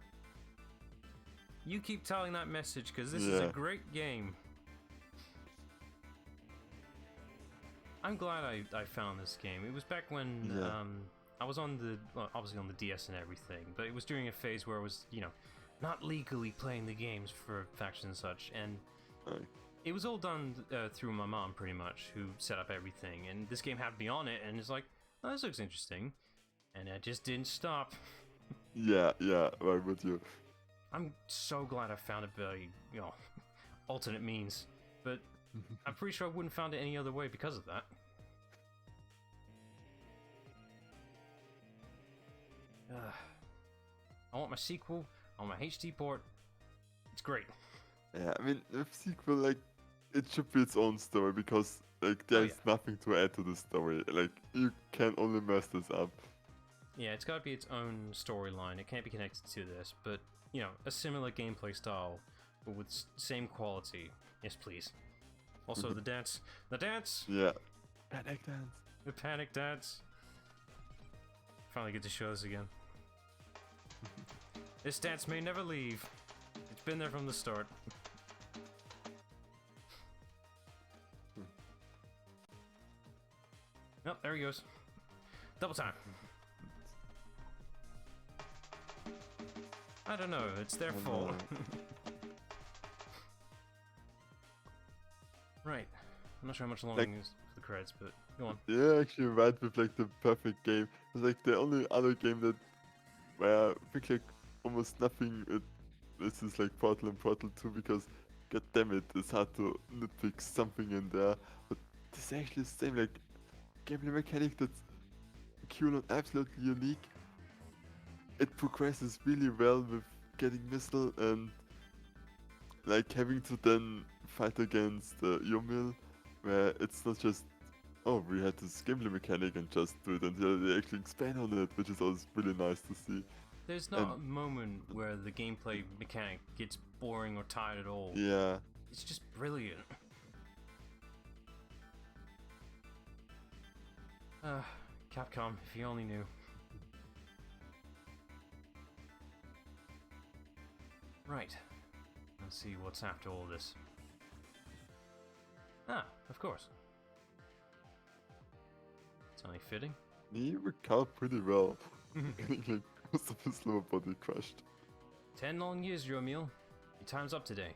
You keep telling that message, because this is a great game. I'm glad I found this game. It was back when I was on the, well, obviously on the DS and everything, but it was during a phase where I was, you know, not legally playing the games for Faction and such, and it was all done through my mom, pretty much, who set up everything, and this game had me on it, and it's like, oh, this looks interesting, and I just didn't stop. Yeah, why would you? I'm so glad I found it by, you know, alternate means, but I'm pretty sure I wouldn't have found it any other way because of that. I want my sequel, I want my HD port. It's great. Yeah, I mean, the sequel, like, it should be its own story because, like, there's nothing to add to the story. Like, you can only mess this up. Yeah, it's got to be its own storyline. It can't be connected to this, but, you know, a similar gameplay style, but with same quality. Yes, please. Also, the dance. The dance! Yeah. Panic dance. The panic dance. Finally get to show this again. This dance may never leave. It's been there from the start. Oh, there he goes. Double time. I don't know, it's their fault. Right. I'm not sure how much longer is for the credits, but go on. Yeah, actually right with like the perfect game. It's like the only other game that where I think like almost nothing this is like Portal and Portal 2 because god damn it, it's hard to nitpick something in there. But this is actually the same like gameplay mechanic that's cool and absolutely unique. It progresses really well with getting missile and like having to then fight against Yumil, where it's not just oh we had this gameplay mechanic and just do it, and they actually expand on it, which is always really nice to see. There's not a moment where the gameplay mechanic gets boring or tired at all. Yeah. It's just brilliant. Capcom, if you only knew. Right. Let's see what's after all this. Ah, of course. It's only fitting. He recovered pretty well. Like most of his lower body crushed. 10 long years, Romeo. Your time's up today.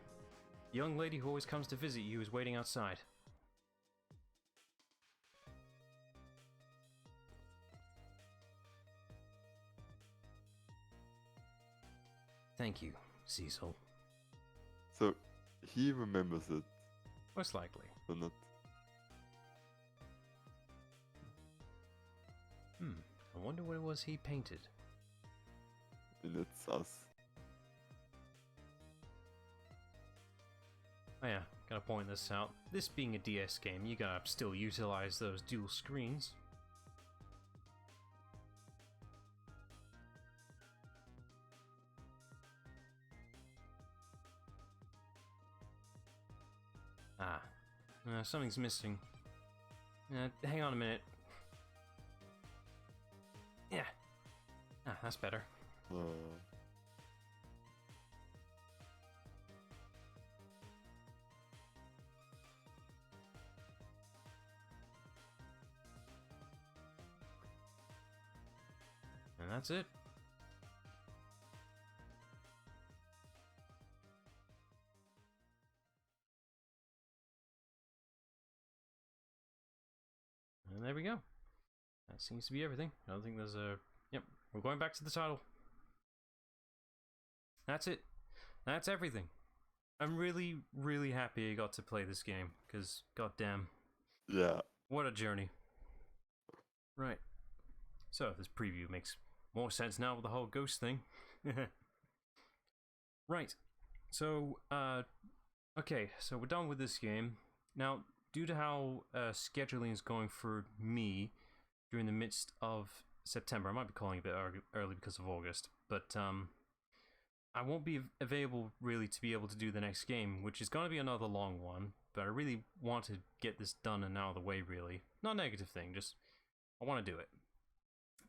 The young lady who always comes to visit you is waiting outside. Thank you, Cecil. So he remembers it, Most likely. but not. I wonder what it was he painted. And it's us. Oh yeah, gotta point this out. This being a DS game, you gotta still utilize those dual screens. Ah, something's missing. Hang on a minute. Yeah. Ah, that's better. And that's it. And there we go. That seems to be everything. I don't think there's a... Yep, we're going back to the title. That's it. That's everything. I'm really, really happy I got to play this game, because goddamn, Yeah. what a journey. Right. So, this preview makes more sense now with the whole ghost thing. Right. So, okay, so we're done with this game. Now, due to how scheduling is going for me during the midst of September, I might be calling it a bit early because of August, but I won't be available really to be able to do the next game, which is going to be another long one, but I really want to get this done and out of the way, really. Not a negative thing, just I want to do it.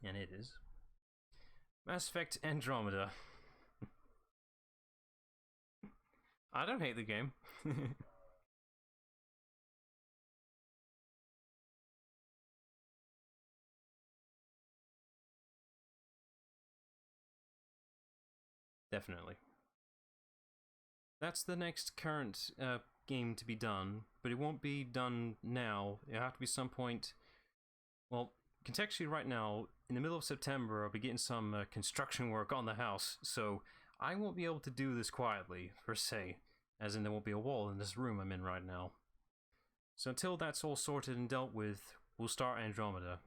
And it is Mass Effect Andromeda. I don't hate the game. Definitely. That's the next current game to be done, but it won't be done now. It'll have to be some point. Well, contextually, right now, in the middle of September, I'll be getting some construction work on the house, so I won't be able to do this quietly, per se, as in there won't be a wall in this room I'm in right now. So until that's all sorted and dealt with, we'll start Andromeda.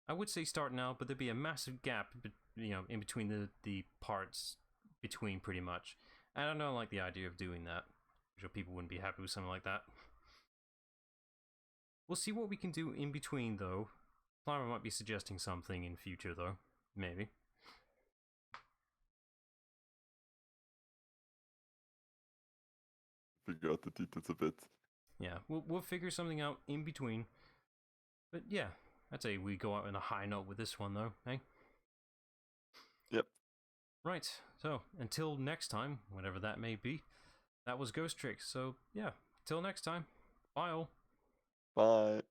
I would say start now, but there'd be a massive gap, in between the parts between, pretty much. I don't know, like the idea of doing that. I'm sure people wouldn't be happy with something like that. We'll see what we can do in between, though. Clara might be suggesting something in future, though. Maybe. Figure out the details a bit. Yeah, we'll figure something out in between. But yeah, I'd say we go out on a high note with this one, though, eh? Yep. Right, so until next time, whenever that may be, that was Ghost Trick. So yeah, till next time, bye all. Bye.